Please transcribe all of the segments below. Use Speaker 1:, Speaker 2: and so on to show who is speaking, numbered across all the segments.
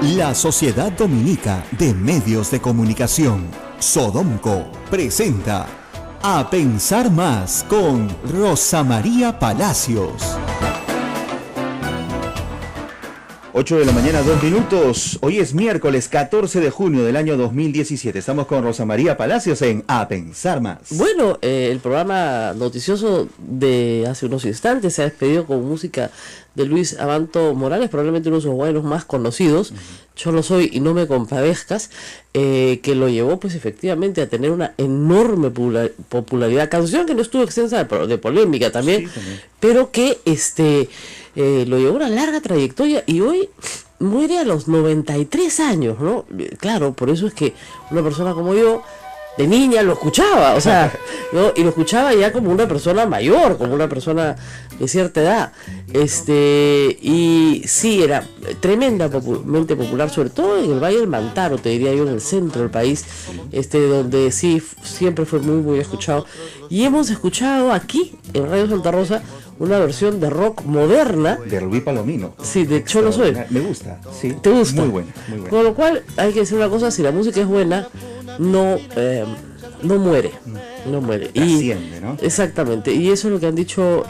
Speaker 1: La Sociedad Dominica de Medios de Comunicación, Sodomco, presenta A Pensar Más con Rosa María Palacios.
Speaker 2: 8 de la mañana, 2 minutos. Hoy es miércoles 14 de junio del año 2017. Estamos con Rosa María Palacios en A Pensar Más.
Speaker 3: Bueno, el programa noticioso de hace unos instantes se ha despedido con música de Luis Abanto Morales, probablemente uno de sus buenos más conocidos. Yo lo soy y no me compadezcas, que lo llevó pues efectivamente a tener una enorme popularidad. Canción que no estuvo extensa de polémica también, también, pero que lo llevó una larga trayectoria y hoy muere a los 93 años, ¿no? Claro, por eso es que una persona como yo, de niña, lo escuchaba, o sea, ¿no? Y lo escuchaba ya como una persona mayor, como una persona de cierta edad. Y sí, era tremendamente popular, sobre todo en el Valle del Mantaro, te diría yo, en el centro del país, donde sí, siempre fue muy, muy escuchado. Y hemos escuchado aquí, en Radio Santa Rosa, una versión de rock moderna.
Speaker 2: De Rubí Palomino.
Speaker 3: Sí, de Cholo Soy.
Speaker 2: Me gusta, sí.
Speaker 3: ¿Te gusta?
Speaker 2: Muy buena, muy buena.
Speaker 3: Con lo cual, hay que decir una cosa, si la música es buena, no muere. No muere.
Speaker 2: Trasciende, ¿no?
Speaker 3: Exactamente. Y eso es lo que han dicho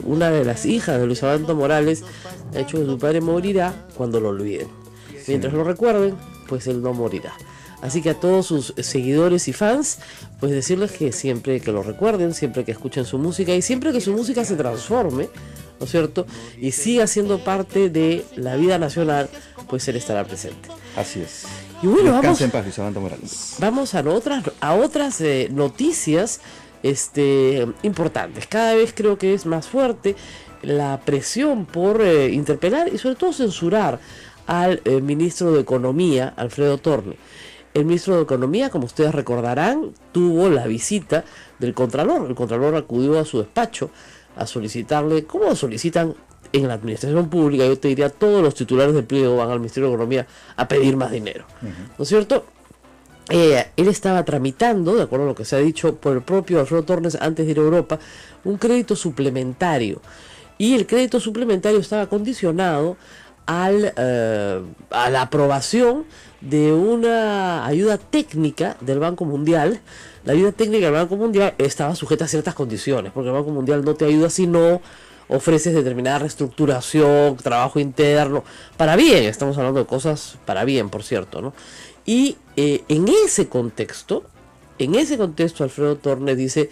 Speaker 3: una de las hijas de Luis Abanto Morales. Ha dicho que su padre morirá cuando lo olviden. Sí. Mientras lo recuerden, pues él no morirá. Así que a todos sus seguidores y fans, pues decirles que siempre que lo recuerden, siempre que escuchen su música y siempre que su música se transforme, ¿no es cierto? Y siga siendo parte de la vida nacional, pues él estará presente.
Speaker 2: Así es.
Speaker 3: Y bueno,
Speaker 2: descansa en paz, Luis Abanto Morales.
Speaker 3: Vamos a otras noticias importantes. Cada vez creo que es más fuerte la presión por interpelar y sobre todo censurar al ministro de Economía, Alfredo Torne. El ministro de Economía, como ustedes recordarán, tuvo la visita del Contralor. El Contralor acudió a su despacho a solicitarle, ¿cómo solicitan en la administración pública? Yo te diría, todos los titulares de pliego van al Ministerio de Economía a pedir más dinero, ¿no es cierto? Él estaba tramitando, de acuerdo a lo que se ha dicho por el propio Alfredo Tornes antes de ir a Europa, un crédito suplementario. Y el crédito suplementario estaba condicionado a la aprobación de una ayuda técnica del Banco Mundial. La ayuda técnica del Banco Mundial estaba sujeta a ciertas condiciones, porque el Banco Mundial no te ayuda si no ofreces determinada reestructuración, trabajo interno, para bien, estamos hablando de cosas para bien, por cierto, ¿no? Y en ese contexto, Alfredo Torne dice,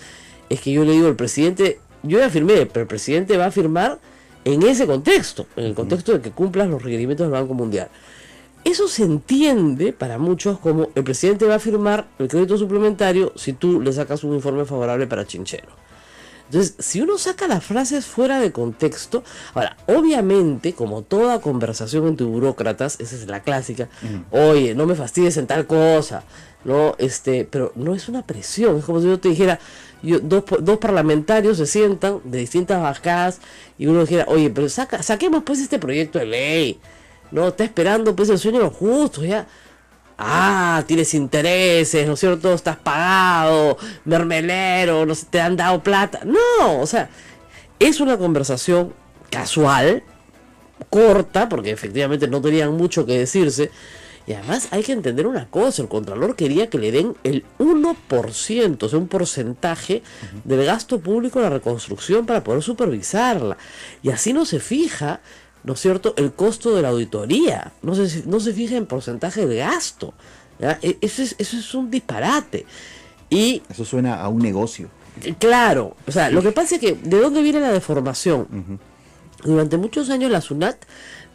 Speaker 3: es que yo le digo al presidente, yo ya firmé, pero el presidente va a firmar en ese contexto, en el contexto de que cumplas los requerimientos del Banco Mundial. Eso se entiende para muchos como el presidente va a firmar el crédito suplementario si tú le sacas un informe favorable para Chinchero. Entonces, si uno saca las frases fuera de contexto, ahora, obviamente, como toda conversación entre burócratas, esa es la clásica, oye, no me fastidies en tal cosa, no, pero no es una presión, es como si yo te dijera, dos parlamentarios se sientan de distintas bancadas y uno dijera, oye, pero saquemos pues este proyecto de ley, no, está esperando pues el sueño de los justos, ya. Ah, tienes intereses, ¿no es cierto? Estás pagado, mermelero, no sé, te han dado plata. No, o sea, es una conversación casual, corta, porque efectivamente no tenían mucho que decirse. Y además hay que entender una cosa, el Contralor quería que le den el 1%, o sea, un porcentaje del gasto público en la reconstrucción para poder supervisarla. Y así no se fija, ¿no es cierto?, el costo de la auditoría, no se fija en porcentaje de gasto, ¿ya? Eso es un disparate. Y
Speaker 2: eso suena a un negocio.
Speaker 3: Claro, o sea, lo que pasa es que, ¿de dónde viene la deformación? Durante muchos años la SUNAT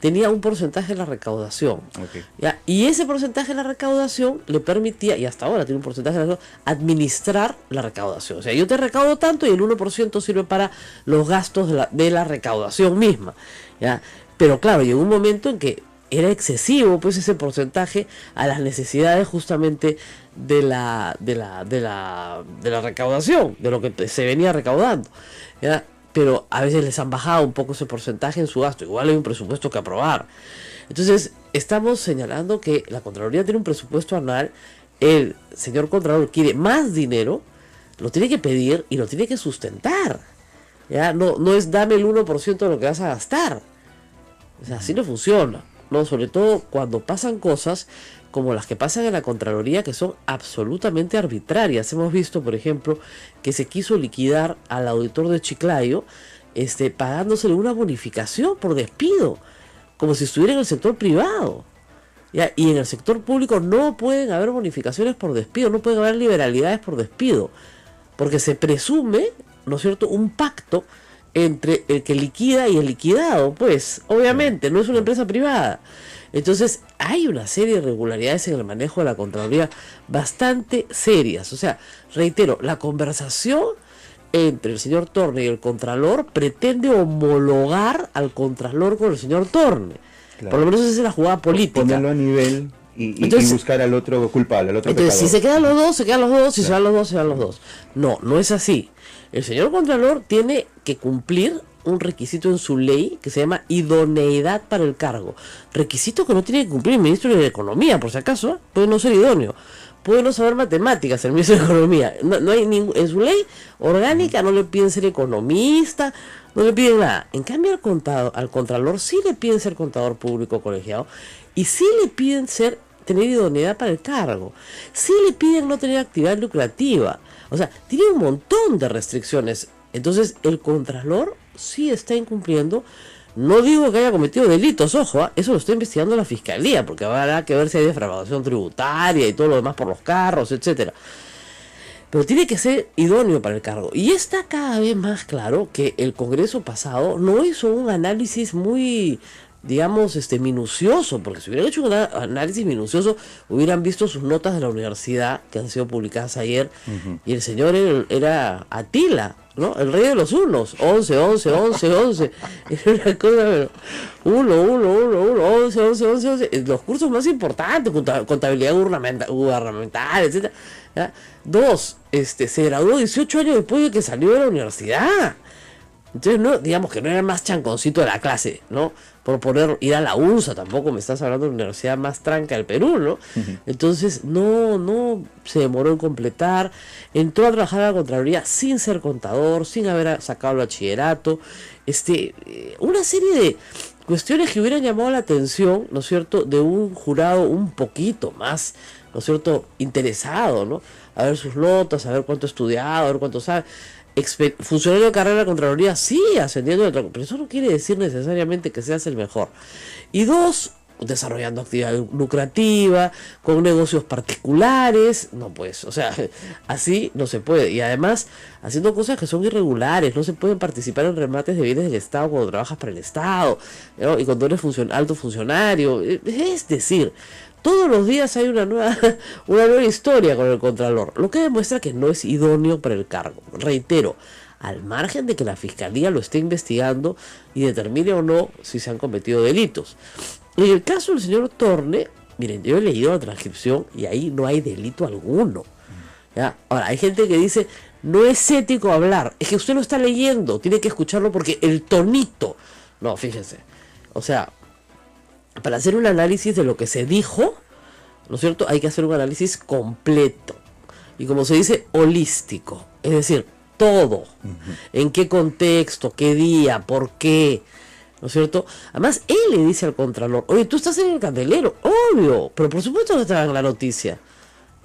Speaker 3: tenía un porcentaje de la recaudación, ¿ya? Y ese porcentaje de la recaudación le permitía, y hasta ahora tiene un porcentaje de la recaudación, administrar la recaudación. O sea, yo te recaudo tanto y el 1% sirve para los gastos de la recaudación misma, ¿ya? Pero claro, llegó un momento en que era excesivo pues ese porcentaje a las necesidades justamente de la recaudación, de lo que se venía recaudando, ¿ya? Pero a veces les han bajado un poco ese porcentaje en su gasto. Igual hay un presupuesto que aprobar. Entonces, estamos señalando que la Contraloría tiene un presupuesto anual. El señor Contralor quiere más dinero, lo tiene que pedir y lo tiene que sustentar. ¿Ya? No es dame el 1% de lo que vas a gastar. O sea, así no funciona. ¿no? Sobre todo cuando pasan cosas como las que pasan en la Contraloría, que son absolutamente arbitrarias. Hemos visto, por ejemplo, que se quiso liquidar al auditor de Chiclayo, pagándosele una bonificación por despido, como si estuviera en el sector privado. ¿Ya? Y en el sector público no pueden haber bonificaciones por despido, no pueden haber liberalidades por despido, porque se presume, ¿no es cierto?, un pacto entre el que liquida y el liquidado, pues, obviamente, no es una empresa privada. Entonces, hay una serie de irregularidades en el manejo de la Contraloría bastante serias. O sea, reitero, la conversación entre el señor Torne y el Contralor pretende homologar al Contralor con el señor Torne. Claro. Por lo menos esa es la jugada política.
Speaker 2: Ponerlo a nivel y buscar al otro culpable, al otro
Speaker 3: entonces,
Speaker 2: pecador.
Speaker 3: Si se quedan los dos, se quedan los dos, si se van los dos, se van los dos. No, no es así. El señor Contralor tiene que cumplir un requisito en su ley que se llama idoneidad para el cargo. Requisito que no tiene que cumplir el ministro de Economía, por si acaso, puede no ser idóneo. Puede no saber matemáticas el ministro de Economía. No hay en su ley orgánica no le piden ser economista, no le piden nada. En cambio al Contralor sí le piden ser contador público colegiado y sí le piden tener idoneidad para el cargo. Sí le piden no tener actividad lucrativa. O sea, tiene un montón de restricciones. Entonces el Contralor sí está incumpliendo. No digo que haya cometido delitos, ojo, eso lo está investigando la Fiscalía, porque habrá que ver si hay defraudación tributaria y todo lo demás por los carros, etcétera. Pero tiene que ser idóneo para el cargo. Y está cada vez más claro que el Congreso pasado no hizo un análisis muy, digamos, minucioso, porque si hubieran hecho un análisis minucioso, hubieran visto sus notas de la universidad, que han sido publicadas ayer, y el señor era Atila, ¿no? El rey de los unos, 11, 11, 11, 11, era una cosa, pero 1, 11, 11, 11, 11, los cursos más importantes, contabilidad gubernamental, etcétera. ¿Ya? 2, se graduó 18 años después de que salió de la universidad. Entonces, no, digamos que no era el más chanconcito de la clase, ¿no? Por ir a la UNSA, tampoco me estás hablando de la universidad más tranca del Perú, ¿no? Entonces, no se demoró en completar, entró a trabajar a la Contraloría sin ser contador, sin haber sacado el bachillerato, una serie de cuestiones que hubieran llamado la atención, ¿no es cierto?, de un jurado un poquito más, ¿no es cierto?, interesado, ¿no? A ver sus notas, a ver cuánto ha estudiado, a ver cuánto sabe. Funcionario de carrera de Contraloría, sí, ascendiendo, pero eso no quiere decir necesariamente que seas el mejor. Y 2, desarrollando actividad lucrativa, con negocios particulares, no pues, o sea, así no se puede. Y además, haciendo cosas que son irregulares, no se pueden participar en remates de bienes del Estado cuando trabajas para el Estado, ¿no? Y cuando eres alto funcionario, es decir, todos los días hay una nueva historia con el Contralor, lo que demuestra que no es idóneo para el cargo. Reitero, al margen de que la Fiscalía lo esté investigando y determine o no si se han cometido delitos. En el caso del señor Torne, miren, yo he leído la transcripción y ahí no hay delito alguno. ¿Ya? Ahora, hay gente que dice, no es ético hablar, es que usted lo está leyendo, tiene que escucharlo porque el tonito. No, fíjense, o sea, para hacer un análisis de lo que se dijo, ¿no es cierto?, hay que hacer un análisis completo. Y como se dice, holístico. Es decir, todo. En qué contexto, qué día, por qué. ¿No es cierto? Además, él le dice al Contralor, oye, tú estás en el candelero. Obvio, pero por supuesto que estaba en la noticia.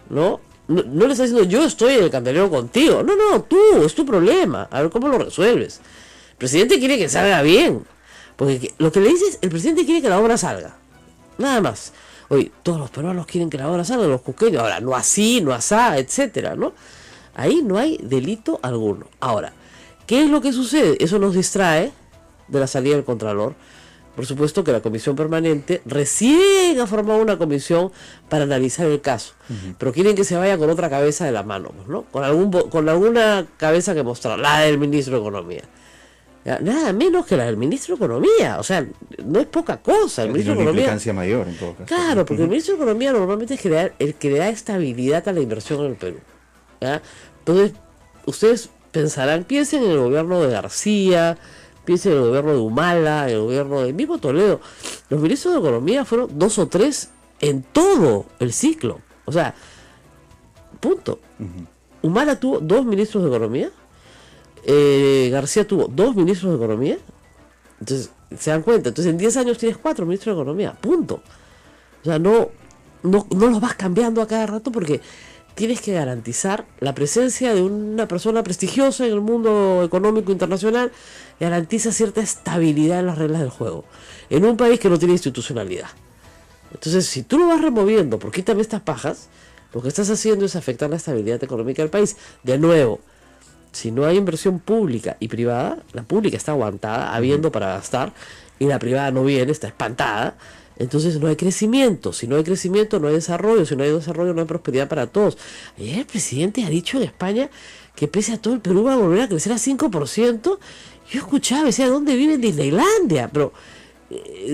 Speaker 3: ¿No? No le está diciendo, yo estoy en el candelero contigo. No, tú, es tu problema. A ver cómo lo resuelves. El presidente quiere que salga bien. Porque lo que le dice es, el presidente quiere que la obra salga. Nada más. Oye, todos los peruanos quieren que la obra salga, los cusqueños. Ahora, no así, no asá, etcétera, ¿no? Ahí no hay delito alguno. Ahora, ¿qué es lo que sucede? Eso nos distrae de la salida del Contralor. Por supuesto que la comisión permanente recién ha formado una comisión para analizar el caso. Pero quieren que se vaya con otra cabeza de la mano, ¿no? Con alguna cabeza que mostrar, la del ministro de Economía. Ya, nada menos que la del ministro de Economía, o sea, no es poca cosa. El ministro de Economía,
Speaker 2: implicancia mayor en todo caso.
Speaker 3: Claro, porque el ministro de Economía normalmente es el que le da estabilidad a la inversión en el Perú. ¿Ya? Entonces, ustedes pensarán, piensen en el gobierno de García, piensen en el gobierno de Humala, en el gobierno de mismo Toledo. Los ministros de Economía fueron 2 o 3 en todo el ciclo. O sea, punto. Humala tuvo 2 ministros de Economía. García tuvo 2 ministros de Economía. Entonces, se dan cuenta. Entonces en 10 años tienes 4 ministros de Economía, punto. O sea, no los vas cambiando a cada rato porque tienes que garantizar la presencia de una persona prestigiosa en el mundo económico internacional, garantiza cierta estabilidad en las reglas del juego, en un país que no tiene institucionalidad. Entonces, si tú lo vas removiendo, por quítame estas pajas, lo que estás haciendo es afectar la estabilidad económica del país. De nuevo, si no hay inversión pública y privada, la pública está aguantada, habiendo para gastar, y la privada no viene, está espantada, entonces no hay crecimiento. Si no hay crecimiento, no hay desarrollo. Si no hay desarrollo, no hay prosperidad para todos. Ayer el presidente ha dicho en España que pese a todo el Perú va a volver a crecer a 5%. Yo escuchaba, decía, ¿dónde vive en Disneylandia? Pero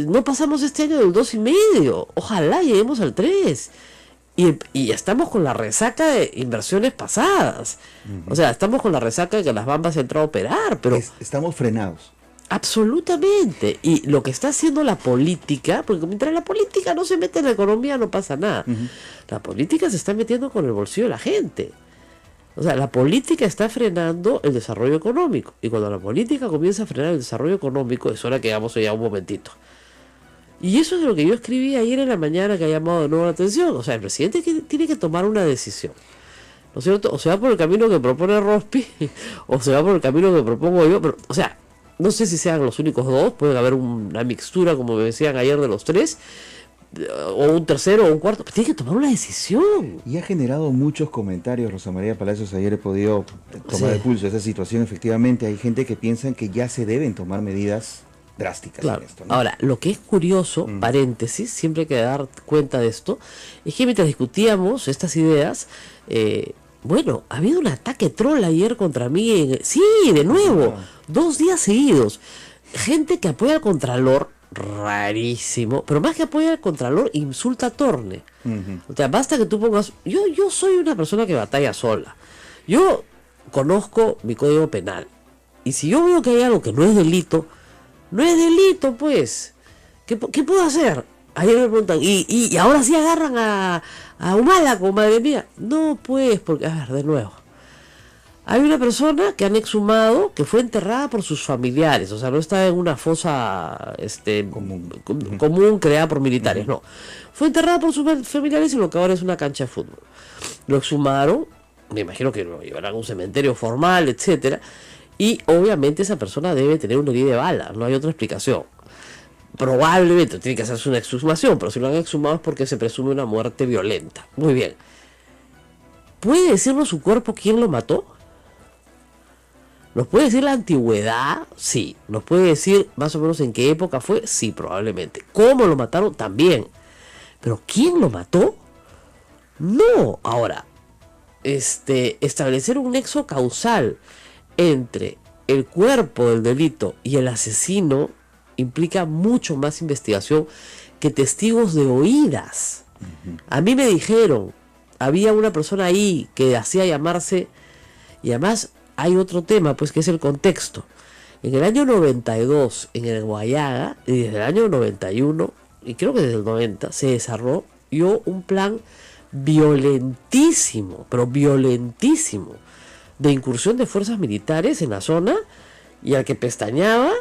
Speaker 3: no pasamos este año del 2,5. Ojalá lleguemos al 3. Y estamos con la resaca de inversiones pasadas. O sea, estamos con la resaca de que las Bambas han entrado a operar, pero
Speaker 2: estamos frenados.
Speaker 3: Absolutamente. Y lo que está haciendo la política, porque mientras la política no se mete en la economía no pasa nada. La política se está metiendo con el bolsillo de la gente. O sea, la política está frenando el desarrollo económico. Y cuando la política comienza a frenar el desarrollo económico, es hora que hagamos ya un momentito. Y eso es lo que yo escribí ayer en la mañana, que ha llamado de nuevo la atención. O sea, el presidente tiene que tomar una decisión, ¿no es cierto? O se va por el camino que propone Rospi, o se va por el camino que propongo yo. Pero, o sea, no sé si sean los únicos dos, puede haber una mixtura, como me decían ayer, de los tres, o un tercero o un cuarto, pero tiene que tomar una decisión.
Speaker 2: Y ha generado muchos comentarios, Rosa María Palacios. Ayer he podido tomar el pulso de esa situación. Efectivamente, hay gente que piensa que ya se deben tomar medidas drásticas,
Speaker 3: claro,
Speaker 2: en esto, ¿no?
Speaker 3: Ahora, lo que es curioso, paréntesis, siempre hay que dar cuenta de esto, es que mientras discutíamos estas ideas, bueno, ha habido un ataque troll ayer contra mí. Sí, de nuevo, 2 días seguidos. Gente que apoya al Contralor, rarísimo, pero más que apoya al Contralor, insulta a Torne. O sea, basta que tú pongas... Yo soy una persona que batalla sola. Yo conozco mi código penal. Y si yo veo que hay algo que no es delito, no es delito, pues. ¿Qué puedo hacer? Ayer me preguntan, y ahora sí agarran a Humala, como madre mía. No, pues, porque, a ver, de nuevo. Hay una persona que han exhumado, que fue enterrada por sus familiares. O sea, no está en una fosa común creada por militares, no. Fue enterrada por sus familiares y lo que ahora es una cancha de fútbol. Lo exhumaron, me imagino que lo llevarán a un cementerio formal, etcétera. Y obviamente esa persona debe tener una herida de bala, no hay otra explicación. Probablemente tiene que hacerse una exhumación, pero si lo han exhumado es porque se presume una muerte violenta. Muy bien. ¿Puede decirnos su cuerpo quién lo mató? ¿Nos puede decir la antigüedad? Sí. ¿Nos puede decir más o menos en qué época fue? Sí, probablemente. ¿Cómo lo mataron? También. ¿Pero quién lo mató? No. Ahora, establecer un nexo causal entre el cuerpo del delito y el asesino implica mucho más investigación que testigos de oídas. A mí me dijeron, había una persona ahí que hacía llamarse, y además hay otro tema, pues, que es el contexto. En el año 92, en el Guayaga, y desde el año 91, y creo que desde el 90, se desarrolló un plan violentísimo, pero violentísimo, de incursión de fuerzas militares en la zona, y al que pestañaba,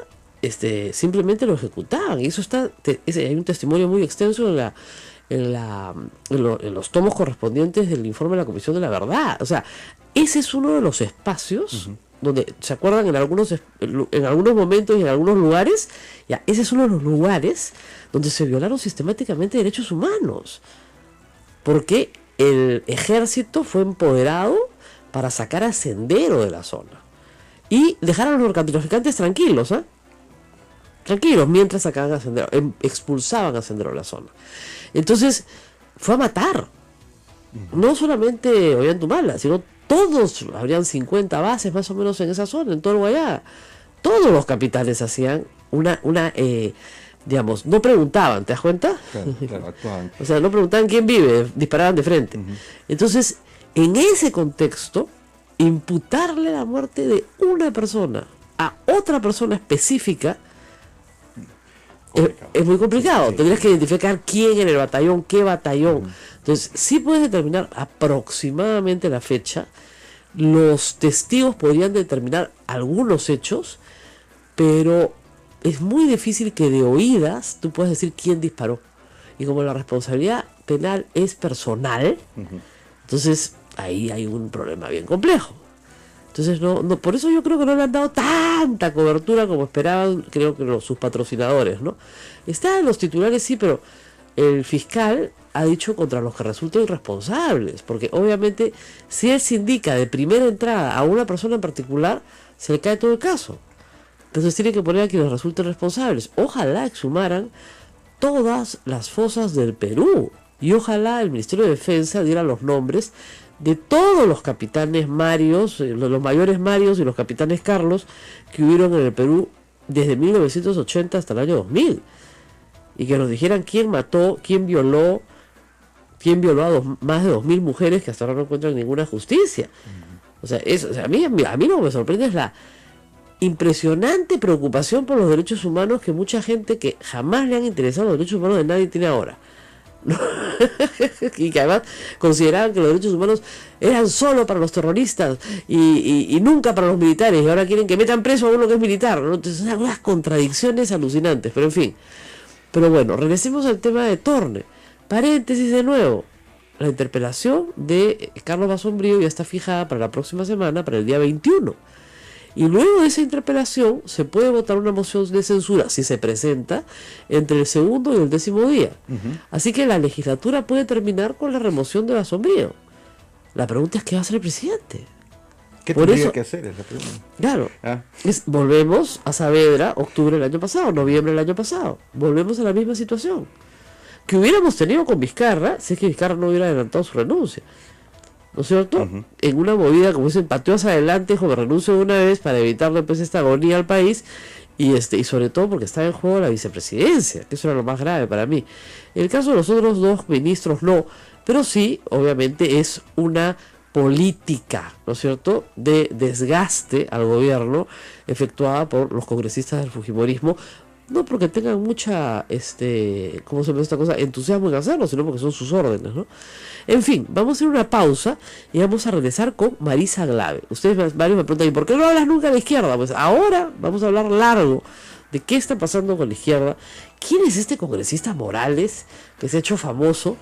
Speaker 3: simplemente lo ejecutaban. Y eso hay un testimonio muy extenso en los tomos correspondientes del informe de la Comisión de la Verdad. O sea, ese es uno de los espacios donde, ¿se acuerdan? En algunos momentos y en algunos lugares, ya, ese es uno de los lugares donde se violaron sistemáticamente derechos humanos. Porque el ejército fue empoderado para sacar a Sendero de la zona y dejar a los narcotraficantes tranquilos, tranquilos, mientras sacaban a Sendero, expulsaban a Sendero de la zona. Entonces fue a matar, no solamente Ollantumala, sino todos. Habrían 50 bases más o menos en esa zona, en todo el Guayá. Todos los capitanes hacían digamos, no preguntaban, ¿te das cuenta?
Speaker 2: Claro, actuaban.
Speaker 3: O sea, no preguntaban quién vive, disparaban de frente. Entonces, en ese contexto, imputarle la muerte de una persona a otra persona específica es muy complicado. Sí. Tendrías que identificar quién en el batallón, qué batallón. Entonces, sí puedes determinar aproximadamente la fecha. Los testigos podrían determinar algunos hechos, pero es muy difícil que de oídas tú puedas decir quién disparó. Y como la responsabilidad penal es personal, entonces ahí hay un problema bien complejo. Entonces, por eso yo creo que no le han dado tanta cobertura como esperaban, creo que sus patrocinadores, ¿no? Está en los titulares, sí, pero el fiscal ha dicho contra los que resulten irresponsables, porque obviamente si él se indica de primera entrada a una persona en particular, se le cae todo el caso. Entonces tiene que poner a quienes resulten responsables. Ojalá exhumaran todas las fosas del Perú y ojalá el Ministerio de Defensa diera los nombres de todos los capitanes Marios, los mayores Marios y los capitanes Carlos que hubieron en el Perú desde 1980 hasta el año 2000, y que nos dijeran quién mató, quién violó a más de 2000 mujeres que hasta ahora no encuentran ninguna justicia. O sea, a mí lo que me sorprende es la impresionante preocupación por los derechos humanos que mucha gente que jamás le han interesado los derechos humanos de nadie tiene ahora. Y que además consideraban que los derechos humanos eran solo para los terroristas y nunca para los militares, y ahora quieren que metan preso a uno que es militar, ¿no? Entonces son unas contradicciones alucinantes, pero en fin. Pero bueno, regresemos al tema de Torne. Paréntesis de nuevo, la interpelación de Carlos Basombrío ya está fijada para la próxima semana, para el día 21. Y luego de esa interpelación se puede votar una moción de censura, si se presenta, entre el segundo y el 10º día. Así que la legislatura puede terminar con la remoción de Basombrío. La pregunta es: ¿qué va a hacer el presidente?
Speaker 2: ¿Qué tendría que hacer? Es la pregunta.
Speaker 3: Claro. Volvemos a Saavedra, octubre del año pasado, noviembre del año pasado. Volvemos a la misma situación que hubiéramos tenido con Vizcarra, si es que Vizcarra no hubiera adelantado su renuncia, ¿no es cierto? En una movida, como dicen, pateó hacia adelante, dijo que renunció de una vez para evitarle pues esta agonía al país, y sobre todo porque estaba en juego la vicepresidencia, que eso era lo más grave para mí. En el caso de los otros dos ministros no, pero sí, obviamente es una política, ¿no es cierto?, de desgaste al gobierno efectuada por los congresistas del fujimorismo, no porque tengan mucha, ¿cómo se llama esta cosa?, entusiasmo en hacerlo, sino porque son sus órdenes, ¿no? En fin, vamos a hacer una pausa y vamos a regresar con Marisa Glave. Ustedes varios me preguntan: ¿y por qué no hablas nunca de la izquierda? Pues ahora vamos a hablar largo de qué está pasando con la izquierda. ¿Quién es este congresista Morales que se ha hecho famoso?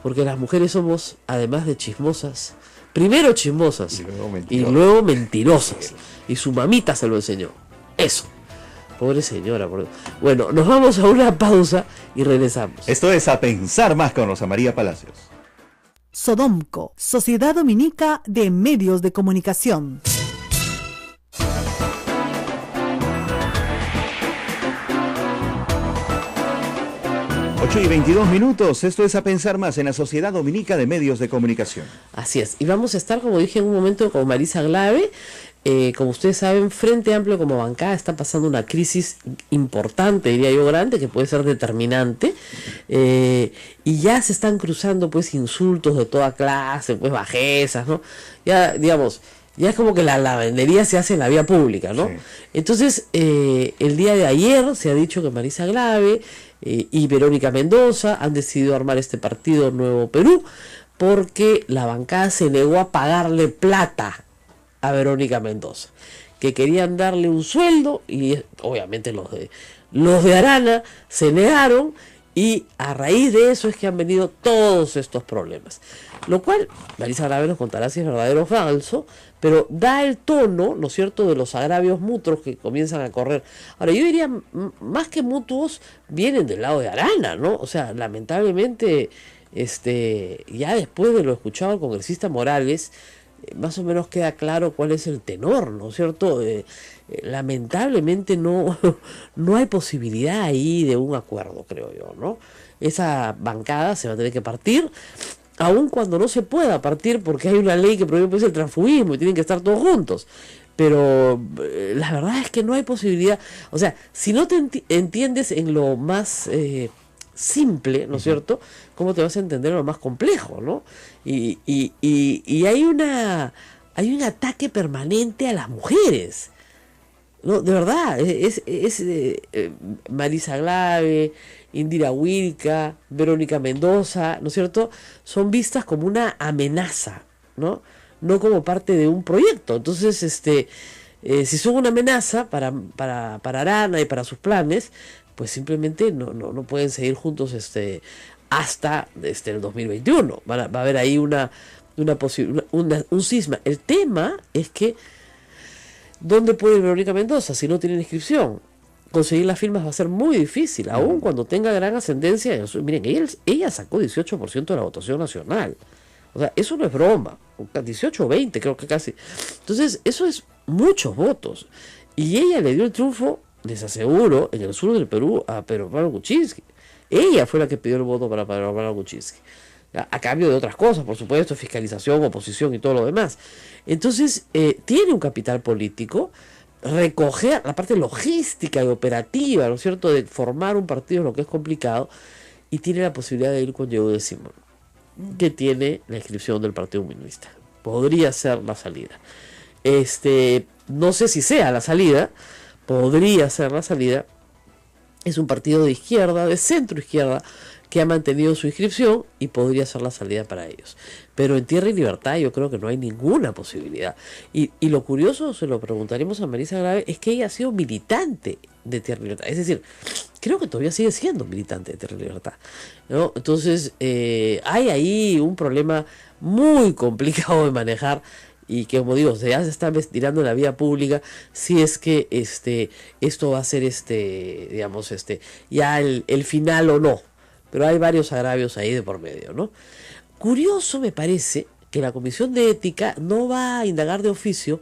Speaker 3: Porque las mujeres somos, además de chismosas, primero chismosas y luego mentirosas. Y su mamita se lo enseñó. Eso. Pobre señora. Bueno, nos vamos a una pausa y regresamos.
Speaker 2: Esto es A Pensar Más con Rosa María Palacios.
Speaker 4: Sodomco, Sociedad Dominica de Medios de Comunicación.
Speaker 2: Ocho y 22 minutos, esto es A Pensar Más en la Sociedad Dominica de Medios de Comunicación.
Speaker 3: Así es, y vamos a estar, como dije en un momento, con Marisa Glave. Como ustedes saben, Frente Amplio como bancada está pasando una crisis importante, diría yo grande, que puede ser determinante, y ya se están cruzando pues insultos de toda clase, pues bajezas, ¿no? Ya, digamos, ya es como que la lavandería se hace en la vía pública, ¿no? Sí. Entonces, el día de ayer se ha dicho que Marisa Glave y Verónica Mendoza han decidido armar este partido Nuevo Perú porque la bancada se negó a pagarle plata a Verónica Mendoza, que querían darle un sueldo, y obviamente los de Arana se negaron, y a raíz de eso es que han venido todos estos problemas, lo cual Marisa Glave nos contará si es verdadero o falso, pero da el tono, ¿no es cierto?, de los agravios mutuos que comienzan a correr. Ahora, yo diría, más que mutuos, vienen del lado de Arana, ¿no? O sea, lamentablemente, ya después de lo escuchado al congresista Morales, más o menos queda claro cuál es el tenor, ¿no es cierto? Lamentablemente no hay posibilidad ahí de un acuerdo, creo yo, ¿no? Esa bancada se va a tener que partir, aun cuando no se pueda partir porque hay una ley que prohíbe pues el transfugismo y tienen que estar todos juntos. Pero la verdad es que no hay posibilidad. O sea, si no te entiendes en lo más simple, ¿no es cierto?, ¿cómo te vas a entender en lo más complejo, ¿no? Y hay un ataque permanente a las mujeres, ¿no? De verdad, Marisa Glave, Indira Wilca, Verónica Mendoza, ¿no es cierto?, son vistas como una amenaza, ¿no? No como parte de un proyecto. Entonces, si son una amenaza para Arana y para sus planes, pues simplemente no pueden seguir juntos hasta el 2021. Va a haber ahí un cisma. El tema es que ¿dónde puede ir Verónica Mendoza si no tiene inscripción? Conseguir las firmas va a ser muy difícil, aun cuando tenga gran ascendencia. Miren, ella sacó 18% de la votación nacional. O sea, eso no es broma. 18 o 20, creo que casi. Entonces, eso es muchos votos. Y ella le dio el triunfo, les aseguro, en el sur del Perú a Pedro Pablo Kuczynski. Ella fue la que pidió el voto para Pedro Pablo Kuczynski. A cambio de otras cosas, por supuesto, fiscalización, oposición y todo lo demás. Entonces, tiene un capital político. Recoger la parte logística y operativa, ¿no es cierto?, de formar un partido es lo que es complicado, y tiene la posibilidad de ir con Yehude Simón, que tiene la inscripción del Partido Comunista. Podría ser la salida. No sé si sea la salida, podría ser la salida. Es un partido de izquierda, de centro izquierda, que ha mantenido su inscripción y podría ser la salida para ellos. Pero en Tierra y Libertad yo creo que no hay ninguna posibilidad. Y lo curioso, se lo preguntaremos a Marisa Grave, es que ella ha sido militante de Tierra y Libertad. Es decir, creo que todavía sigue siendo militante de Tierra y Libertad, ¿no? Entonces, hay ahí un problema muy complicado de manejar, y que, como digo, ya se está tirando en la vía pública si es que esto va a ser digamos, ya el final o no. Pero hay varios agravios ahí de por medio, ¿no? Curioso me parece que la Comisión de Ética no va a indagar de oficio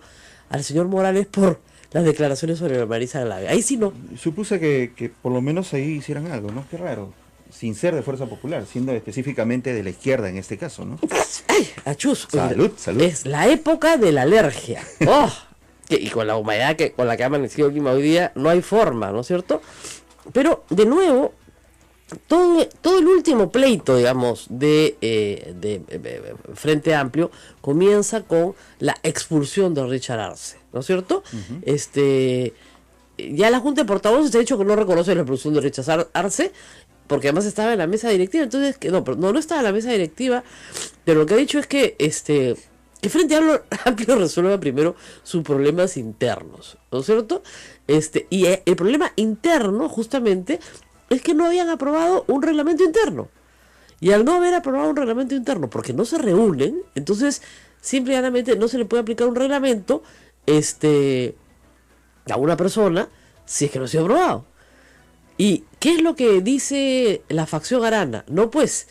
Speaker 3: al señor Morales por las declaraciones sobre Marisa Grave. Ahí sí no.
Speaker 2: Supuse que por lo menos ahí hicieran algo, ¿no? Qué raro. Sin ser de Fuerza Popular, siendo específicamente de la izquierda en este caso, ¿no?
Speaker 3: ¡Ay, achus!
Speaker 2: Salud, salud.
Speaker 3: Es la época de la alergia. ¡Oh! Y con la humedad con la que ha amanecido el clima hoy día, no hay forma, ¿no es cierto? Pero, de nuevo, todo el último pleito, digamos, de Frente Amplio comienza con la expulsión de Richard Arce, ¿no es cierto? Ya la Junta de Portavoces ha dicho que no reconoce la expulsión de Richard Arce, porque además estaba en la mesa directiva. Entonces, no estaba en la mesa directiva, pero lo que ha dicho es que que Frente Amplio resuelva primero sus problemas internos, ¿no es cierto? Y el problema interno, justamente, es que no habían aprobado un reglamento interno. Y al no haber aprobado un reglamento interno, porque no se reúnen, entonces simplemente no se le puede aplicar un reglamento a una persona si es que no ha sido aprobado. ¿Y qué es lo que dice la facción Arana? No, pues,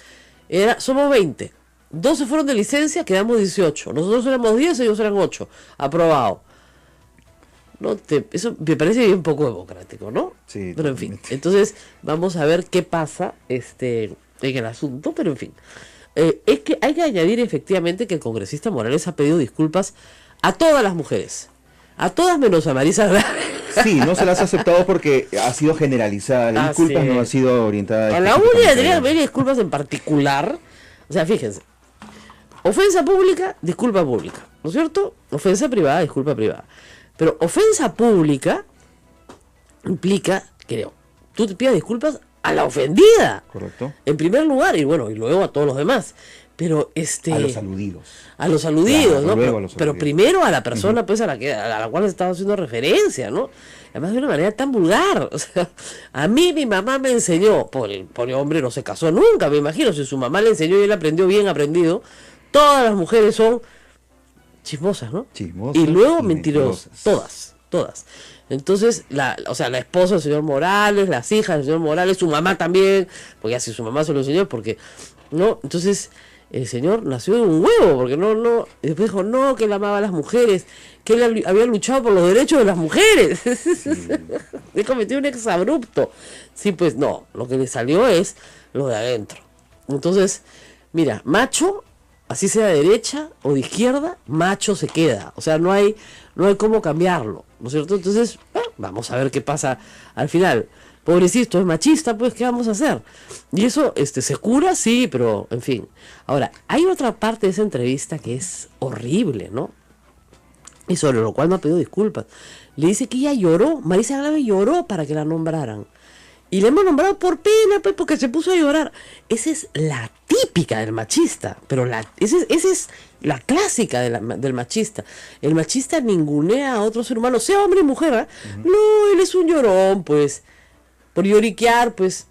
Speaker 3: somos 20. 12 fueron de licencia, quedamos 18. Nosotros éramos 10, ellos eran 8. Aprobado. Eso me parece bien poco democrático, ¿no?
Speaker 2: Sí.
Speaker 3: Pero en fin, entonces vamos a ver qué pasa en el asunto, pero en fin. Es que hay que añadir efectivamente que el congresista Morales ha pedido disculpas a todas las mujeres. A todas menos a Marisa Grave.
Speaker 2: Sí, no se las ha aceptado porque ha sido generalizada. La disculpas no ha sido orientada.
Speaker 3: A la única tendría que pedir disculpas en particular. O sea, fíjense. Ofensa pública, disculpa pública. ¿No es cierto? Ofensa privada, disculpa privada. Pero ofensa pública implica, creo, tú te pidas disculpas a la ofendida.
Speaker 2: Correcto.
Speaker 3: En primer lugar, y bueno, y luego a todos los demás. Pero
Speaker 2: a los aludidos.
Speaker 3: A los aludidos,
Speaker 2: claro,
Speaker 3: ¿no?
Speaker 2: Luego a los
Speaker 3: pero
Speaker 2: aludidos.
Speaker 3: primero a la persona, pues, a la cual se estaba haciendo referencia, ¿no? Además de una manera tan vulgar. O sea, a mí mi mamá me enseñó, pobre hombre no se casó nunca, me imagino, si su mamá le enseñó y él aprendió bien aprendido, todas las mujeres son chismosas, ¿no?
Speaker 2: Chismosas
Speaker 3: y luego
Speaker 2: y
Speaker 3: mentirosas. Todas. Entonces, la esposa del señor Morales, las hijas del señor Morales, su mamá también, porque así su mamá se lo enseñó, porque, ¿no? Entonces, el señor nació de un huevo, porque y después dijo, no, que él amaba a las mujeres, que él había luchado por los derechos de las mujeres. Sí. Él cometió un exabrupto. Sí, pues no, lo que le salió es lo de adentro. Entonces, mira, macho, así sea de derecha o de izquierda, macho se queda. O sea, no hay cómo cambiarlo, ¿no es cierto? Entonces, vamos a ver qué pasa al final. Pobrecito, es machista, pues, ¿qué vamos a hacer? Y eso, se cura, sí, pero, en fin. Ahora, hay otra parte de esa entrevista que es horrible, ¿no? Y sobre lo cual no ha pedido disculpas. Le dice que ella lloró, Marisa Grave lloró para que la nombraran. Y le hemos nombrado por pena, pues, porque se puso a llorar. Esa es la típica del machista, pero esa es la clásica del machista. El machista ningunea a otro ser humano, sea hombre o mujer, ¿eh? No, él es un llorón, pues. Por lloriquear, pues,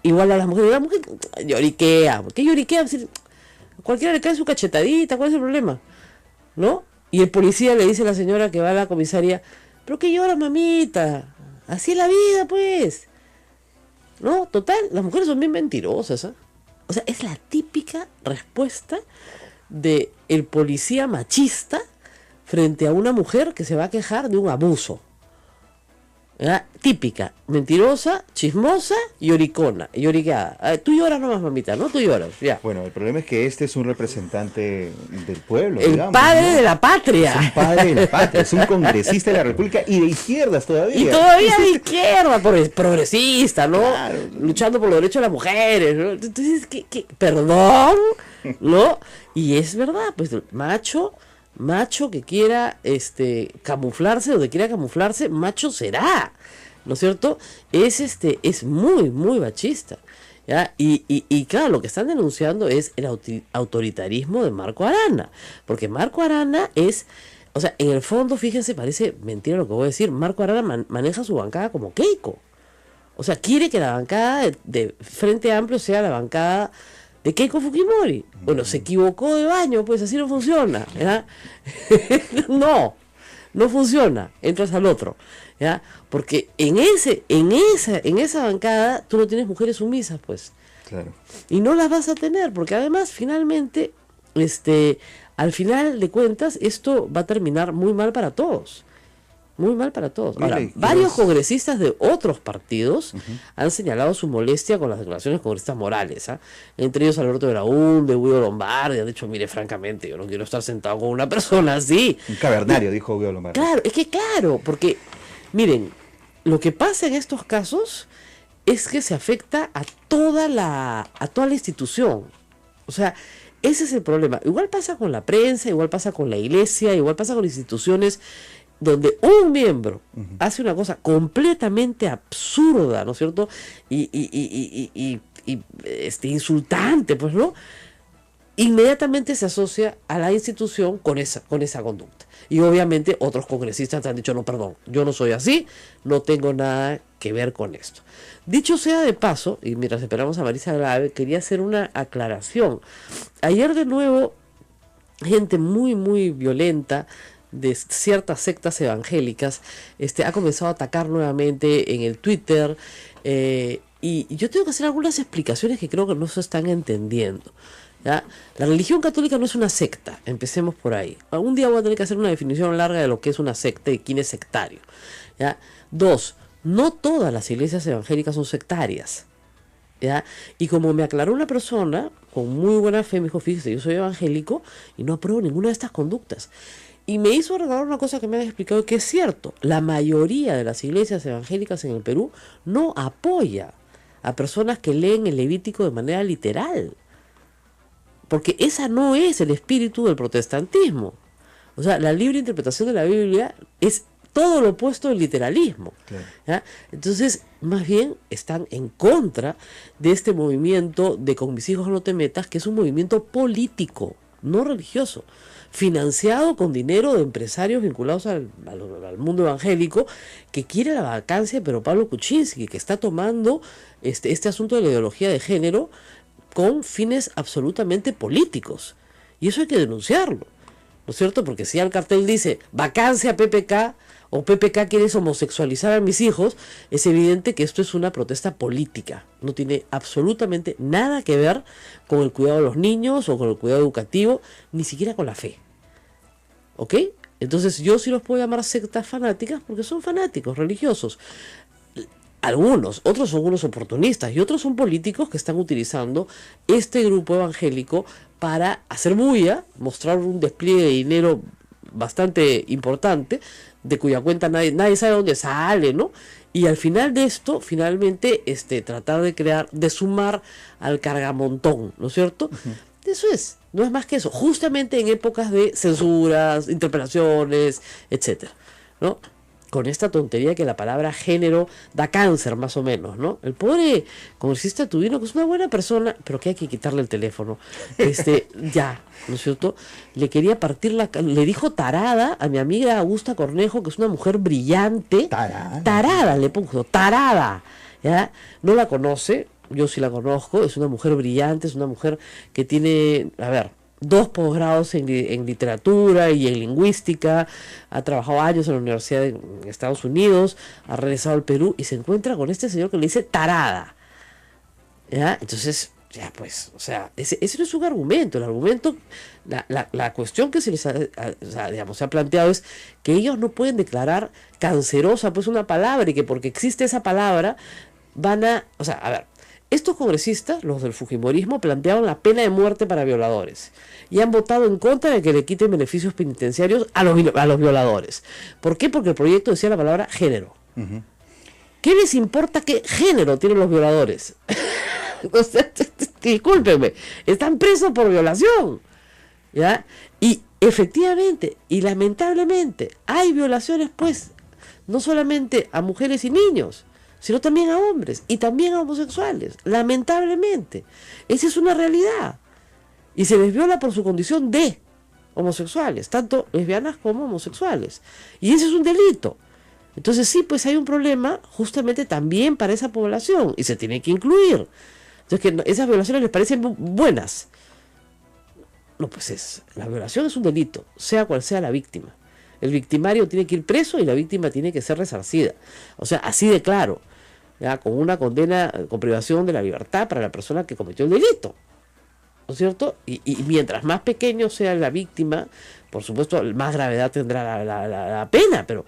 Speaker 3: igual a las mujeres. La mujer lloriquea. ¿Qué lloriquea? A cualquiera le cae su cachetadita, ¿cuál es el problema? ¿No? Y el policía le dice a la señora que va a la comisaría, pero que llora, mamita. Así es la vida, pues. No, total, las mujeres son bien mentirosas, ¿eh? O sea, es la típica respuesta de el policía machista frente a una mujer que se va a quejar de un abuso. ¿Verdad? Típica, mentirosa, chismosa y lloricona, lloriqueada. Tú lloras nomás, mamita, ¿no? Tú lloras, ya.
Speaker 2: Bueno, el problema es que este es un representante del pueblo,
Speaker 3: El
Speaker 2: digamos,
Speaker 3: padre
Speaker 2: ¿no?
Speaker 3: de la patria.
Speaker 2: Es un padre de la patria, es un congresista de la República y de izquierdas todavía.
Speaker 3: Y todavía de izquierda, progresista, ¿no?
Speaker 2: Claro.
Speaker 3: Luchando por los derechos de las mujeres, ¿no? Entonces, ¿qué? ¿Perdón? ¿No? Y es verdad, pues, macho que quiera camuflarse, donde quiera camuflarse, macho será, ¿no es cierto? Es muy, muy machista, ¿ya? Y claro, lo que están denunciando es el autoritarismo de Marco Arana, porque Marco Arana o sea, en el fondo, fíjense, parece mentira lo que voy a decir, Marco Arana maneja su bancada como Keiko. O sea, quiere que la bancada de Frente Amplio sea la bancada de Keiko Fujimori. Bueno, se equivocó de baño, pues así no funciona, ¿ya? no funciona, entras al otro, ¿ya? Porque en esa bancada tú no tienes mujeres sumisas, pues. Claro. Y no las vas a tener, porque además, finalmente, al final de cuentas, esto va a terminar muy mal para todos. Muy mal para todos. Ahora, varios congresistas de otros partidos han señalado su molestia con las declaraciones congresistas morales, ¿eh? Entre ellos Alberto Belaúnde, Guido Lombardi. Han dicho, mire, francamente, yo no quiero estar sentado con una persona así.
Speaker 2: Un cavernario, dijo Guido Lombardi.
Speaker 3: Claro, claro, porque, miren, lo que pasa en estos casos es que se afecta a toda la institución. O sea, ese es el problema. Igual pasa con la prensa, igual pasa con la iglesia, igual pasa con instituciones donde un miembro hace una cosa completamente absurda, ¿no es cierto? Y insultante, pues, ¿no? Inmediatamente se asocia a la institución con esa conducta. Y obviamente otros congresistas han dicho, no, perdón, yo no soy así, no tengo nada que ver con esto. Dicho sea de paso, y mientras esperamos a Marisa Grave, quería hacer una aclaración. Ayer de nuevo, gente muy, muy violenta de ciertas sectas evangélicas ha comenzado a atacar nuevamente en el Twitter, y yo tengo que hacer algunas explicaciones que creo que no se están entendiendo, ¿ya? La religión católica no es una secta, empecemos por ahí. Algún día voy a tener que hacer una definición larga de lo que es una secta y quién es sectario, ¿ya? 2, no todas las iglesias evangélicas son sectarias, ¿ya? Y como me aclaró una persona con muy buena fe, me dijo, fíjese, yo soy evangélico y no apruebo ninguna de estas conductas. Y me hizo recordar una cosa que me han explicado, que es cierto. La mayoría de las iglesias evangélicas en el Perú no apoya a personas que leen el Levítico de manera literal. Porque esa no es el espíritu del protestantismo. O sea, la libre interpretación de la Biblia es todo lo opuesto del literalismo. Claro. ¿Ya? Entonces, más bien están en contra de este movimiento de Con mis hijos no te metas, que es un movimiento político, no religioso, financiado con dinero de empresarios vinculados al mundo evangélico, que quiere la vacancia, pero Pablo Kuczynski, que está tomando este asunto de la ideología de género con fines absolutamente políticos. Y eso hay que denunciarlo, ¿no es cierto? Porque si el cartel dice vacancia PPK, o PPK quieres homosexualizar a mis hijos, es evidente que esto es una protesta política. No tiene absolutamente nada que ver con el cuidado de los niños o con el cuidado educativo, ni siquiera con la fe. ¿Ok? Entonces yo sí los puedo llamar sectas fanáticas porque son fanáticos religiosos. Algunos, otros son unos oportunistas y otros son políticos que están utilizando este grupo evangélico para hacer bulla, mostrar un despliegue de dinero bastante importante, de cuya cuenta nadie sabe dónde sale, ¿no? Y al final de esto, finalmente, tratar de sumar al cargamontón, ¿no es cierto? Eso es, no es más que eso, justamente en épocas de censuras, interpelaciones, etcétera, ¿no? con esta tontería que la palabra género da cáncer, más o menos, ¿no? El pobre congresista Tubino, que es una buena persona, pero que hay que quitarle el teléfono, ya, ¿no es cierto? Le quería partir le dijo tarada a mi amiga Augusta Cornejo, que es una mujer brillante. Tarada, le puso, tarada, ¿ya? No la conoce, yo sí la conozco, es una mujer brillante, es una mujer que tiene, a ver, 2 posgrados en literatura y en lingüística, ha trabajado años en la Universidad de Estados Unidos, ha regresado al Perú y se encuentra con este señor que le dice tarada, ¿ya? Entonces, ya pues, o sea, ese no es un argumento. El argumento, la cuestión que se les se ha planteado es que ellos no pueden declarar cancerosa pues una palabra, y que porque existe esa palabra van a, o sea, a ver, estos congresistas, los del fujimorismo, plantearon la pena de muerte para violadores y han votado en contra de que le quiten beneficios penitenciarios a los violadores. ¿Por qué? Porque el proyecto decía la palabra género. ¿Qué les importa qué género tienen los violadores? O sea, discúlpenme, están presos por violación, ¿ya? Y efectivamente y lamentablemente hay violaciones, pues, no solamente a mujeres y niños, sino también a hombres y también a homosexuales, lamentablemente. Esa es una realidad. Y se les viola por su condición de homosexuales, tanto lesbianas como homosexuales. Y ese es un delito. Entonces sí, pues hay un problema justamente también para esa población y se tiene que incluir. Entonces, que esas violaciones les parecen buenas. No, pues la violación es un delito, sea cual sea la víctima. El victimario tiene que ir preso y la víctima tiene que ser resarcida. O sea, así de claro, ¿ya? Con una condena con privación de la libertad para la persona que cometió el delito, ¿no es cierto? Y mientras más pequeño sea la víctima, por supuesto, más gravedad tendrá la pena, pero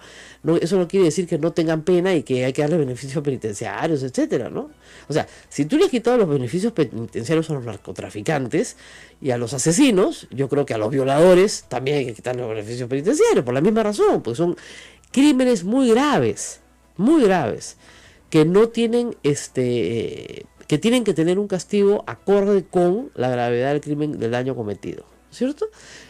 Speaker 3: eso no quiere decir que no tengan pena y que hay que darle beneficios penitenciarios, etcétera, ¿no? O sea, si tú le has quitado los beneficios penitenciarios a los narcotraficantes y a los asesinos, yo creo que a los violadores también hay que quitarle los beneficios penitenciarios, por la misma razón, porque son crímenes muy graves, que no tienen que tienen que tener un castigo acorde con la gravedad del crimen, del daño cometido, ¿cierto?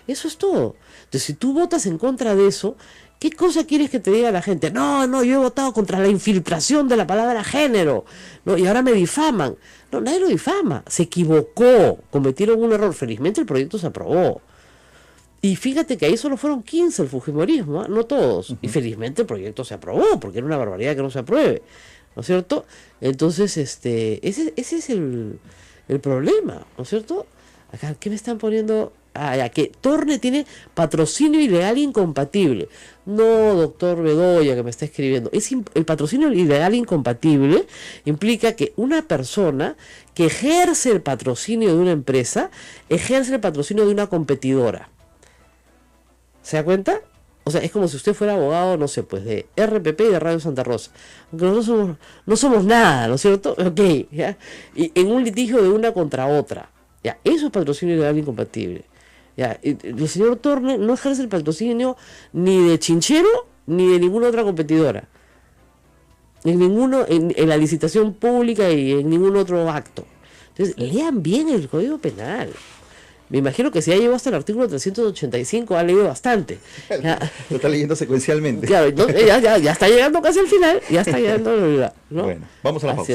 Speaker 3: Eso es todo. Entonces, si tú votas en contra de eso, ¿qué cosa quieres que te diga la gente? No, yo he votado contra la infiltración de la palabra género, ¿no? Y ahora me difaman. No, nadie lo difama, se equivocó, cometieron un error. Felizmente el proyecto se aprobó. Y fíjate que ahí solo fueron 15 el fujimorismo, ¿eh? No todos. Y felizmente el proyecto se aprobó, porque era una barbaridad que no se apruebe, ¿no es cierto? Entonces, ese es el problema, ¿no es cierto? Acá, ¿qué me están poniendo? Ya, que Torne tiene patrocinio ilegal incompatible. No, doctor Bedoya, que me está escribiendo. El patrocinio ilegal incompatible implica que una persona que ejerce el patrocinio de una empresa, ejerce el patrocinio de una competidora. ¿Se da cuenta? O sea, es como si usted fuera abogado, no sé, pues de RPP y de Radio Santa Rosa. Aunque nosotros no somos nada, ¿no es cierto? Ok, ¿ya? Y en un litigio de una contra otra. Ya, eso es patrocinio ilegal incompatible. Ya, el señor Torne no ejerce el patrocinio ni de Chinchero ni de ninguna otra competidora. En la licitación pública y en ningún otro acto. Entonces, lean bien el Código Penal. Me imagino que si ya llegó hasta el artículo 385, ha leído bastante.
Speaker 2: Lo está leyendo secuencialmente.
Speaker 3: Claro, ya está llegando casi al final, ya está llegando, ¿no?
Speaker 2: Bueno, vamos a la pausa.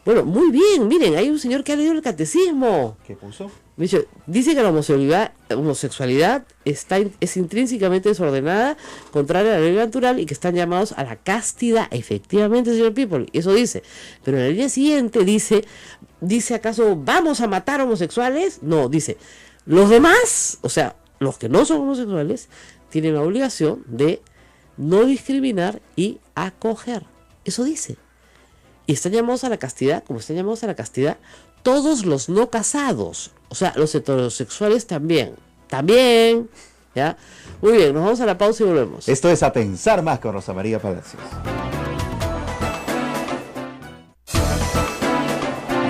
Speaker 3: Bueno, muy bien, miren, hay un señor que ha leído el catecismo.
Speaker 2: ¿Qué puso?
Speaker 3: Dice que la homosexualidad es intrínsecamente desordenada, contraria a la ley natural y que están llamados a la castidad. Efectivamente, señor People, eso dice. Pero en el día siguiente dice ¿acaso vamos a matar homosexuales? No, dice, los demás, o sea, los que no son homosexuales, tienen la obligación de no discriminar y acoger. Eso dice. Y están llamados a la castidad, como están llamados a la castidad todos los no casados, o sea, los heterosexuales también, ¿ya? Muy bien, nos vamos a la pausa y volvemos.
Speaker 2: Esto es A Pensar Más con Rosa María Palacios.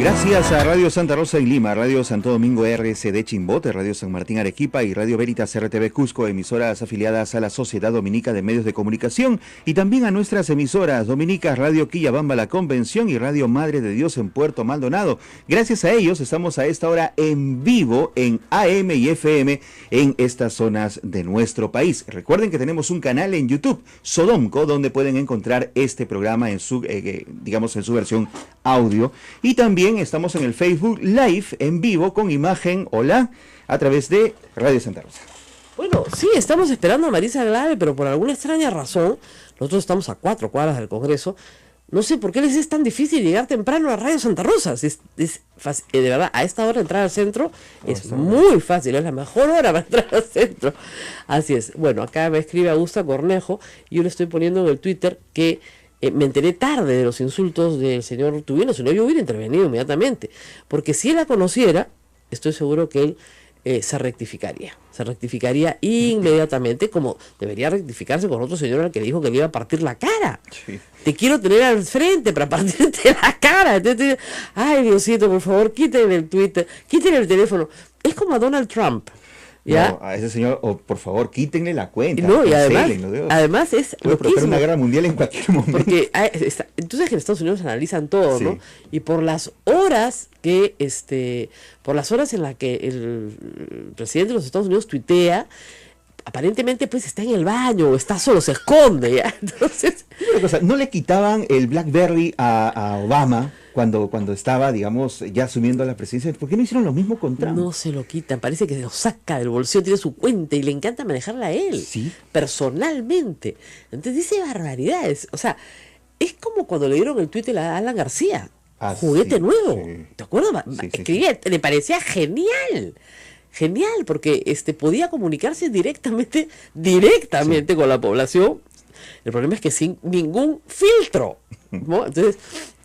Speaker 2: Gracias a Radio Santa Rosa en Lima, Radio Santo Domingo RCD Chimbote, Radio San Martín Arequipa y Radio Veritas RTV Cusco, emisoras afiliadas a la Sociedad Dominica de Medios de Comunicación, y también a nuestras emisoras dominicas Radio Quillabamba La Convención y Radio Madre de Dios en Puerto Maldonado. Gracias a ellos estamos a esta hora en vivo en AM y FM en estas zonas de nuestro país. Recuerden que tenemos un canal en YouTube, Sodomco, donde pueden encontrar este programa en su, digamos, en su versión audio, y también estamos en el Facebook Live en vivo con imagen, hola, a través de Radio Santa Rosa.
Speaker 3: Bueno, sí, estamos esperando a Marisa Glave, pero por alguna extraña razón, nosotros estamos a 4 cuadras del Congreso. No sé por qué les es tan difícil llegar temprano a Radio Santa Rosa. Es fácil, de verdad, a esta hora entrar al centro es muy fácil, es la mejor hora para entrar al centro. Así es. Bueno, acá me escribe Augusta Cornejo y yo le estoy poniendo en el Twitter que me enteré tarde de los insultos del señor Tubino, si no yo hubiera intervenido inmediatamente, porque si él la conociera, estoy seguro que él se rectificaría inmediatamente, como debería rectificarse con otro señor al que le dijo que le iba a partir la cara. Sí. Te quiero tener al frente para partirte la cara. Entonces, ay, Diosito, por favor, quiten el Twitter, quiten el teléfono. Es como a Donald Trump. ¿Ya?
Speaker 2: No, a ese señor, por favor, quítenle la cuenta.
Speaker 3: No, y además es
Speaker 2: puede provocar una guerra mundial en cualquier momento.
Speaker 3: Porque entonces que en Estados Unidos analizan todo, sí, ¿no? Y por las horas que por las horas en las que el presidente de los Estados Unidos tuitea, aparentemente pues está en el baño o está solo, se esconde, ¿ya? Entonces,
Speaker 2: no le quitaban el BlackBerry a Obama cuando estaba, digamos, ya asumiendo la presidencia. ¿Por qué no hicieron lo mismo con Trump?
Speaker 3: No se lo quitan, parece que se lo saca del bolsillo, tiene su cuenta y le encanta manejarla a él, ¿sí?, personalmente. Entonces dice barbaridades. O sea, es como cuando le dieron el Twitter a Alan García, juguete nuevo. Sí. ¿Te acuerdas? Sí, escribía, le parecía genial. Genial, porque podía comunicarse directamente sí, con la población. El problema es que sin ningún filtro, ¿no? Entonces,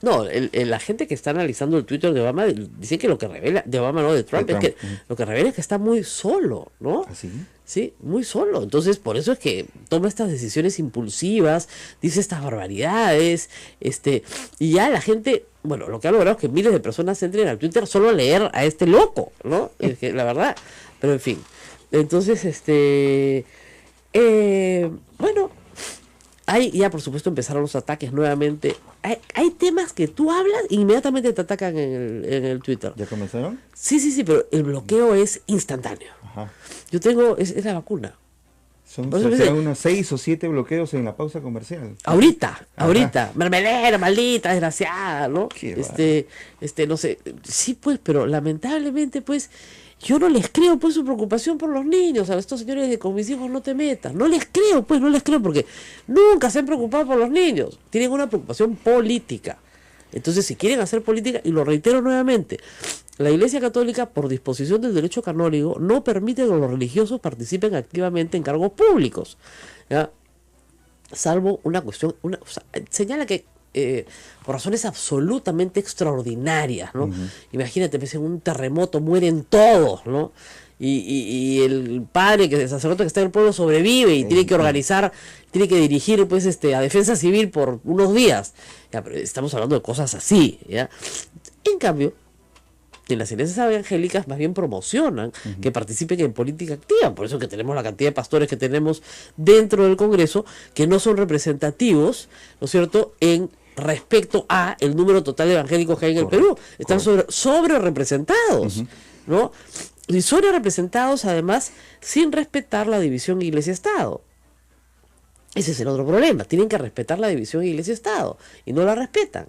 Speaker 3: no, la gente que está analizando el Twitter de Obama dice que lo que revela, de Obama no, de Trump, es que lo que revela es que está muy solo, ¿no?
Speaker 2: ¿Así?
Speaker 3: Sí, muy solo. Entonces, por eso es que toma estas decisiones impulsivas, dice estas barbaridades, y ya la gente, bueno, lo que ha logrado es que miles de personas entren al Twitter solo a leer a este loco, ¿no? Es que, la verdad, pero en fin. Entonces, bueno, ahí ya por supuesto empezaron los ataques nuevamente. Hay temas que tú hablas e inmediatamente te atacan en el Twitter.
Speaker 2: ¿Ya comenzaron?
Speaker 3: Sí, pero el bloqueo es instantáneo.
Speaker 2: Ajá.
Speaker 3: Yo tengo, es la vacuna.
Speaker 2: Serán unos 6 o 7 bloqueos en la pausa comercial.
Speaker 3: Ahorita, mermelera, maldita, desgraciada, ¿no? No sé, sí pues, pero lamentablemente pues, yo no les creo pues su preocupación por los niños, a estos señores de con mis hijos no te metas, no les creo porque nunca se han preocupado por los niños, tienen una preocupación política. Entonces, si quieren hacer política, y lo reitero nuevamente, la Iglesia Católica, por disposición del derecho canónico, no permite que los religiosos participen activamente en cargos públicos, ¿ya? Salvo una cuestión, señala que por razones absolutamente extraordinarias, ¿no? Uh-huh. Imagínate, pues en un terremoto mueren todos, ¿no? Y el padre, que es el sacerdote que está en el pueblo, sobrevive y tiene que organizar, tiene que dirigir pues a defensa civil por unos días. Ya, pero estamos hablando de cosas así, ¿ya? En cambio, en las iglesias evangélicas más bien promocionan que participen en política activa. Por eso que tenemos la cantidad de pastores que tenemos dentro del Congreso que no son representativos, ¿no es cierto?, en respecto a el número total de evangélicos que hay en el Perú. Están sobre representados, ¿no? Y sobre representados además sin respetar la división Iglesia-Estado. Ese es el otro problema. Tienen que respetar la división Iglesia-Estado y no la respetan.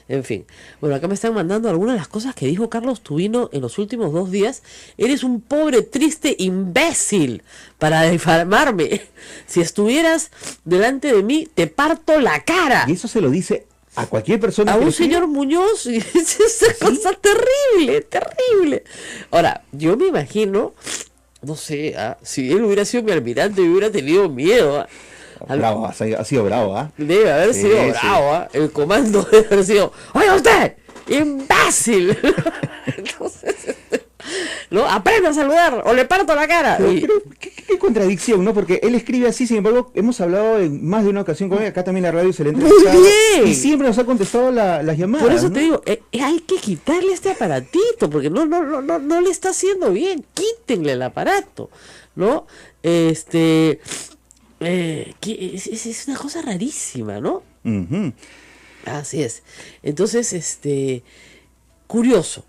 Speaker 3: En fin, bueno, acá me están mandando algunas de las cosas que dijo Carlos Tubino en los últimos 2 días. Eres un pobre, triste imbécil para difamarme. Si estuvieras delante de mí, te parto la cara.
Speaker 2: Y eso se lo dice a cualquier persona.
Speaker 3: A un señor Muñoz, y es esa cosa terrible. Ahora, yo me imagino, no sé, si él hubiera sido mi almirante, me hubiera tenido miedo.
Speaker 2: Bravo, ha sido bravo, ¿ah?
Speaker 3: Debe haber sido bravo, El comando debe haber sido, ¡oiga usted! ¡Imbécil! Entonces, ¿no? Aprenda a saludar o le parto la cara.
Speaker 2: ¿Qué qué contradicción, ¿no? Porque él escribe así, sin embargo, hemos hablado en más de una ocasión con él, acá también la radio se le ha
Speaker 3: Muy
Speaker 2: entrevistado,
Speaker 3: bien.
Speaker 2: y siempre nos ha contestado las llamadas.
Speaker 3: Por eso
Speaker 2: ¿no?
Speaker 3: te digo, hay que quitarle este aparatito, porque no le está haciendo bien. Quítenle el aparato, ¿no? Es una cosa rarísima, ¿no?
Speaker 2: Ujú.
Speaker 3: Así es. Entonces, curioso.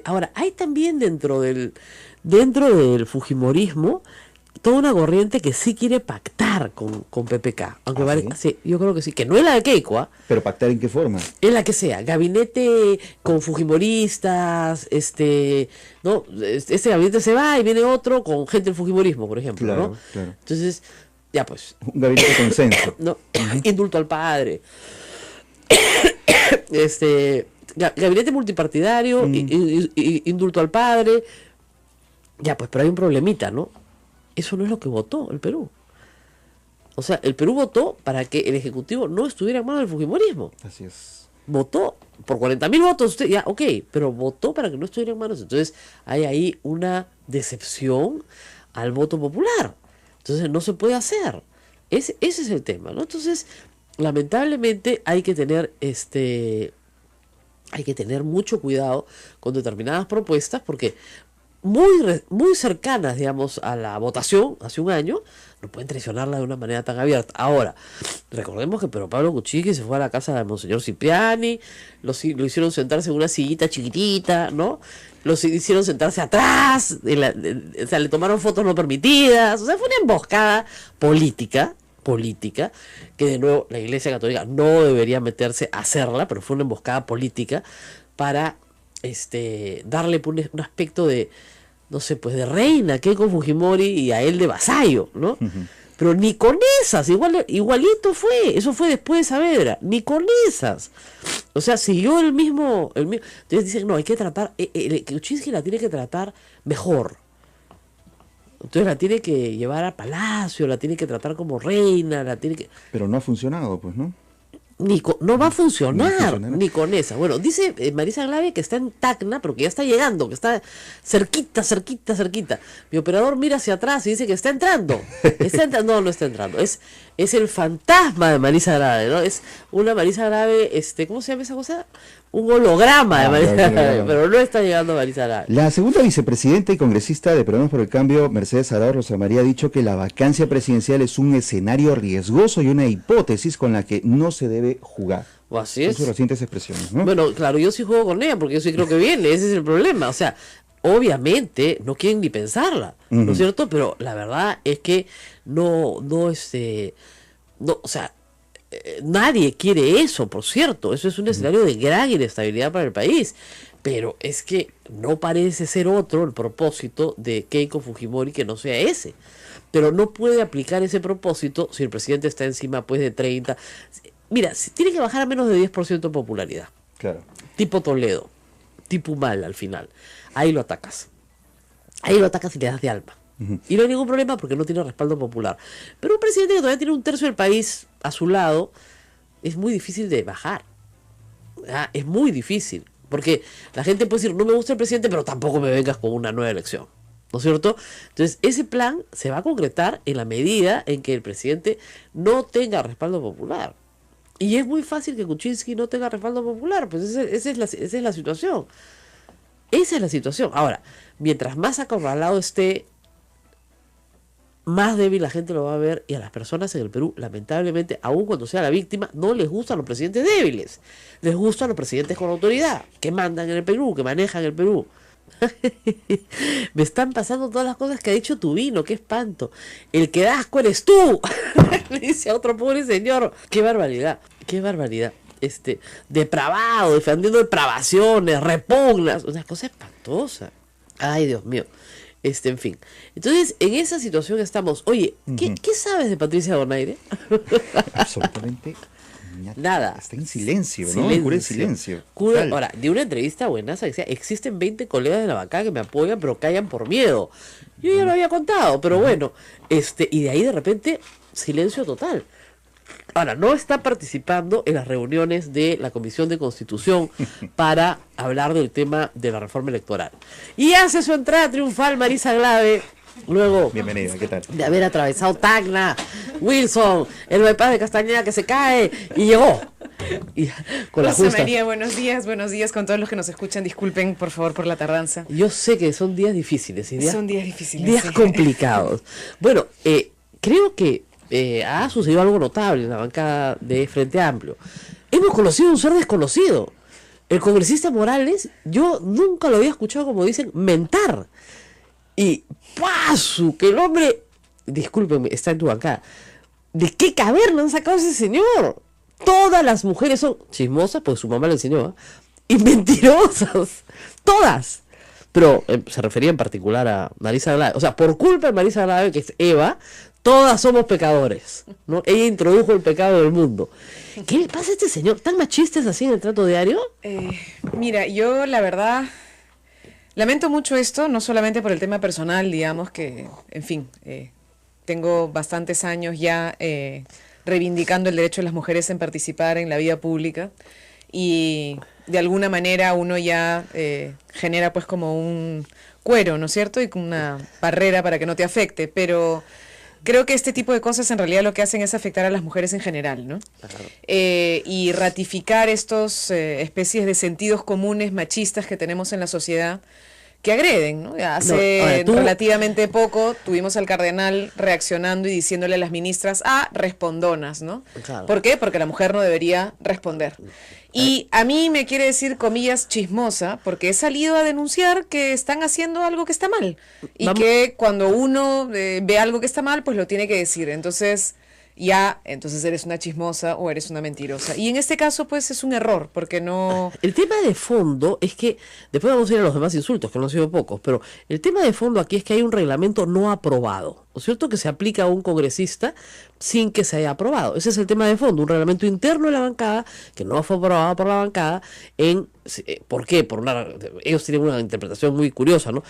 Speaker 3: Ahora, hay también dentro del fujimorismo toda una corriente que sí quiere pactar con PPK. Aunque sí, yo creo que sí, que no es la de Keiko, ¿ah?
Speaker 2: Pero pactar en qué forma.
Speaker 3: En la que sea, gabinete con fujimoristas, ¿no? Este gabinete se va y viene otro con gente del fujimorismo, por ejemplo,
Speaker 2: Claro,
Speaker 3: ¿no?
Speaker 2: claro.
Speaker 3: Entonces, ya pues,
Speaker 2: Un gabinete de consenso.
Speaker 3: ¿no? Indulto al padre. Gabinete multipartidario, indulto al padre. Ya pues, pero hay un problemita, ¿no? Eso no es lo que votó el Perú. O sea, el Perú votó para que el Ejecutivo no estuviera en manos del fujimorismo.
Speaker 2: Así es.
Speaker 3: Votó por 40.000 votos, usted, ya, ok, pero votó para que no estuviera en manos. Entonces, hay ahí una decepción al voto popular. Entonces, no se puede hacer. Ese es el tema, ¿no? Entonces, lamentablemente, hay que tener mucho cuidado con determinadas propuestas, porque muy cercanas, digamos, a la votación hace un año, no pueden traicionarla de una manera tan abierta. Ahora, recordemos que Pedro Pablo Kuczynski se fue a la casa de Monseñor Cipriani, lo hicieron sentarse en una sillita chiquitita, ¿no? Lo hicieron sentarse atrás, o sea, le tomaron fotos no permitidas, o sea, fue una emboscada política, que de nuevo la Iglesia Católica no debería meterse a hacerla, pero fue una emboscada política para darle un aspecto de, no sé, pues de reina, Keiko Fujimori, y a él de vasallo, ¿no?
Speaker 2: Ujú.
Speaker 3: Pero ni con esas, igualito fue, eso fue después de Saavedra, ni con esas. O sea, siguió el mismo. Entonces dicen, no, hay que tratar, Kuczynski la tiene que tratar mejor. Entonces la tiene que llevar a Palacio, la tiene que tratar como reina, la tiene que...
Speaker 2: Pero no ha funcionado, pues, ¿no?
Speaker 3: No va a funcionar,
Speaker 2: funcionará.
Speaker 3: ni con esa. Bueno, dice Marisa Glave que está en Tacna, pero que ya está llegando, que está cerquita. Mi operador mira hacia atrás y dice que está entrando. No está entrando. Es el fantasma de Marisa Glave, ¿no? Es una Marisa Glave, ¿cómo se llama esa cosa? Un holograma de Marisa
Speaker 2: claro,
Speaker 3: Glave,
Speaker 2: claro.
Speaker 3: pero no está llegando Marisa Glave.
Speaker 2: La segunda vicepresidenta y congresista de Peruanos por el Cambio, Mercedes Arao Rosa María, ha dicho que la vacancia presidencial es un escenario riesgoso y una hipótesis con la que no se debe jugar.
Speaker 3: O así
Speaker 2: Son
Speaker 3: es.
Speaker 2: sus recientes expresiones, ¿no?
Speaker 3: Bueno, claro, yo sí juego con ella porque yo sí creo que viene, ese es el problema. O sea, obviamente no quieren ni pensarla, ¿no es cierto? Pero la verdad es que o sea, nadie quiere eso, por cierto. Eso es un escenario de gran inestabilidad para el país. Pero es que no parece ser otro el propósito de Keiko Fujimori que no sea ese. Pero no puede aplicar ese propósito si el presidente está encima pues de 30. Mira, tiene que bajar a menos de 10% de popularidad.
Speaker 2: Claro.
Speaker 3: Tipo Toledo, tipo Mal al final. Ahí lo atacas. Ahí lo atacas y le das de alma. Y no hay ningún problema porque no tiene respaldo popular. Pero un presidente que todavía tiene un tercio del país a su lado, es muy difícil de bajar. Es muy difícil. Porque la gente puede decir, no me gusta el presidente, pero tampoco me vengas con una nueva elección. ¿No es cierto? Entonces, ese plan se va a concretar en la medida en que el presidente no tenga respaldo popular. Y es muy fácil que Kuczynski no tenga respaldo popular. Pues esa es la situación. Esa es la situación. Ahora, mientras más acorralado esté, más débil la gente lo va a ver, y a las personas en el Perú, lamentablemente, aun cuando sea la víctima, no les gustan los presidentes débiles. Les gustan los presidentes con autoridad, que mandan en el Perú, que manejan el Perú. Me están pasando todas las cosas que ha dicho Tubino, qué espanto. El que da asco eres tú, le dice a otro pobre señor. Qué barbaridad, qué barbaridad. Depravado, defendiendo depravaciones, repugnas, una cosa espantosa. Ay, Dios mío. En fin. Entonces, en esa situación estamos. Oye, ¿qué sabes de Patricia Donaire?
Speaker 2: Absolutamente
Speaker 3: Nada.
Speaker 2: Está en silencio, ¿no? En cura silencio.
Speaker 3: Ahora, de una entrevista buenaza que decía, existen 20 colegas de la bancada que me apoyan, pero callan por miedo. Yo ya lo había contado, pero bueno. Y de ahí de repente, silencio total. Ahora, no está participando en las reuniones de la Comisión de Constitución para hablar del tema de la reforma electoral. Y hace su entrada triunfal Marisa Glave Luego
Speaker 2: Bienvenida, ¿qué tal?
Speaker 3: de haber atravesado Tacna, Wilson, el bypass de Castañeda que se cae y llegó. Y con la
Speaker 5: Rosa
Speaker 3: justa.
Speaker 5: María, buenos días con todos los que nos escuchan. Disculpen, por favor, por la tardanza.
Speaker 3: Yo sé que son días difíciles. Y
Speaker 5: Son días difíciles.
Speaker 3: días
Speaker 5: sí.
Speaker 3: complicados. Bueno, creo que ha sucedido algo notable en la bancada de Frente Amplio. Hemos conocido a un ser desconocido. El congresista Morales, yo nunca lo había escuchado, como dicen, mentar. Y ¡pasu! Que el hombre, discúlpenme, está en tu bancada. ¿De qué caverna han sacado a ese señor? Todas las mujeres son chismosas, pues su mamá le enseñó, ¿eh? Y mentirosas. Todas. Pero se refería en particular a Marisa Glave. O sea, por culpa de Marisa Glave, que es Eva, todas somos pecadores, ¿no? Ella introdujo el pecado del mundo. ¿Qué le pasa a este señor? ¿Tan machista es así en el trato diario?
Speaker 5: Mira, yo la verdad lamento mucho esto, no solamente por el tema personal, digamos que, en fin, tengo bastantes años ya reivindicando el derecho de las mujeres en participar en la vida pública y de alguna manera uno ya genera pues como un cuero, ¿no es cierto? Y una barrera para que no te afecte, pero creo que este tipo de cosas en realidad lo que hacen es afectar a las mujeres en general, ¿no? Y ratificar estos especies de sentidos comunes machistas que tenemos en la sociedad que agreden, ¿no? Hace relativamente poco tuvimos al cardenal reaccionando y diciéndole a las ministras, respondonas, ¿no?
Speaker 3: Claro.
Speaker 5: ¿Por qué? Porque la mujer no debería responder. Y a mí me quiere decir, comillas, chismosa, porque he salido a denunciar que están haciendo algo que está mal. Y que cuando uno ve algo que está mal, pues lo tiene que decir. Entonces eres una chismosa o eres una mentirosa. Y en este caso, pues es un error, porque no...
Speaker 3: El tema de fondo es que, después vamos a ir a los demás insultos, que no han sido pocos, pero el tema de fondo aquí es que hay un reglamento no aprobado, ¿no es cierto?, que se aplica a un congresista sin que se haya aprobado. Ese es el tema de fondo, un reglamento interno de la bancada que no fue aprobado por la bancada. ¿Por qué? Ellos tienen una interpretación muy curiosa, ¿no?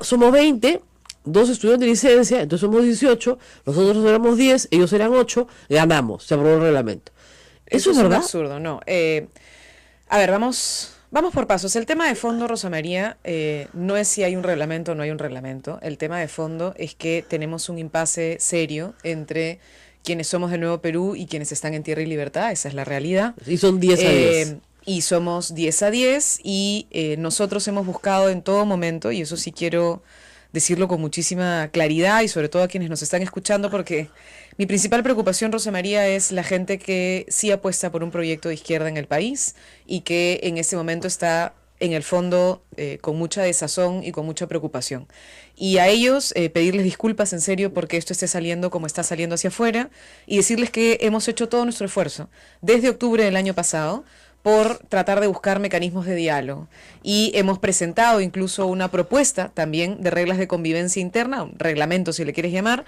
Speaker 3: Somos 20... 2 estudiantes de licencia, entonces somos 18, nosotros éramos 10, ellos eran 8, ganamos, se aprobó el reglamento. ¿Eso es verdad?
Speaker 5: Un absurdo, no. A ver, vamos por pasos. El tema de fondo, Rosa María, no es si hay un reglamento o no hay un reglamento. El tema de fondo es que tenemos un impasse serio entre quienes somos de Nuevo Perú y quienes están en Tierra y Libertad, esa es la realidad.
Speaker 3: Y son 10 a 10.
Speaker 5: Y somos 10 a 10 y nosotros hemos buscado en todo momento, y eso sí quiero decirlo con muchísima claridad y sobre todo a quienes nos están escuchando, porque mi principal preocupación, Rosa María, es la gente que sí apuesta por un proyecto de izquierda en el país y que en este momento está en el fondo con mucha desazón y con mucha preocupación. Y a ellos pedirles disculpas en serio porque esto esté saliendo como está saliendo hacia afuera y decirles que hemos hecho todo nuestro esfuerzo desde octubre del año pasado por tratar de buscar mecanismos de diálogo. Y hemos presentado incluso una propuesta también de reglas de convivencia interna, un reglamento si le quieres llamar,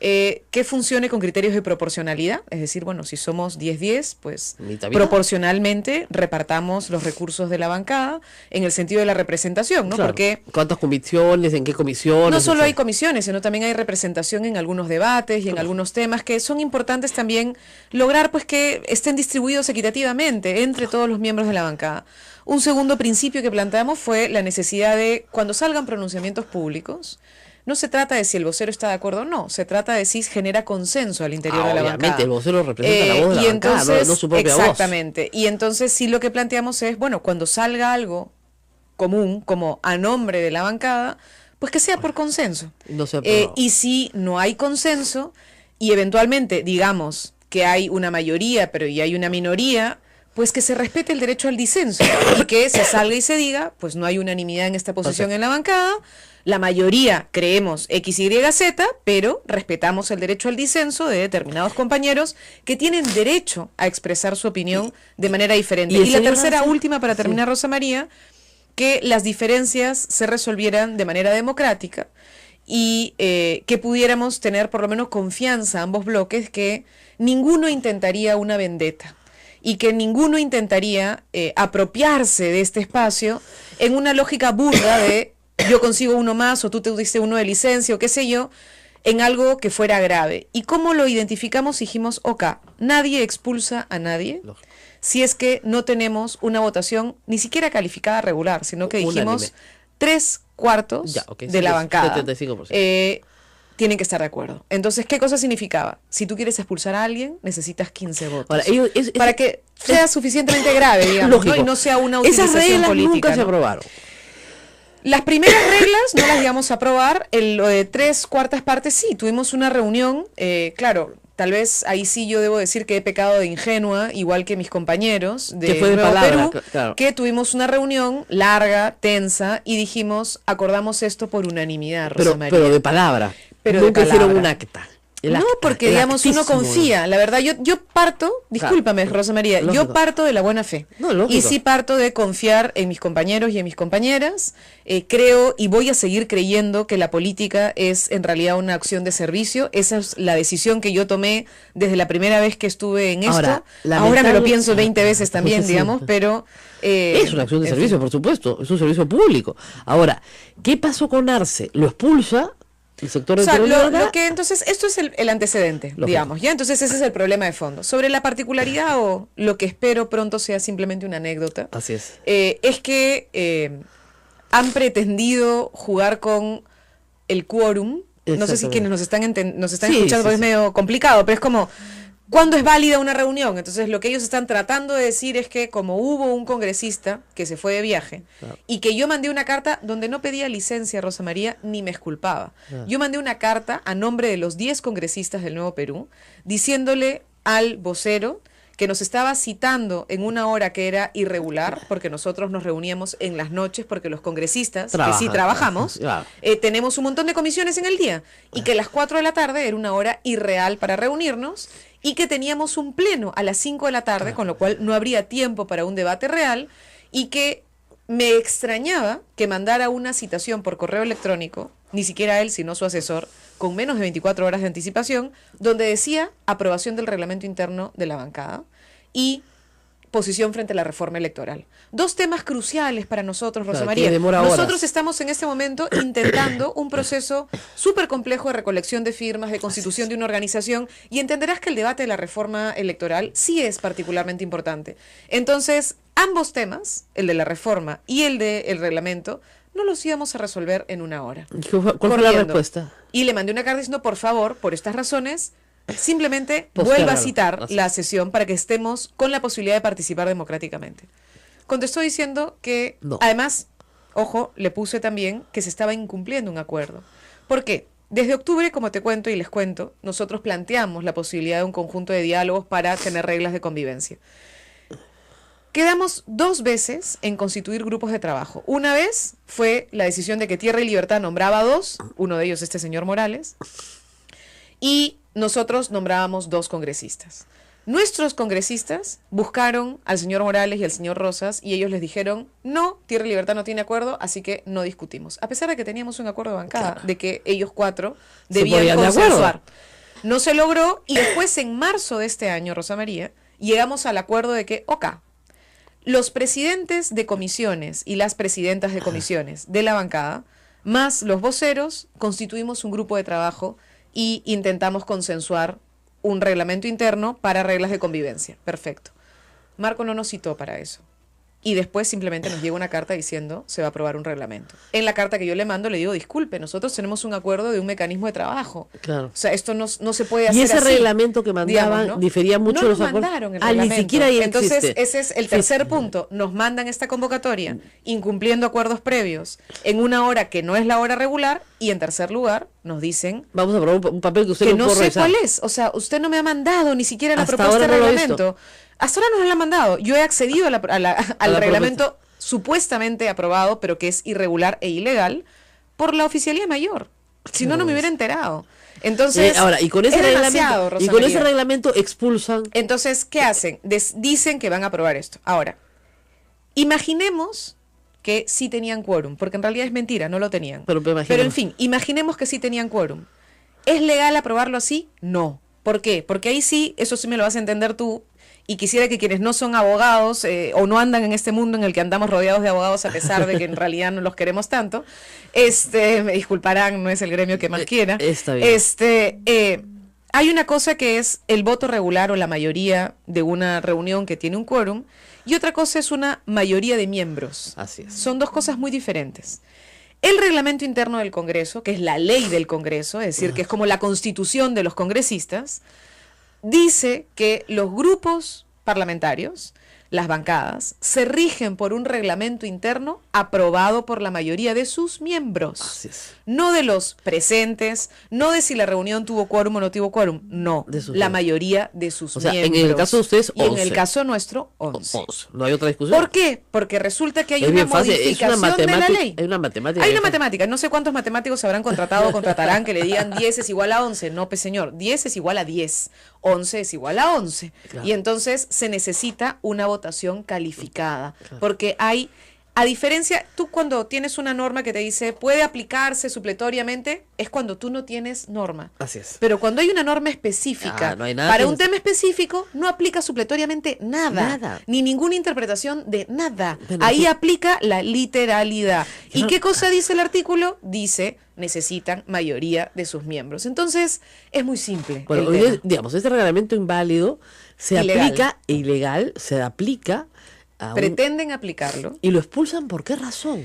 Speaker 5: que funcione con criterios de proporcionalidad, es decir, bueno, si somos 10-10, pues proporcionalmente repartamos los recursos de la bancada en el sentido de la representación, ¿no?
Speaker 3: Claro.
Speaker 5: Porque
Speaker 3: ¿cuántas comisiones? ¿En qué comisiones?
Speaker 5: no solo hay comisiones, sino también hay representación en algunos debates y en algunos temas que son importantes también lograr pues que estén distribuidos equitativamente entre todos los miembros de la bancada. Un segundo principio que planteamos fue la necesidad de, cuando salgan pronunciamientos públicos, no se trata de si el vocero está de acuerdo o no, se trata de si genera consenso al interior de la bancada.
Speaker 3: Obviamente, el vocero representa la voz de la bancada, no su propia voz.
Speaker 5: Exactamente. Y entonces sí lo que planteamos es, bueno, cuando salga algo común, como a nombre de la bancada, pues que sea por consenso.
Speaker 3: No se
Speaker 5: y si no hay consenso, y eventualmente digamos que hay una mayoría, pero y hay una minoría, pues que se respete el derecho al disenso y que se salga y se diga, pues no hay unanimidad en esta posición en la bancada, la mayoría creemos X, Y, Z, pero respetamos el derecho al disenso de determinados compañeros que tienen derecho a expresar su opinión de manera diferente. Y la tercera, última, para terminar, Rosa María, que las diferencias se resolvieran de manera democrática y que pudiéramos tener por lo menos confianza ambos bloques que ninguno intentaría una vendetta y que ninguno intentaría apropiarse de este espacio en una lógica burda de yo consigo uno más o tú te diste uno de licencia o qué sé yo, en algo que fuera grave. ¿Y cómo lo identificamos? Dijimos, nadie expulsa a nadie si es que no tenemos una votación ni siquiera calificada regular, sino que dijimos 3/4 3/4
Speaker 3: Ya, ok,
Speaker 5: de la bancada
Speaker 3: 75%.
Speaker 5: tienen que estar de acuerdo. Entonces, ¿qué cosa significaba? Si tú quieres expulsar a alguien, necesitas 15 votos.
Speaker 3: Ahora,
Speaker 5: para que sea suficientemente grave, digamos,
Speaker 3: lógico.
Speaker 5: ¿no? Y no sea una
Speaker 3: Esas
Speaker 5: utilización
Speaker 3: reglas
Speaker 5: política.
Speaker 3: nunca se
Speaker 5: ¿no?
Speaker 3: aprobaron.
Speaker 5: Las primeras reglas no las íbamos a aprobar, lo de 3/4 partes sí, tuvimos una reunión, claro, tal vez ahí sí yo debo decir que he pecado de ingenua, igual que mis compañeros de
Speaker 3: Que fue de
Speaker 5: Nuevo
Speaker 3: palabra,
Speaker 5: Perú,
Speaker 3: claro.
Speaker 5: que tuvimos una reunión larga, tensa, y dijimos, acordamos esto por unanimidad, Rosa María.
Speaker 3: Pero de palabra.
Speaker 5: Pero de
Speaker 3: nunca hicieron
Speaker 5: palabra.
Speaker 3: un acta. El
Speaker 5: No,
Speaker 3: acta,
Speaker 5: porque
Speaker 3: el
Speaker 5: digamos uno
Speaker 3: actísimo.
Speaker 5: confía, la verdad, yo parto, discúlpame Rosa María,
Speaker 3: Lógico.
Speaker 5: yo parto de la buena fe.
Speaker 3: No, lógico.
Speaker 5: Y sí parto de confiar en mis compañeros y en mis compañeras. Creo y voy a seguir creyendo que la política es en realidad una acción de servicio. Esa es la decisión que yo tomé desde la primera vez que estuve en
Speaker 3: Ahora,
Speaker 5: esto. Ahora me lo
Speaker 3: lamentable-
Speaker 5: pienso 20 veces también,
Speaker 3: Sí.
Speaker 5: digamos, pero...
Speaker 3: Es una acción de
Speaker 5: en
Speaker 3: servicio,
Speaker 5: fin.
Speaker 3: por supuesto. Es un servicio público. Ahora, ¿qué pasó con Arce? Lo expulsa el sector
Speaker 5: O
Speaker 3: de
Speaker 5: sea,
Speaker 3: Torreón.
Speaker 5: lo que entonces, esto es el antecedente,
Speaker 3: Lógico.
Speaker 5: digamos, ¿ya? Entonces ese es el problema de fondo. Sobre la particularidad o lo que espero pronto sea simplemente una anécdota,
Speaker 3: Así es.
Speaker 5: es que han pretendido jugar con el quórum. No sé si
Speaker 3: Exactamente.
Speaker 5: quienes nos están
Speaker 3: Sí,
Speaker 5: escuchando,
Speaker 3: sí,
Speaker 5: pues es
Speaker 3: sí.
Speaker 5: medio complicado, pero es como, ¿cuándo es válida una reunión? Entonces lo que ellos están tratando de decir es que como hubo un congresista que se fue de viaje
Speaker 3: Claro.
Speaker 5: y que yo mandé una carta donde no pedía licencia, Rosa María, ni me exculpaba.
Speaker 3: Claro.
Speaker 5: Yo mandé una carta a nombre de los 10 congresistas del Nuevo Perú, diciéndole al vocero que nos estaba citando en una hora que era irregular, porque nosotros nos reuníamos en las noches, porque los congresistas, que sí
Speaker 3: Trabajan.
Speaker 5: trabajamos,
Speaker 3: Claro.
Speaker 5: tenemos un montón de comisiones en el día, y que las 4 de la tarde era una hora irreal para reunirnos, y que teníamos un pleno a las 5 de la tarde, con lo cual no habría tiempo para un debate real, y que me extrañaba que mandara una citación por correo electrónico, ni siquiera él, sino su asesor, con menos de 24 horas de anticipación, donde decía aprobación del reglamento interno de la bancada y posición frente a la reforma electoral. Dos temas cruciales para nosotros, Rosa
Speaker 3: Claro,
Speaker 5: María.
Speaker 3: que demora
Speaker 5: Nosotros
Speaker 3: horas.
Speaker 5: estamos en este momento intentando un proceso súper complejo de recolección de firmas, de constitución de una organización, y entenderás que el debate de la reforma electoral sí es particularmente importante. Entonces, ambos temas, el de la reforma y el del reglamento, no los íbamos a resolver en una hora.
Speaker 3: ¿Cuál fue la
Speaker 5: Corriendo.
Speaker 3: respuesta?
Speaker 5: Y le mandé una carta diciendo, por favor, por estas razones, simplemente
Speaker 3: Postergalo.
Speaker 5: vuelva a citar
Speaker 3: Así
Speaker 5: la
Speaker 3: es.
Speaker 5: sesión para que estemos con la posibilidad de participar democráticamente. Contestó diciendo que,
Speaker 3: No.
Speaker 5: además, ojo, le puse también que se estaba incumpliendo un acuerdo. ¿Por qué? Desde octubre, como te cuento y les cuento, nosotros planteamos la posibilidad de un conjunto de diálogos para tener reglas de convivencia. Quedamos 2 veces en constituir grupos de trabajo. Una vez fue la decisión de que Tierra y Libertad nombraba 2, uno de ellos este señor Morales, y nosotros nombrábamos 2 congresistas. Nuestros congresistas buscaron al señor Morales y al señor Rosas y ellos les dijeron, no, Tierra y Libertad no tiene acuerdo, así que no discutimos. A pesar de que teníamos un acuerdo de bancada, de que ellos 4 debían
Speaker 3: ponían de acuerdo.
Speaker 5: consensuar. No se logró y después en marzo de este año, Rosa María, llegamos al acuerdo de que, los presidentes de comisiones y las presidentas de comisiones de la bancada, más los voceros, constituimos un grupo de trabajo y intentamos consensuar un reglamento interno para reglas de convivencia. Perfecto. Marco no nos citó para eso. Y después simplemente nos llega una carta diciendo se va a aprobar un reglamento. En la carta que yo le mando le digo, disculpe, nosotros tenemos un acuerdo de un mecanismo de trabajo.
Speaker 3: Claro.
Speaker 5: O sea, esto no se puede hacer
Speaker 3: Y ese
Speaker 5: así,
Speaker 3: reglamento que mandaban
Speaker 5: digamos, ¿no?
Speaker 3: difería mucho
Speaker 5: no
Speaker 3: de los
Speaker 5: nos
Speaker 3: acuerdos.
Speaker 5: mandaron el
Speaker 3: Ni
Speaker 5: reglamento.
Speaker 3: siquiera ahí
Speaker 5: Entonces,
Speaker 3: existe.
Speaker 5: ese es el tercer punto. Nos mandan esta convocatoria, incumpliendo acuerdos previos, en una hora que no es la hora regular, y en tercer lugar, nos dicen
Speaker 3: Vamos a probar un papel que usted
Speaker 5: que
Speaker 3: no
Speaker 5: no
Speaker 3: puede
Speaker 5: sé
Speaker 3: revisar.
Speaker 5: cuál es. O sea, usted no me ha mandado ni siquiera la
Speaker 3: Hasta
Speaker 5: propuesta de
Speaker 3: ahora no lo he
Speaker 5: reglamento. Hasta ahora no la ha mandado. Yo he accedido al
Speaker 3: propuesta.
Speaker 5: reglamento supuestamente aprobado, pero que es irregular e ilegal, por la oficialía mayor. Si no, no me hubiera enterado. Entonces,
Speaker 3: Ahora, y con ese
Speaker 5: es demasiado,
Speaker 3: reglamento,
Speaker 5: Rosa
Speaker 3: y con ese
Speaker 5: María.
Speaker 3: reglamento expulsan.
Speaker 5: Entonces, ¿qué hacen? Dicen que van a aprobar esto. Ahora, imaginemos que sí tenían quórum, porque en realidad es mentira, no lo tenían.
Speaker 3: Pero imaginemos.
Speaker 5: Pero en fin, imaginemos que sí tenían quórum. ¿Es legal aprobarlo así? No. ¿Por qué? Porque ahí sí, eso sí me lo vas a entender tú, y quisiera que quienes no son abogados o no andan en este mundo en el que andamos rodeados de abogados a pesar de que en realidad no los queremos tanto, me disculparán, no es el gremio que más quiera.
Speaker 3: Está bien.
Speaker 5: Hay una cosa que es el voto regular o la mayoría de una reunión que tiene un quórum, y otra cosa es una mayoría de miembros.
Speaker 3: Así es.
Speaker 5: Son 2 cosas muy diferentes. El reglamento interno del Congreso, que es la ley del Congreso, es decir, que es como la constitución de los congresistas, dice que los grupos parlamentarios, las bancadas, se rigen por un reglamento interno aprobado por la mayoría de sus miembros.
Speaker 3: Así es.
Speaker 5: No de los presentes, no de si la reunión tuvo quórum o no tuvo quórum, no,
Speaker 3: De sus
Speaker 5: la
Speaker 3: miembros.
Speaker 5: mayoría de sus
Speaker 3: O sea,
Speaker 5: miembros.
Speaker 3: en el caso de ustedes,
Speaker 5: y en
Speaker 3: 11.
Speaker 5: el caso nuestro, 11.
Speaker 3: 11. No hay otra discusión.
Speaker 5: ¿Por qué? Porque resulta que hay
Speaker 3: Es
Speaker 5: una
Speaker 3: bien fácil, es una
Speaker 5: modificación de la
Speaker 3: matemática.
Speaker 5: ley.
Speaker 3: Hay una matemática.
Speaker 5: Hay
Speaker 3: bien
Speaker 5: una
Speaker 3: fácil.
Speaker 5: matemática, no sé cuántos matemáticos se habrán contratado o contratarán que le digan 10 es igual a 11. No, pues señor, 10 es igual a 10, 11 es igual a 11.
Speaker 3: Claro.
Speaker 5: Y entonces se necesita una votación calificada, porque hay, a diferencia, tú cuando tienes una norma que te dice puede aplicarse supletoriamente, es cuando tú no tienes norma.
Speaker 3: Así es.
Speaker 5: Pero cuando hay una norma específica
Speaker 3: No hay nada
Speaker 5: para
Speaker 3: que-
Speaker 5: un tema específico, no aplica supletoriamente nada,
Speaker 3: Nada.
Speaker 5: ni ninguna interpretación de nada.
Speaker 3: Bueno,
Speaker 5: Ahí
Speaker 3: sí.
Speaker 5: aplica la literalidad. ¿Y
Speaker 3: No.
Speaker 5: qué cosa dice el artículo? Dice, necesitan mayoría de sus miembros. Entonces, es muy simple.
Speaker 3: Bueno,
Speaker 5: el
Speaker 3: hoy
Speaker 5: tema.
Speaker 3: día, digamos, este reglamento inválido se
Speaker 5: Ilegal.
Speaker 3: aplica, ilegal, se aplica a un-
Speaker 5: Pretenden aplicarlo.
Speaker 3: y lo expulsan. ¿Por qué razón?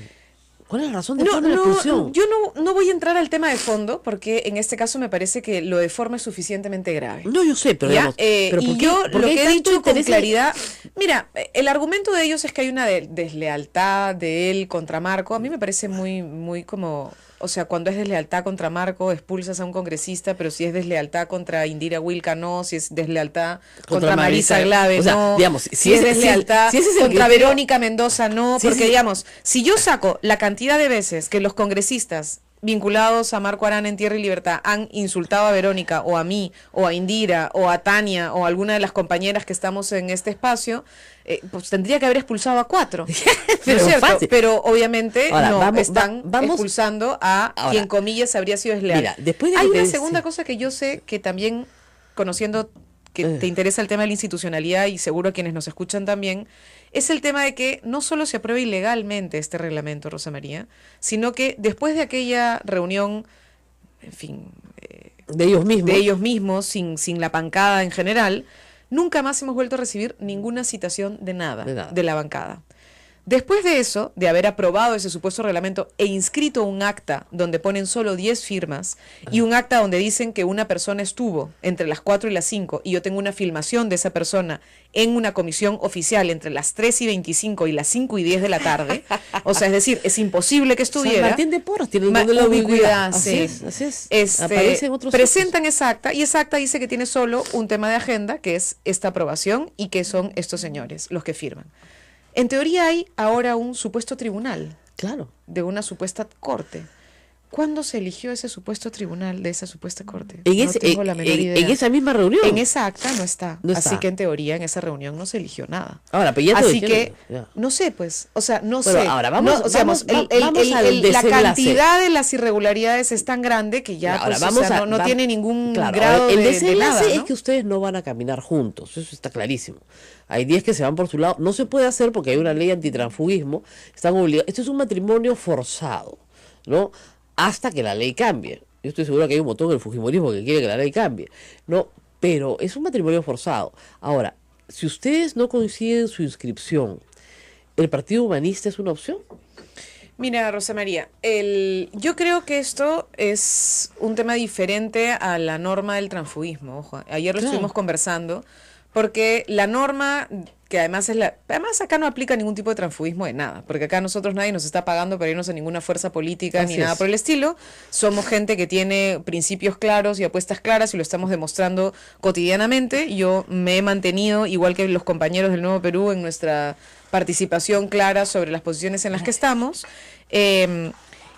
Speaker 3: ¿Cuál es la razón de
Speaker 5: No,
Speaker 3: fondo de la expulsión?
Speaker 5: yo no voy a entrar al tema de fondo, porque en este caso me parece que lo de forma es suficientemente grave.
Speaker 3: No, yo sé, pero
Speaker 5: ¿Ya?
Speaker 3: digamos, pero
Speaker 5: Y
Speaker 3: ¿por qué-
Speaker 5: yo
Speaker 3: por
Speaker 5: lo
Speaker 3: qué
Speaker 5: que
Speaker 3: hay
Speaker 5: he
Speaker 3: tanto
Speaker 5: dicho con
Speaker 3: interés en-
Speaker 5: claridad, mira, el argumento de ellos es que hay una deslealtad de él contra Marco. A mí me parece muy como, o sea, cuando es deslealtad contra Marco, expulsas a un congresista, pero si es deslealtad contra Indira Wilca, no, si es deslealtad contra Marisa Glave,
Speaker 3: o sea,
Speaker 5: no,
Speaker 3: digamos,
Speaker 5: si es deslealtad
Speaker 3: si ese es el
Speaker 5: contra
Speaker 3: criterio-
Speaker 5: Verónica Mendoza, no,
Speaker 3: Sí,
Speaker 5: porque
Speaker 3: sí.
Speaker 5: digamos, si yo saco la cantidad de veces que los congresistas vinculados a Marco Arana en Tierra y Libertad han insultado a Verónica o a mí o a Indira o a Tania o a alguna de las compañeras que estamos en este espacio, pues tendría que haber expulsado a 4. ¿No es
Speaker 3: Pero
Speaker 5: cierto?
Speaker 3: fácil.
Speaker 5: Pero obviamente
Speaker 3: Ahora,
Speaker 5: no,
Speaker 3: vamos-
Speaker 5: están
Speaker 3: vamos-
Speaker 5: expulsando a
Speaker 3: Ahora,
Speaker 5: quien comillas habría sido desleal.
Speaker 3: mira, después de
Speaker 5: Hay
Speaker 3: que te
Speaker 5: una
Speaker 3: dice-
Speaker 5: segunda cosa que yo sé que también, conociendo que te interesa el tema de la institucionalidad y seguro a quienes nos escuchan también, es el tema de que no solo se aprueba ilegalmente este reglamento, Rosa María, sino que después de aquella reunión, en fin,
Speaker 3: de ellos mismos.
Speaker 5: de ellos mismos, sin la bancada en general, nunca más hemos vuelto a recibir ninguna citación de nada,
Speaker 3: De nada.
Speaker 5: de la bancada. Después de eso, de haber aprobado ese supuesto reglamento e inscrito un acta donde ponen solo 10 firmas y un acta donde dicen que una persona estuvo entre las 4 y las 5 y yo tengo una filmación de esa persona en una comisión oficial entre las 3:25 y las 5:10 de la tarde, o sea, es decir, es imposible que
Speaker 3: San
Speaker 5: estuviera.
Speaker 3: Martín de Porras tiene el
Speaker 5: Ma-
Speaker 3: don de la
Speaker 5: ubicuidad,
Speaker 3: ubicuidad.
Speaker 5: sí.
Speaker 3: Así es. Aparece en otros
Speaker 5: presentan esa acta y esa acta dice que tiene solo un tema de agenda, que es esta aprobación y que son estos señores los que firman. En teoría hay ahora un supuesto tribunal
Speaker 3: Claro.
Speaker 5: de una supuesta corte. ¿Cuándo se eligió ese supuesto tribunal de esa supuesta corte?
Speaker 3: En,
Speaker 5: No
Speaker 3: ese-
Speaker 5: tengo la menor idea.
Speaker 3: en esa misma reunión.
Speaker 5: En esa acta no está.
Speaker 3: No está.
Speaker 5: Así que en teoría en esa reunión no se eligió nada.
Speaker 3: Ahora, pero ya te
Speaker 5: Así
Speaker 3: dijeron-
Speaker 5: que,
Speaker 3: ya.
Speaker 5: no sé, pues, o sea, no
Speaker 3: Bueno,
Speaker 5: sé.
Speaker 3: ahora vamos-
Speaker 5: No, o sea,
Speaker 3: vamos al
Speaker 5: la
Speaker 3: desenlace.
Speaker 5: cantidad de las irregularidades es tan grande que ya
Speaker 3: Ahora,
Speaker 5: pues, o sea, no
Speaker 3: vamos-
Speaker 5: tiene ningún
Speaker 3: claro,
Speaker 5: grado
Speaker 3: ahora, el
Speaker 5: de
Speaker 3: desenlace
Speaker 5: nada,
Speaker 3: es
Speaker 5: ¿no?
Speaker 3: que ustedes no van a caminar juntos, eso está clarísimo. Hay 10 que se van por su lado, no se puede hacer porque hay una ley antitransfugismo, están obligados. Esto es un matrimonio forzado, ¿no? Hasta que la ley cambie. Yo estoy seguro que hay un montón del fujimorismo que quiere que la ley cambie, ¿no? Pero es un matrimonio forzado. Ahora, si ustedes no coinciden su inscripción, ¿el Partido Humanista es una opción?
Speaker 5: Mira, Rosa María, yo creo que esto es un tema diferente a la norma del transfugismo. Ojo, ayer lo
Speaker 3: Claro.
Speaker 5: estuvimos conversando, porque la norma, que además además acá no aplica ningún tipo de transfugismo de nada, porque acá nosotros nadie nos está pagando para irnos a ninguna fuerza política
Speaker 3: Así
Speaker 5: ni nada
Speaker 3: es.
Speaker 5: por el estilo. Somos gente que tiene principios claros y apuestas claras y lo estamos demostrando cotidianamente. Yo me he mantenido, igual que los compañeros del Nuevo Perú, en nuestra participación clara sobre las posiciones en las que estamos.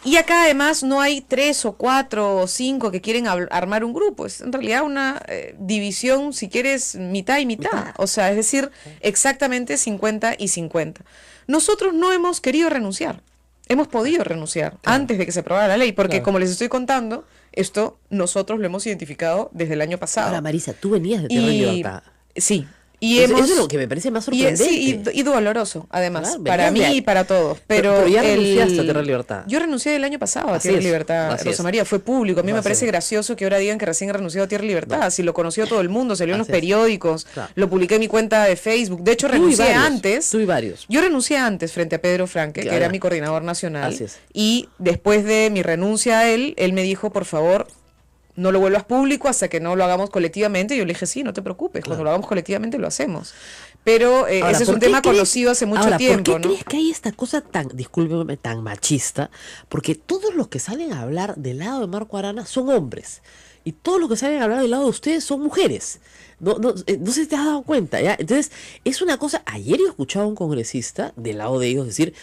Speaker 5: Y acá además no hay 3 o 4 o 5 que quieren armar un grupo, es en realidad una división, si quieres, mitad y mitad, o sea, es decir, exactamente 50 y 50. Nosotros no hemos querido renunciar, hemos podido renunciar antes de que se aprobara la ley, porque
Speaker 3: Claro.
Speaker 5: como les estoy contando, esto nosotros lo hemos identificado desde el año pasado.
Speaker 3: Ahora, Marisa, tú venías de Tierra y Libertad.
Speaker 5: Sí, Y
Speaker 3: Eso
Speaker 5: hemos,
Speaker 3: es lo que me parece más
Speaker 5: y,
Speaker 3: sorprendente.
Speaker 5: sí, y doloroso, además,
Speaker 3: Claro,
Speaker 5: para mí
Speaker 3: venías de-
Speaker 5: y para todos. Pero
Speaker 3: ya renunciaste a Tierra Libertad.
Speaker 5: Yo renuncié el año pasado a
Speaker 3: Así
Speaker 5: Tierra
Speaker 3: es,
Speaker 5: Libertad,
Speaker 3: así
Speaker 5: Rosa
Speaker 3: es.
Speaker 5: María, fue público. A mí me
Speaker 3: Así
Speaker 5: parece
Speaker 3: es.
Speaker 5: gracioso que ahora digan que recién he renunciado a Tierra Libertad.
Speaker 3: No.
Speaker 5: Si lo conoció todo el mundo, salió en los
Speaker 3: Así es.
Speaker 5: periódicos,
Speaker 3: Claro.
Speaker 5: lo publiqué en mi cuenta de Facebook. De hecho,
Speaker 3: Tú y
Speaker 5: renuncié
Speaker 3: varios,
Speaker 5: antes.
Speaker 3: tú y varios.
Speaker 5: Yo renuncié antes frente a Pedro Franque, que
Speaker 3: Claro.
Speaker 5: era mi coordinador nacional.
Speaker 3: Así es.
Speaker 5: Y después de mi renuncia a él me dijo, por favor, no lo vuelvas público hasta que no lo hagamos colectivamente. Y yo le dije, sí, no te preocupes, cuando lo hagamos colectivamente lo hacemos. Pero
Speaker 3: Ahora,
Speaker 5: ese es
Speaker 3: ¿por
Speaker 5: un
Speaker 3: qué
Speaker 5: tema
Speaker 3: crees-
Speaker 5: conocido hace mucho
Speaker 3: ahora,
Speaker 5: tiempo,
Speaker 3: ¿por qué
Speaker 5: ¿no?
Speaker 3: crees que hay esta cosa tan, discúlpeme, tan machista? Porque todos los que salen a hablar del lado de Marco Arana son hombres. Y todos los que salen a hablar del lado de ustedes son mujeres. No sé si te has dado cuenta, ¿ya? Entonces, es una cosa. Ayer yo escuchaba a un congresista del lado de ellos decir.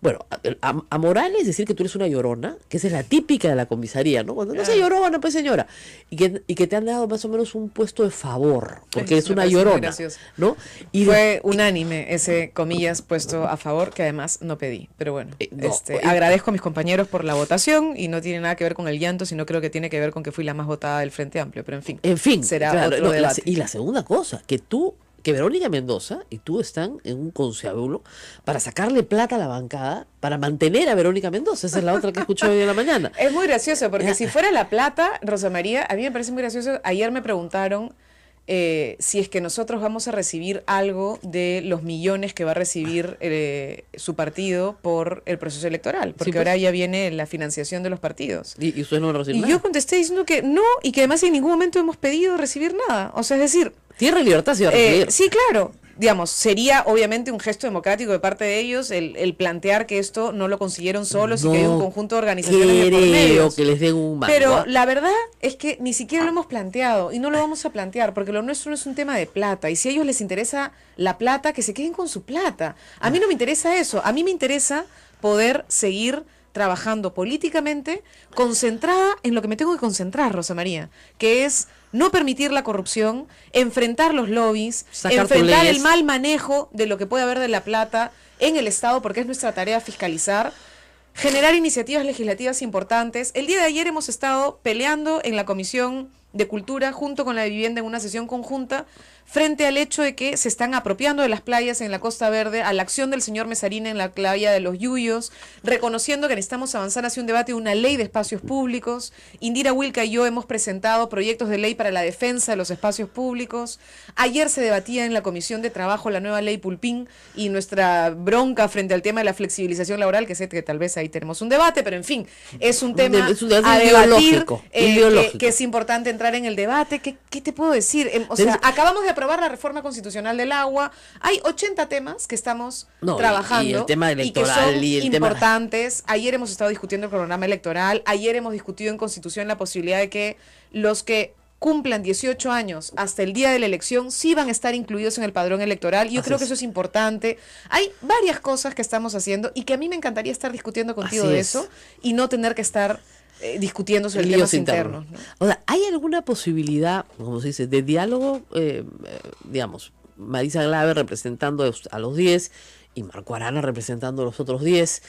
Speaker 3: Bueno, a Morales decir que tú eres una llorona, que esa es la típica de la comisaría, ¿no? Cuando no se llorona, pues señora. Y que te han dado más o menos un puesto de favor, porque eres
Speaker 5: Me
Speaker 3: una
Speaker 5: parece muy
Speaker 3: llorona,
Speaker 5: gracioso.
Speaker 3: ¿no? Y
Speaker 5: Fue unánime ese, comillas, puesto a favor, que además no pedí. Pero bueno,
Speaker 3: No,
Speaker 5: agradezco a mis compañeros por la votación y no tiene nada que ver con el llanto, sino creo que tiene que ver con que fui la más votada del Frente Amplio. Pero en fin, será
Speaker 3: claro,
Speaker 5: otro
Speaker 3: no,
Speaker 5: debate.
Speaker 3: y la segunda cosa, que Verónica Mendoza y tú están en un conciliábulo para sacarle plata a la bancada, para mantener a Verónica Mendoza. Esa es la otra que escuché hoy en la mañana.
Speaker 5: Es muy gracioso, porque si fuera La Plata, Rosa María, a mí me parece muy gracioso. Ayer me preguntaron si es que nosotros vamos a recibir algo de los millones que va a recibir su partido por el proceso electoral, porque
Speaker 3: Sí, pues.
Speaker 5: ahora ya viene la financiación de los partidos.
Speaker 3: Y ustedes no van a recibir
Speaker 5: Y
Speaker 3: nada.
Speaker 5: yo contesté diciendo que no, y que además en ningún momento hemos pedido recibir nada. O sea, es decir,
Speaker 3: Tierra y Libertad se va a recibir.
Speaker 5: sí, claro. Digamos, sería obviamente un gesto democrático de parte de ellos el plantear que esto no lo consiguieron solos y que hay un conjunto de organizaciones de por
Speaker 3: Creo
Speaker 5: medio.
Speaker 3: que les den un mango.
Speaker 5: Pero
Speaker 3: ¿ah?
Speaker 5: la verdad es que ni siquiera lo hemos planteado y no lo vamos a plantear porque lo nuestro no es un tema de plata. Y si a ellos les interesa la plata, que se queden con su plata. A mí no me interesa eso. A mí me interesa poder seguir trabajando políticamente concentrada en lo que me tengo que concentrar, Rosa María, que es no permitir la corrupción, enfrentar los lobbies,
Speaker 3: Sacar tus
Speaker 5: enfrentar
Speaker 3: leyes.
Speaker 5: el mal manejo de lo que puede haber de la plata en el Estado, porque es nuestra tarea fiscalizar, generar iniciativas legislativas importantes. El día de ayer hemos estado peleando en la Comisión de Cultura junto con la de Vivienda en una sesión conjunta frente al hecho de que se están apropiando de las playas en la Costa Verde, a la acción del señor Mesarina en la playa de los Yuyos, reconociendo que necesitamos avanzar hacia un debate de una ley de espacios públicos. Indira Wilca y yo hemos presentado proyectos de ley para la defensa de los espacios públicos. Ayer se debatía en la Comisión de Trabajo la nueva ley Pulpín y nuestra bronca frente al tema de la flexibilización laboral, que sé que tal vez ahí tenemos un debate, pero en fin, es un tema
Speaker 3: Es un debate
Speaker 5: a debatir,
Speaker 3: ideológico, ideológico.
Speaker 5: que es importante entrar en el debate. ¿Qué te puedo decir? O sea, acabamos de aprobar la reforma constitucional del agua. Hay 80 temas que estamos trabajando
Speaker 3: y el tema
Speaker 5: y que
Speaker 3: electoral
Speaker 5: son
Speaker 3: y el tema-
Speaker 5: importantes. Ayer hemos estado discutiendo el programa electoral. Ayer hemos discutido en Constitución la posibilidad de que los que cumplan 18 años hasta el día de la elección sí van a estar incluidos en el padrón electoral. Yo
Speaker 3: Así
Speaker 5: creo
Speaker 3: es.
Speaker 5: que eso es importante. Hay varias cosas que estamos haciendo y que a mí me encantaría estar discutiendo contigo
Speaker 3: Así
Speaker 5: de
Speaker 3: es.
Speaker 5: eso y no tener que estar discutiendo sobre
Speaker 3: Líos
Speaker 5: temas internos, ¿no?
Speaker 3: O sea, ¿hay alguna posibilidad, como se dice, de diálogo, digamos, Marisa Glave representando a los 10 y Marco Arana representando a los otros 10?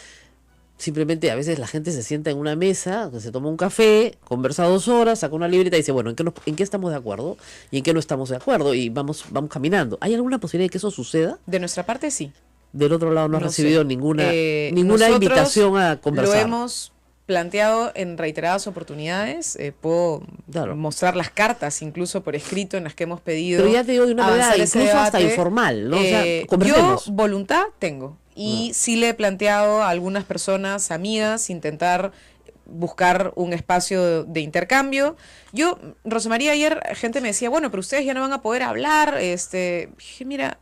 Speaker 3: Simplemente a veces la gente se sienta en una mesa, se toma un café, conversa 2 horas, saca una libreta y dice, bueno, ¿en qué estamos de acuerdo? ¿Y en qué no estamos de acuerdo? Y vamos caminando. ¿Hay alguna posibilidad de que eso suceda?
Speaker 5: De nuestra parte, sí.
Speaker 3: Del otro lado no has
Speaker 5: No
Speaker 3: recibido
Speaker 5: sé.
Speaker 3: ninguna
Speaker 5: Nosotros
Speaker 3: invitación a conversar.
Speaker 5: Lo hemos planteado en reiteradas oportunidades. Puedo
Speaker 3: Claro.
Speaker 5: mostrar las cartas, incluso por escrito, en las que hemos pedido.
Speaker 3: Pero ya te digo de una manera
Speaker 5: avanzar ese
Speaker 3: incluso hasta
Speaker 5: debate.
Speaker 3: informal, ¿no? O sea,
Speaker 5: Yo
Speaker 3: conversemos.
Speaker 5: voluntad tengo. Y sí le he planteado a algunas personas, amigas, intentar buscar un espacio de intercambio. Yo, Rosa María, ayer gente me decía, bueno, pero ustedes ya no van a poder hablar. Dije, mira,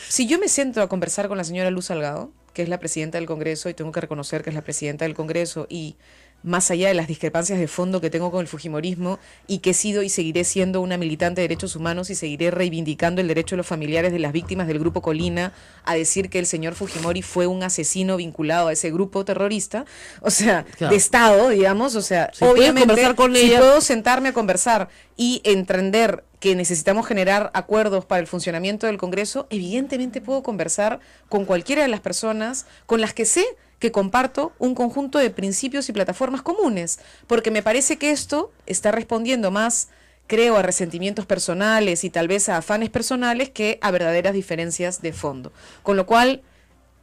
Speaker 5: si yo me siento a conversar con la señora Luz Salgado, que es la presidenta del Congreso, y tengo que reconocer que es la presidenta del Congreso, y más allá de las discrepancias de fondo que tengo con el fujimorismo, y que he sido y seguiré siendo una militante de derechos humanos y seguiré reivindicando el derecho de los familiares de las víctimas del Grupo Colina a decir que el señor Fujimori fue un asesino vinculado a ese grupo terrorista, o sea,
Speaker 3: Claro.
Speaker 5: de Estado, digamos, o sea,
Speaker 3: Si puedes
Speaker 5: obviamente,
Speaker 3: conversar con
Speaker 5: si
Speaker 3: ella.
Speaker 5: puedo sentarme a conversar y entender que necesitamos generar acuerdos para el funcionamiento del Congreso, evidentemente puedo conversar con cualquiera de las personas con las que sé que comparto un conjunto de principios y plataformas comunes, porque me parece que esto está respondiendo más creo, a resentimientos personales y tal vez a afanes personales que a verdaderas diferencias de fondo. Con lo cual,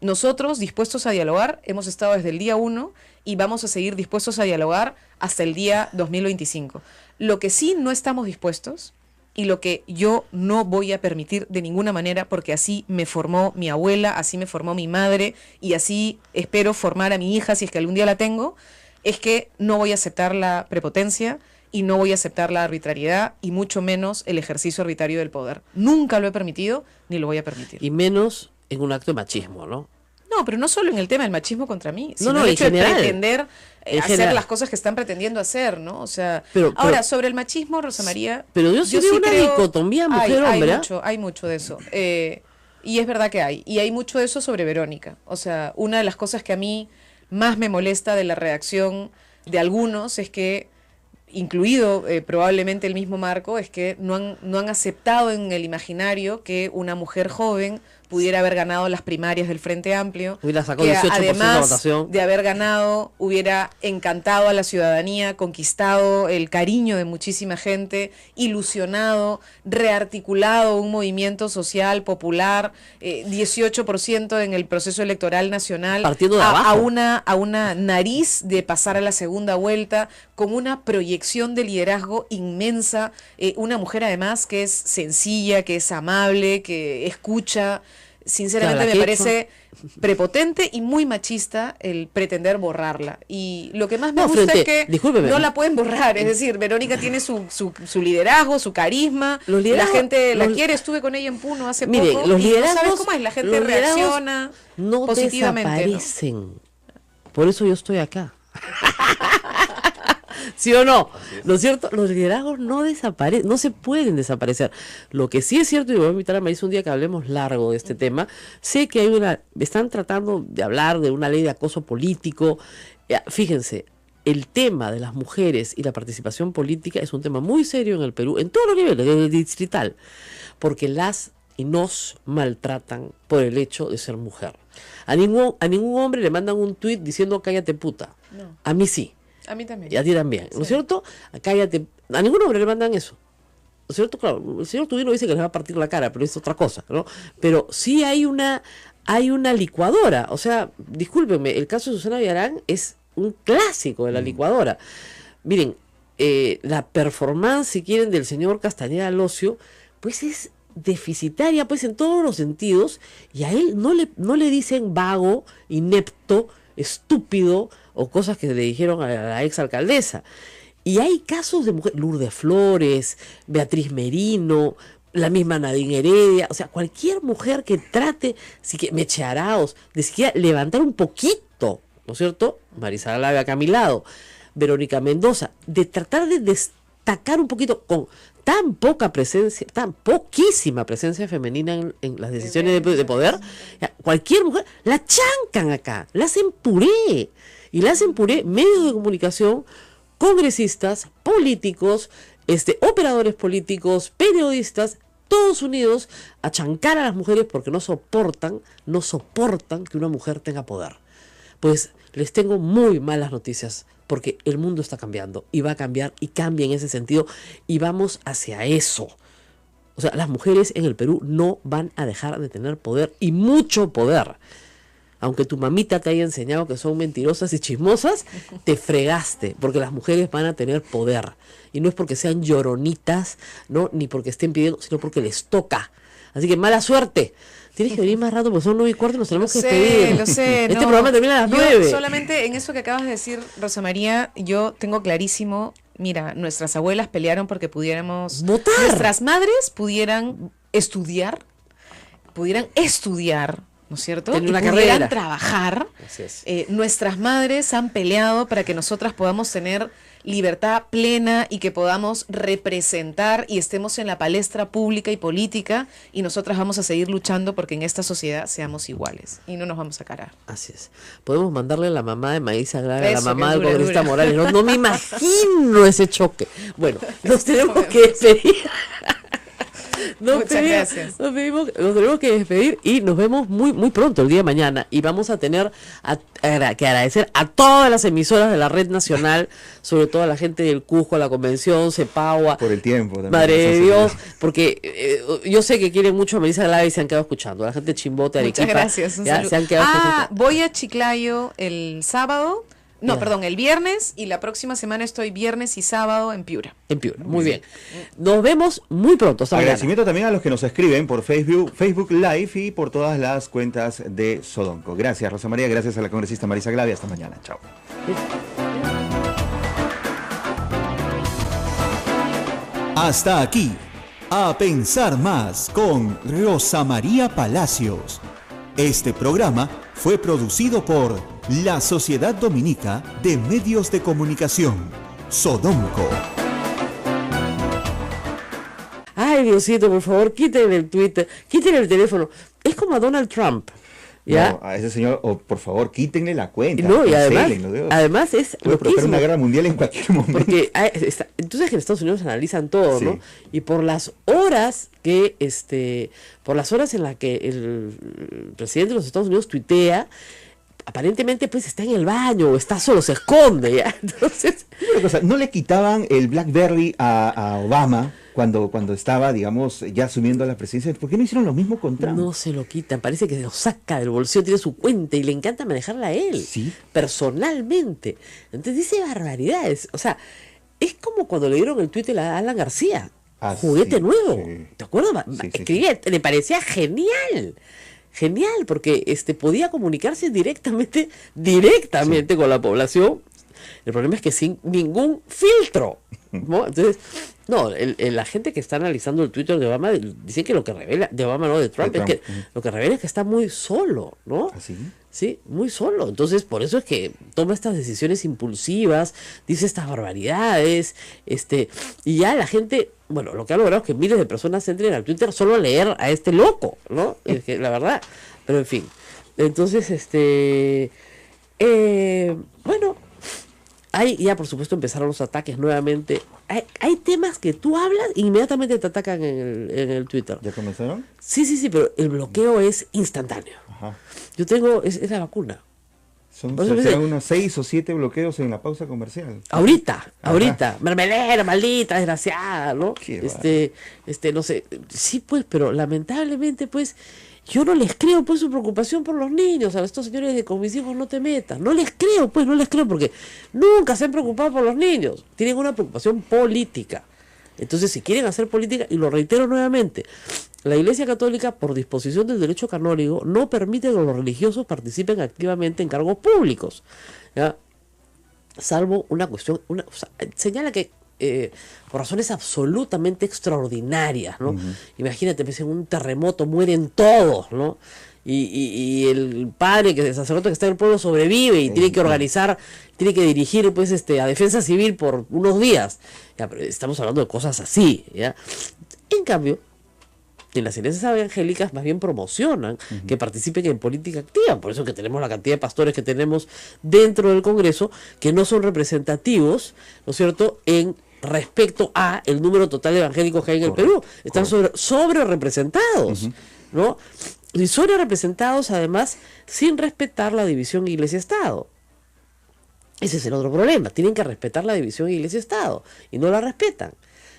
Speaker 5: nosotros dispuestos a dialogar, hemos estado desde el día 1 y vamos a seguir dispuestos a dialogar hasta el día 2025. Lo que sí no estamos dispuestos y lo que yo no voy a permitir de ninguna manera, porque así me formó mi abuela, así me formó mi madre y así espero formar a mi hija si es que algún día la tengo, es que no voy a aceptar la prepotencia y no voy a aceptar la arbitrariedad y mucho menos el ejercicio arbitrario del poder. Nunca lo he permitido ni lo voy a permitir.
Speaker 3: Y menos en un acto de machismo, ¿no?
Speaker 5: No, pero no solo en el tema del machismo contra mí, sino
Speaker 3: no,
Speaker 5: el
Speaker 3: en
Speaker 5: hecho
Speaker 3: general.
Speaker 5: de pretender
Speaker 3: En
Speaker 5: hacer
Speaker 3: general.
Speaker 5: las cosas que están pretendiendo hacer, ¿no? O sea,
Speaker 3: Pero-
Speaker 5: ahora, sobre el machismo, Rosa María...
Speaker 3: Pero yo sí veo una dicotomía mujer-hombre, ¿ah?
Speaker 5: Hay mucho de eso. Y es verdad que hay. Y hay mucho de eso sobre Verónica. O sea, una de las cosas que a mí más me molesta de la reacción de algunos es que, incluido probablemente el mismo Marco, es que no han aceptado en el imaginario que una mujer joven pudiera haber ganado las primarias del Frente Amplio,
Speaker 3: Hubiera sacado
Speaker 5: que
Speaker 3: 18% de
Speaker 5: además
Speaker 3: votación.
Speaker 5: de haber ganado, hubiera encantado a la ciudadanía, conquistado el cariño de muchísima gente, ilusionado, rearticulado un movimiento social, popular, 18% en el proceso electoral nacional,
Speaker 3: Partiendo de abajo.
Speaker 5: a una nariz de pasar a la segunda vuelta, con una proyección de liderazgo inmensa, una mujer además que es sencilla, que es amable, que escucha. Sinceramente me parece prepotente y muy machista el pretender borrarla. Y lo que más me gusta es que
Speaker 3: discúlpeme,
Speaker 5: no la pueden borrar. Es decir, Verónica tiene su liderazgo, su carisma. La gente la quiere. Estuve con ella en Puno hace
Speaker 3: Miren,
Speaker 5: poco.
Speaker 3: los
Speaker 5: Y
Speaker 3: liderazgos,
Speaker 5: no sabes cómo es. La gente reacciona
Speaker 3: no
Speaker 5: positivamente.
Speaker 3: desaparecen. Por eso yo estoy acá. ¿Sí o no? ¿No es cierto? Los liderazgos no desaparecen, no se pueden desaparecer. Lo que sí es cierto, y voy a invitar a Maíz un día que hablemos largo de este tema, sé que están tratando de hablar de una ley de acoso político. Fíjense, el tema de las mujeres y la participación política es un tema muy serio en el Perú, en todos los niveles, desde el distrital, porque nos maltratan por el hecho de ser mujer. A ningún hombre le mandan un tuit diciendo cállate puta.
Speaker 5: No.
Speaker 3: A mí sí.
Speaker 5: A mí también.
Speaker 3: Y a ti también, ¿no es cierto? Cállate. A ningún hombre le mandan eso. ¿No es cierto? Claro, el señor Tubino dice que les va a partir la cara, pero es otra cosa, ¿no? Pero sí hay una licuadora. O sea, discúlpenme, el caso de Susana Villarán es un clásico de la licuadora. Miren, la performance, si quieren, del señor Castañeda Locio, pues es deficitaria, pues en todos los sentidos, y a él no le dicen vago, inepto, estúpido, o cosas que le dijeron a la ex alcaldesa. Y hay casos de mujeres, Lourdes Flores, Beatriz Merino, la misma Nadine Heredia, o sea, cualquier mujer que trate, Meche Arauz, de siquiera levantar un poquito, ¿no es cierto? Marisela Lave acá a mi lado, Verónica Mendoza, de tratar de destacar un poquito con tan poca presencia, tan poquísima presencia femenina en las decisiones de poder, cualquier mujer, la chancan acá, la hacen puré. Y la hacen puré medios de comunicación, congresistas, políticos, operadores políticos, periodistas, todos unidos a chancar a las mujeres porque no soportan que una mujer tenga poder. Pues les tengo muy malas noticias porque el mundo está cambiando y va a cambiar y cambia en ese sentido y vamos hacia eso. O sea, las mujeres en el Perú no van a dejar de tener poder y mucho poder. Aunque tu mamita te haya enseñado que son mentirosas y chismosas, te fregaste, porque las mujeres van a tener poder. Y no es porque sean lloronitas, ¿no? Ni porque estén pidiendo, sino porque les toca. Así que mala suerte. Tienes que venir más rato porque son 9:15 y nos tenemos que despedir.
Speaker 5: Lo sé.
Speaker 3: Este programa termina a las 9.
Speaker 5: Solamente en eso que acabas de decir, Rosa María, yo tengo clarísimo, mira, nuestras abuelas pelearon porque pudiéramos...
Speaker 3: votar.
Speaker 5: Nuestras madres pudieran estudiar, ¿no es cierto?
Speaker 3: Tener
Speaker 5: y
Speaker 3: una
Speaker 5: pudieran
Speaker 3: carrera.
Speaker 5: trabajar.
Speaker 3: Así es.
Speaker 5: Nuestras madres han peleado para que nosotras podamos tener libertad plena y que podamos representar y estemos en la palestra pública y política, y nosotras vamos a seguir luchando porque en esta sociedad seamos iguales y no nos vamos a carar.
Speaker 3: Así es. Podemos mandarle a la mamá de Maíz Aguilar, a la
Speaker 5: Eso,
Speaker 3: mamá
Speaker 5: que
Speaker 3: del
Speaker 5: dure,
Speaker 3: congresista
Speaker 5: dure.
Speaker 3: Morales. No me imagino ese choque. Bueno, nos tenemos que despedir.
Speaker 5: Muchas gracias.
Speaker 3: Nos tenemos que despedir y nos vemos muy, muy pronto, el día de mañana. Y vamos a tener que agradecer a todas las emisoras de la red nacional, sobre todo a la gente del Cusco, a la Convención, Cepagua.
Speaker 2: Por el tiempo también.
Speaker 3: Madre de Dios, porque yo sé que quieren mucho a Melissa Glave y se han quedado escuchando. La gente de Chimbote, Arequipa.
Speaker 5: Muchas gracias.
Speaker 3: Se han quedado escuchando.
Speaker 5: Voy a Chiclayo el sábado. No,
Speaker 3: Ya.
Speaker 5: perdón, el viernes, y la próxima semana estoy viernes y sábado en Piura.
Speaker 3: En Piura, muy bien. Nos vemos muy pronto. Hasta mañana.
Speaker 2: Agradecimiento también a los que nos escriben por Facebook Live y por todas las cuentas de Sodonco. Gracias, Rosa María. Gracias a la congresista Marisa Glave. Hasta mañana. Chao.
Speaker 1: Hasta aquí, A Pensar Más con Rosa María Palacios. Este programa fue producido por la Sociedad Dominica de Medios de Comunicación, Sodomco.
Speaker 3: Ay, Diosito, por favor, quiten el Twitter, quiten el teléfono. Es como a Donald Trump. ¿Ya?
Speaker 2: No, a ese señor, por favor, quítenle la cuenta.
Speaker 3: No, y
Speaker 2: cancélenlo,
Speaker 3: además es
Speaker 2: puede provocar
Speaker 3: loquísimo,
Speaker 2: una guerra mundial en cualquier momento.
Speaker 3: porque entonces que en Estados Unidos analizan todo,
Speaker 2: Sí.
Speaker 3: ¿no? Y por las horas que por las horas en las que el presidente de los Estados Unidos tuitea, aparentemente pues está en el baño o está solo, se esconde, ¿ya? Entonces,
Speaker 2: Una cosa, ¿no le quitaban el BlackBerry a Obama cuando estaba, digamos, ya asumiendo la presidencia? ¿Por qué no hicieron lo mismo con Trump?
Speaker 3: no se lo quitan, parece que se lo saca del bolsillo, tiene su cuenta y le encanta manejarla a él,
Speaker 2: Sí.
Speaker 3: personalmente. Entonces dice barbaridades, o sea, es como cuando le dieron el Twitter a Alan García,
Speaker 2: Ah,
Speaker 3: juguete
Speaker 2: sí,
Speaker 3: nuevo,
Speaker 2: sí.
Speaker 3: ¿te acuerdas?
Speaker 2: Sí, sí,
Speaker 3: Escribía, le parecía genial. Genial, porque podía comunicarse directamente con la población. El problema es que sin ningún filtro, ¿no? Entonces, no, la gente que está analizando el Twitter de Obama dice que lo que revela, de Obama no, de Trump, es que lo que revela es que está muy solo, ¿no?
Speaker 2: ¿Así?
Speaker 3: Sí, muy solo. Entonces, por eso es que toma estas decisiones impulsivas, dice estas barbaridades, y ya la gente, bueno, lo que ha logrado es que miles de personas entren al Twitter solo a leer a este loco, ¿no? Es que, la verdad, pero en fin. Entonces, bueno, ahí ya por supuesto empezaron los ataques nuevamente. Hay temas que tú hablas e inmediatamente te atacan en el Twitter.
Speaker 2: ¿Ya comenzaron?
Speaker 3: Sí, pero el bloqueo es instantáneo.
Speaker 2: Ajá.
Speaker 3: Yo tengo, es la vacuna. Por eso
Speaker 2: Serán
Speaker 3: me-
Speaker 2: unos 6 o 7 bloqueos en la pausa comercial.
Speaker 3: Ahorita, mermelera, maldita, desgraciada, ¿no?
Speaker 2: Qué
Speaker 3: No sé, sí pues, pero lamentablemente pues, yo no les creo pues su preocupación por los niños, a estos señores de con mis hijos no te metas, no les creo porque nunca se han preocupado por los niños, tienen una preocupación política. Entonces, si quieren hacer política, y lo reitero nuevamente, la Iglesia Católica, por disposición del derecho canónico, no permite que los religiosos participen activamente en cargos públicos, ¿ya? Salvo una cuestión, o sea, señala que por razones absolutamente extraordinarias, ¿no? Imagínate, pues en un terremoto mueren todos, ¿no? Y el padre, que es el sacerdote que está en el pueblo, sobrevive y tiene que organizar, tiene que dirigir pues a defensa civil por unos días. Ya, pero estamos hablando de cosas así, ¿ya? En cambio, en las iglesias evangélicas más bien promocionan que participen en política activa. Por eso que tenemos la cantidad de pastores que tenemos dentro del Congreso que no son representativos, ¿no es cierto?, en respecto a el número total de evangélicos que hay en el Perú. Están sobre representados, ¿no? Y sobre representados además sin respetar la división Iglesia-Estado. Ese es el otro problema. Tienen que respetar la división Iglesia-Estado y no la respetan.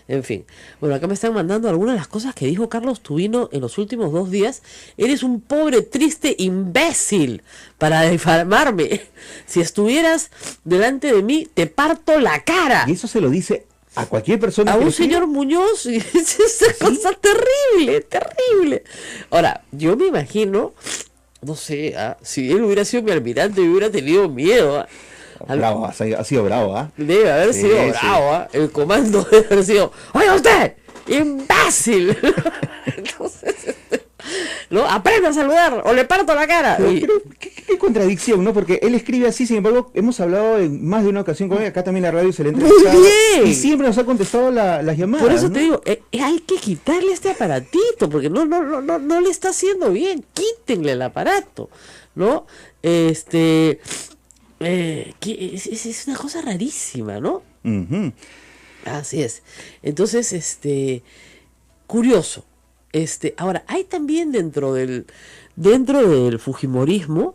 Speaker 3: En fin, bueno, acá me están mandando algunas de las cosas que dijo Carlos Tubino en los últimos 2 días. Eres un pobre, triste imbécil para difamarme. Si estuvieras delante de mí, te parto la cara.
Speaker 2: Y eso se lo dice a cualquier persona.
Speaker 3: A
Speaker 2: que
Speaker 3: un
Speaker 2: le escriba.
Speaker 3: señor Muñoz, y es esa cosa terrible. Ahora, yo me imagino, no sé, si él hubiera sido mi almirante, me hubiera tenido miedo.
Speaker 2: Bravo, ha sido bravo, ¿ah?
Speaker 3: Debe haber
Speaker 2: Sí,
Speaker 3: sido
Speaker 2: sí.
Speaker 3: bravo, el comando debe haber sido, ¡oiga usted! ¡Imbécil! Entonces, ¿no? Aprenda a saludar o le parto la cara.
Speaker 2: Pero,
Speaker 3: Y-
Speaker 2: pero, ¿qué contradicción, ¿no? Porque él escribe así, sin embargo, hemos hablado en más de una ocasión con él, acá también en la radio se le ha
Speaker 3: Muy
Speaker 2: entrevistado,
Speaker 3: bien.
Speaker 2: y siempre nos ha contestado las llamadas.
Speaker 3: por eso
Speaker 2: ¿no?
Speaker 3: te digo, hay que quitarle este aparatito, porque no le está haciendo bien. Quítenle el aparato, ¿no? Es una cosa rarísima, ¿no?
Speaker 2: Ujú.
Speaker 3: Así es. Entonces, curioso, Ahora, hay también dentro del fujimorismo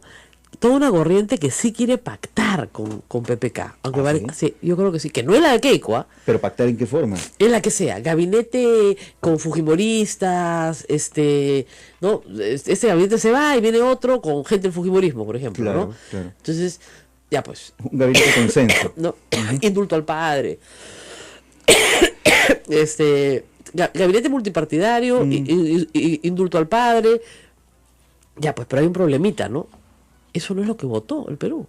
Speaker 3: toda una corriente que sí quiere pactar con PPK. Aunque sí, yo creo que sí, que no es la de Keiko, ¿ah?
Speaker 2: ¿Pero pactar en qué forma?
Speaker 3: En la que sea, gabinete con fujimoristas, ¿no? Este gabinete se va y viene otro con gente del fujimorismo, por ejemplo,
Speaker 2: Claro,
Speaker 3: ¿no?
Speaker 2: claro.
Speaker 3: Entonces, ya pues,
Speaker 2: Un gabinete de consenso.
Speaker 3: ¿no? Indulto al padre. Gabinete multipartidario, indulto al padre. Ya pues, pero hay un problemita, ¿no? Eso no es lo que votó el Perú.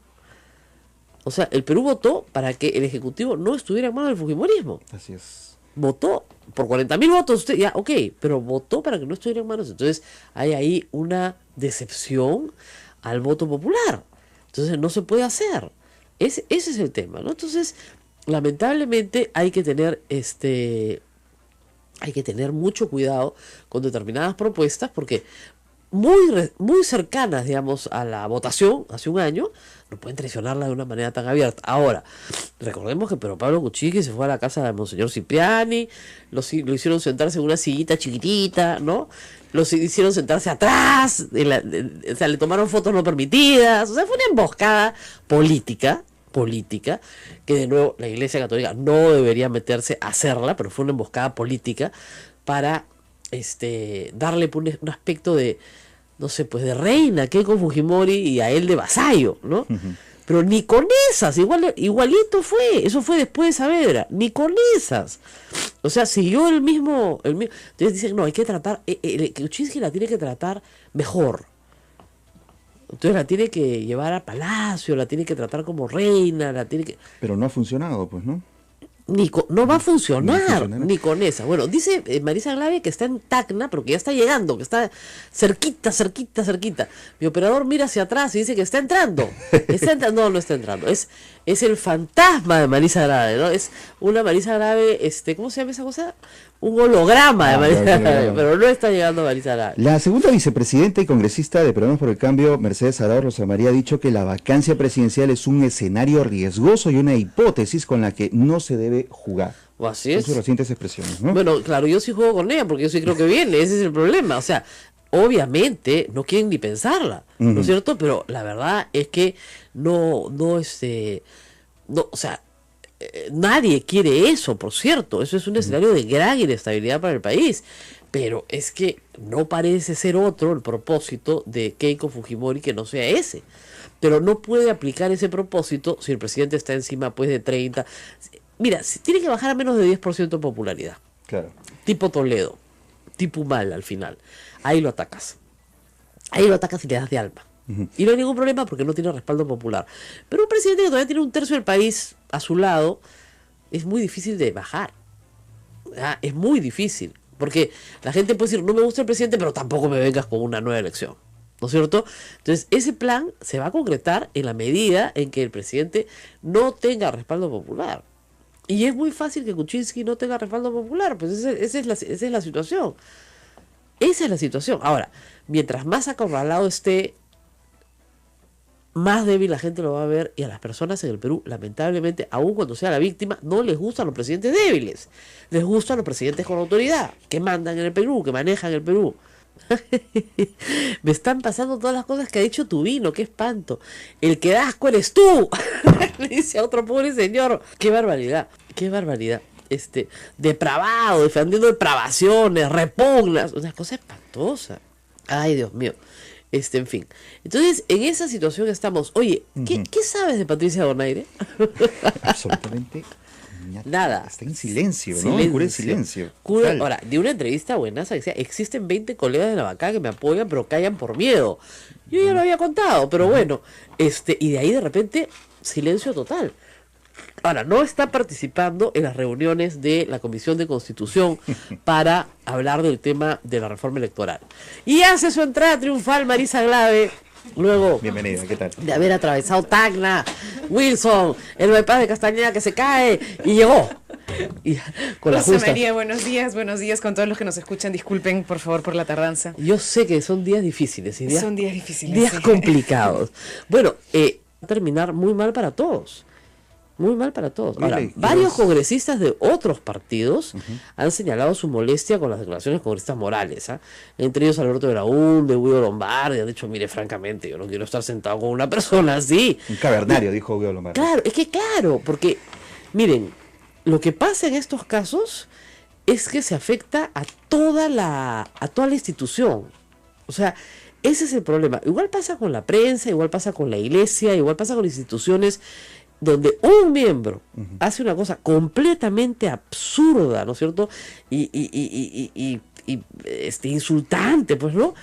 Speaker 3: O sea, el Perú votó para que el Ejecutivo no estuviera en manos del fujimorismo.
Speaker 2: Así es.
Speaker 3: Votó por 40.000 votos, usted, ya, ok, pero votó para que no estuviera en manos. Entonces, hay ahí una decepción al voto popular. Entonces, no se puede hacer. Ese es el tema, ¿no? Entonces, lamentablemente, hay que tener mucho cuidado con determinadas propuestas, porque muy cercanas, digamos, a la votación hace un año, no pueden traicionarla de una manera tan abierta. Ahora, recordemos que Pedro Pablo Kuczynski se fue a la casa de Monseñor Cipriani, lo hicieron sentarse en una sillita chiquitita, ¿no? Los hicieron sentarse atrás, o sea, le tomaron fotos no permitidas, o sea, fue una emboscada política, que de nuevo la Iglesia Católica no debería meterse a hacerla, pero fue una emboscada política para darle un aspecto de, no sé, pues de reina, Keiko Fujimori, y a él de vasallo, ¿no? Pero ni con esas, igualito fue, eso fue después de Saavedra, ni con esas. O sea, siguió el mismo. Entonces dicen, no, hay que tratar, Kuczynski la tiene que tratar mejor. Entonces la tiene que llevar a palacio, la tiene que tratar como reina,
Speaker 2: Pero no ha funcionado, pues, ¿no?
Speaker 3: No va a funcionar, ni con esa. Bueno, dice Marisa Glave que está en Tacna, pero que ya está llegando, que está cerquita. Mi operador mira hacia atrás y dice que está entrando. No, no está entrando. Es el fantasma de Marisa Glave, ¿no? Es una Marisa Glave, ¿cómo se llama esa cosa? Un holograma de Marisa Glave, pero no está llegando Marisa Glave.
Speaker 2: La segunda vicepresidenta y congresista de Peruanos por el Cambio, Mercedes Arauz Rosa María, ha dicho que la vacancia presidencial es un escenario riesgoso y una hipótesis con la que no se debe jugar.
Speaker 3: Así es.
Speaker 2: Son sus recientes expresiones, ¿no?
Speaker 3: Bueno, claro, yo sí juego con ella porque yo sí creo que viene, ese es el problema. O sea, obviamente no quieren ni pensarla, ¿no es cierto? Pero la verdad es que o sea, nadie quiere eso, por cierto. Eso es un escenario de gran inestabilidad para el país. Pero es que no parece ser otro el propósito de Keiko Fujimori que no sea ese. Pero no puede aplicar ese propósito si el presidente está encima pues de 30. Mira, tiene que bajar a menos de 10% de popularidad.
Speaker 2: Claro.
Speaker 3: Tipo Toledo, tipo Humala al final. Ahí lo atacas. Ahí lo atacas y le das de alma. Y no hay ningún problema porque no tiene respaldo popular. Pero un presidente que todavía tiene un tercio del país a su lado, es muy difícil de bajar. Es muy difícil. Porque la gente puede decir, no me gusta el presidente, pero tampoco me vengas con una nueva elección. ¿No es cierto? Entonces, ese plan se va a concretar en la medida en que el presidente no tenga respaldo popular. Y es muy fácil que Kuczynski no tenga respaldo popular. Pues esa es la situación. Esa es la situación. Ahora, mientras más acorralado esté, más débil la gente lo va a ver, y a las personas en el Perú, lamentablemente, aun cuando sea la víctima, no les gustan los presidentes débiles. Les gustan los presidentes con autoridad, que mandan en el Perú, que manejan el Perú. Me están pasando todas las cosas que ha dicho Tubino, qué espanto. El que da asco eres tú, le dice a otro pobre señor. Qué barbaridad, qué barbaridad. Depravado, defendiendo depravaciones, repugnas, una cosa espantosa. Ay, Dios mío. En fin. Entonces, en esa situación estamos. Oye, ¿qué sabes de Patricia Donaire?
Speaker 2: Absolutamente
Speaker 3: nada.
Speaker 2: Está en silencio, ¿no? En cura silencio.
Speaker 3: Ahora, de una entrevista buenaza que decía, existen 20 colegas de la bancada que me apoyan, pero callan por miedo. Yo ya lo había contado, pero bueno. Y de ahí de repente, silencio total. Ahora, no está participando en las reuniones de la Comisión de Constitución para hablar del tema de la reforma electoral. Y hace su entrada triunfal Marisa Glave, luego
Speaker 2: bienvenida, ¿qué tal?
Speaker 3: De haber atravesado Tacna, Wilson, el bypass de Castañeda que se cae, y llegó. Y con la
Speaker 5: Rosa María, buenos días con todos los que nos escuchan. Disculpen, por favor, por la tardanza.
Speaker 3: Yo sé que son días difíciles.
Speaker 5: Son días difíciles.
Speaker 3: Días complicados. Bueno, va a terminar muy mal para todos. Muy mal para todos.
Speaker 2: Mire,
Speaker 3: Ahora, varios congresistas de otros partidos han señalado su molestia con las declaraciones de congresistas morales, ¿ah? Entre ellos Alberto Belaúnde, Guido Lombardi. Han dicho, mire, francamente, yo no quiero estar sentado con una persona así.
Speaker 2: Un cavernario, dijo Guido Lombardi.
Speaker 3: Claro, es que claro, porque, miren, lo que pasa en estos casos es que se afecta a toda la institución. O sea, ese es el problema. Igual pasa con la prensa, igual pasa con la iglesia, igual pasa con instituciones donde un miembro hace una cosa completamente absurda, ¿no es cierto? Y insultante, pues, ¿no?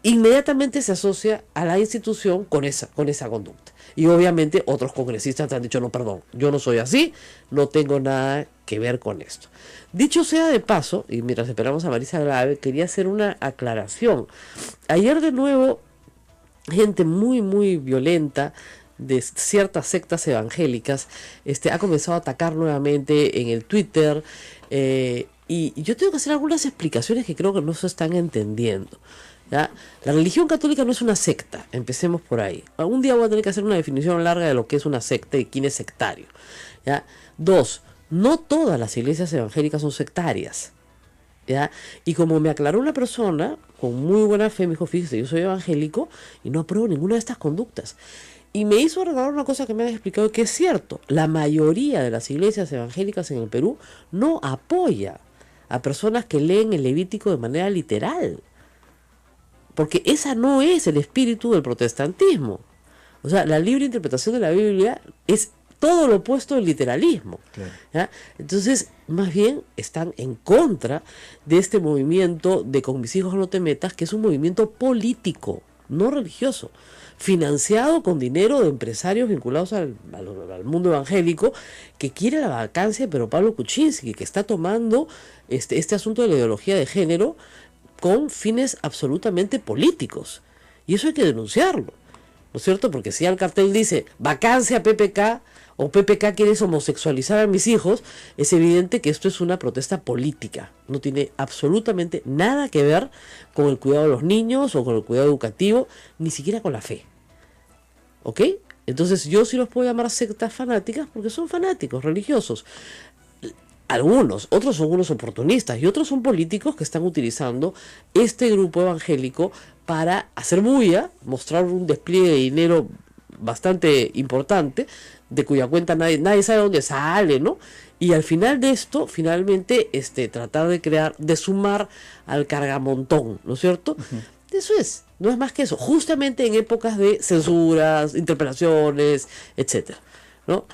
Speaker 3: Inmediatamente se asocia a la institución con esa conducta. Y obviamente otros congresistas te han dicho, no, perdón, yo no soy así, no tengo nada que ver con esto. Dicho sea de paso, y mientras esperamos a Marisa Grave, quería hacer una aclaración. Ayer de nuevo, gente muy, muy violenta de ciertas sectas evangélicas ha comenzado a atacar nuevamente en el Twitter, y yo tengo que hacer algunas explicaciones que creo que no se están entendiendo, ¿ya? La religión católica no es una secta, empecemos por ahí. Algún día voy a tener que hacer una definición larga de lo que es una secta y quién es sectario, ¿ya? 2, no todas las iglesias evangélicas son sectarias, ¿ya? Y como me aclaró una persona con muy buena fe, me dijo, fíjese, yo soy evangélico y no apruebo ninguna de estas conductas. Y me hizo recordar una cosa que me han explicado, que es cierto. La mayoría de las iglesias evangélicas en el Perú no apoya a personas que leen el Levítico de manera literal. Porque esa no es el espíritu del protestantismo. O sea, la libre interpretación de la Biblia es todo lo opuesto al literalismo. Claro. ¿Ya? Entonces, más bien están en contra de este movimiento de Con mis hijos no te metas, que es un movimiento político, no religioso, financiado con dinero de empresarios vinculados al mundo evangélico, que quiere la vacancia, pero Pablo Kuczynski, que está tomando este asunto de la ideología de género con fines absolutamente políticos. Y eso hay que denunciarlo, ¿no es cierto? Porque si el cartel dice vacancia PPK, o PPK quiere homosexualizar a mis hijos, es evidente que esto es una protesta política. No tiene absolutamente nada que ver con el cuidado de los niños o con el cuidado educativo, ni siquiera con la fe. ¿Ok? Entonces yo sí los puedo llamar sectas fanáticas porque son fanáticos religiosos. Algunos, otros son unos oportunistas y otros son políticos que están utilizando este grupo evangélico para hacer bulla, mostrar un despliegue de dinero bastante importante, de cuya cuenta nadie sabe dónde sale, ¿no? Y al final de esto, finalmente, tratar de sumar al cargamontón, ¿no es cierto? Eso es, no es más que eso, justamente en épocas de censuras, interpelaciones, etcétera, ¿no?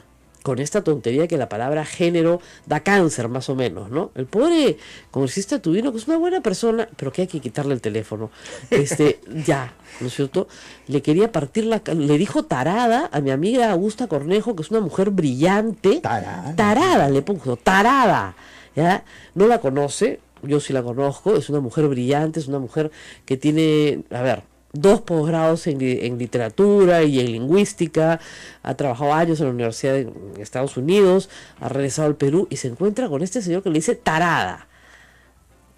Speaker 3: Con esta tontería que la palabra género da cáncer, más o menos, ¿no? El pobre congresista Tubino, que es una buena persona, pero que hay que quitarle el teléfono, ya, ¿no es cierto? Le quería partir le dijo tarada a mi amiga Augusta Cornejo, que es una mujer brillante. Tarada, le puso, tarada, ¿ya? No la conoce, yo sí la conozco, es una mujer brillante, es una mujer que tiene, 2 posgrados en literatura y en lingüística, ha trabajado años en la Universidad de Estados Unidos, ha regresado al Perú y se encuentra con este señor que le dice tarada,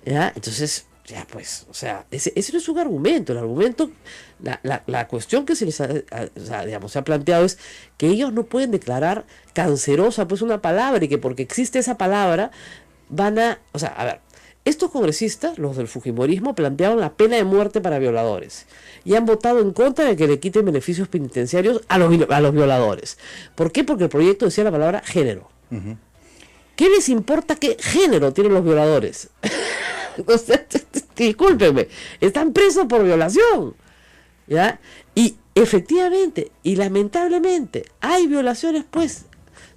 Speaker 3: ¿ya? Entonces, ya pues, o sea, ese no es un argumento. El argumento, la cuestión que se les se ha planteado es que ellos no pueden declarar cancerosa pues una palabra, y que porque existe esa palabra estos congresistas, los del fujimorismo, plantearon la pena de muerte para violadores y han votado en contra de que le quiten beneficios penitenciarios a los violadores. ¿Por qué? Porque el proyecto decía la palabra género. ¿Qué les importa qué género tienen los violadores? O sea, discúlpenme, están presos por violación, ¿ya? Y efectivamente y lamentablemente hay violaciones, pues,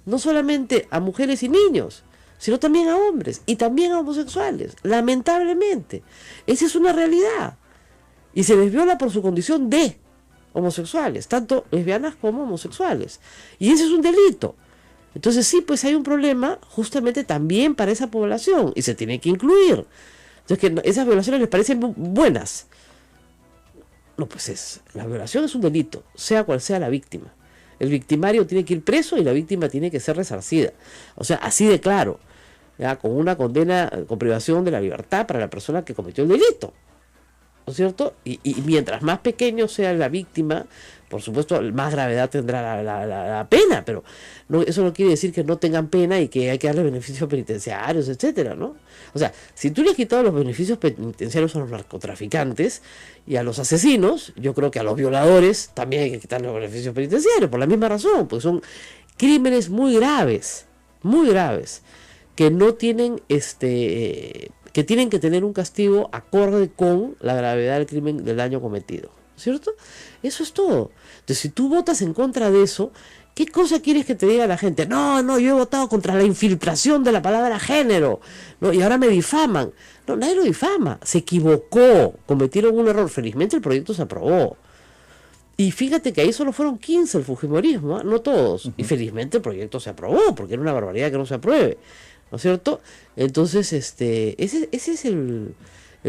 Speaker 3: no solamente a mujeres y niños, sino también a hombres y también a homosexuales, lamentablemente. Esa es una realidad. Y se les viola por su condición de homosexuales, tanto lesbianas como homosexuales. Y ese es un delito. Entonces sí, pues hay un problema justamente también para esa población y se tiene que incluir. Entonces, que esas violaciones les parecen buenas. No, pues la violación es un delito, sea cual sea la víctima. El victimario tiene que ir preso y la víctima tiene que ser resarcida. O sea, así de claro, ¿ya? Con una condena con privación de la libertad para la persona que cometió el delito. ¿no es cierto? Y mientras más pequeño sea la víctima, por supuesto, más gravedad tendrá la pena, pero eso no quiere decir que no tengan pena y que hay que darle beneficios penitenciarios, etcétera, ¿no? O sea, si tú le has quitado los beneficios penitenciarios a los narcotraficantes y a los asesinos, yo creo que a los violadores también hay que quitarle los beneficios penitenciarios, por la misma razón, porque son crímenes muy graves, que no tienen que tienen que tener un castigo acorde con la gravedad del crimen, del daño cometido, ¿cierto? Eso es todo. Entonces, si tú votas en contra de eso, ¿qué cosa quieres que te diga la gente? No, yo he votado contra la infiltración de la palabra género, ¿no? Y ahora me difaman. No, nadie lo difama, se equivocó, cometieron un error. Felizmente el proyecto se aprobó. Y fíjate que ahí solo fueron 15 el fujimorismo, ¿eh? No todos. Y felizmente el proyecto se aprobó, porque era una barbaridad que no se apruebe, ¿no es cierto? Entonces, ese es el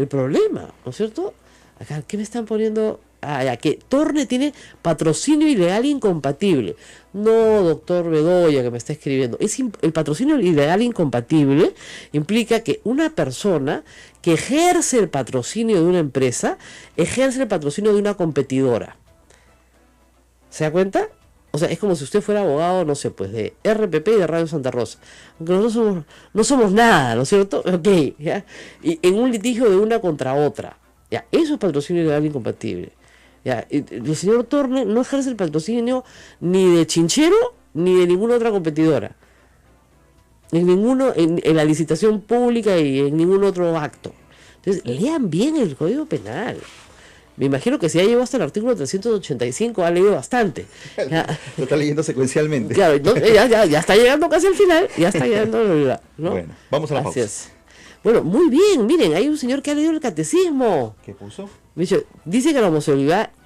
Speaker 3: problema, ¿no es cierto? Acá, ¿qué me están poniendo? Ya, que Torne tiene patrocinio ilegal incompatible. No, doctor Bedoya, que me está escribiendo. El patrocinio ilegal incompatible implica que una persona que ejerce el patrocinio de una empresa, ejerce el patrocinio de una competidora. ¿Se da cuenta? O sea, es como si usted fuera abogado, no sé, pues de RPP y de Radio Santa Rosa. Aunque nosotros no somos nada, ¿no es cierto? Ok, ¿ya? Y en un litigio de una contra otra. Ya, eso es patrocinio ilegal incompatible. Ya, el señor Torne no ejerce el patrocinio ni de Chinchero ni de ninguna otra competidora. En la licitación pública y en ningún otro acto. Entonces, lean bien el Código Penal. Me imagino que si ya llegó hasta el artículo 385 ha leído bastante. Ya.
Speaker 2: Lo está leyendo secuencialmente.
Speaker 3: Claro, entonces, ya está llegando casi al final. Ya está llegando, ¿no?
Speaker 2: Bueno, vamos a la pausa.
Speaker 3: Es. Bueno, muy bien, miren, hay un señor que ha leído el catecismo.
Speaker 2: ¿Qué puso?
Speaker 3: Dice que la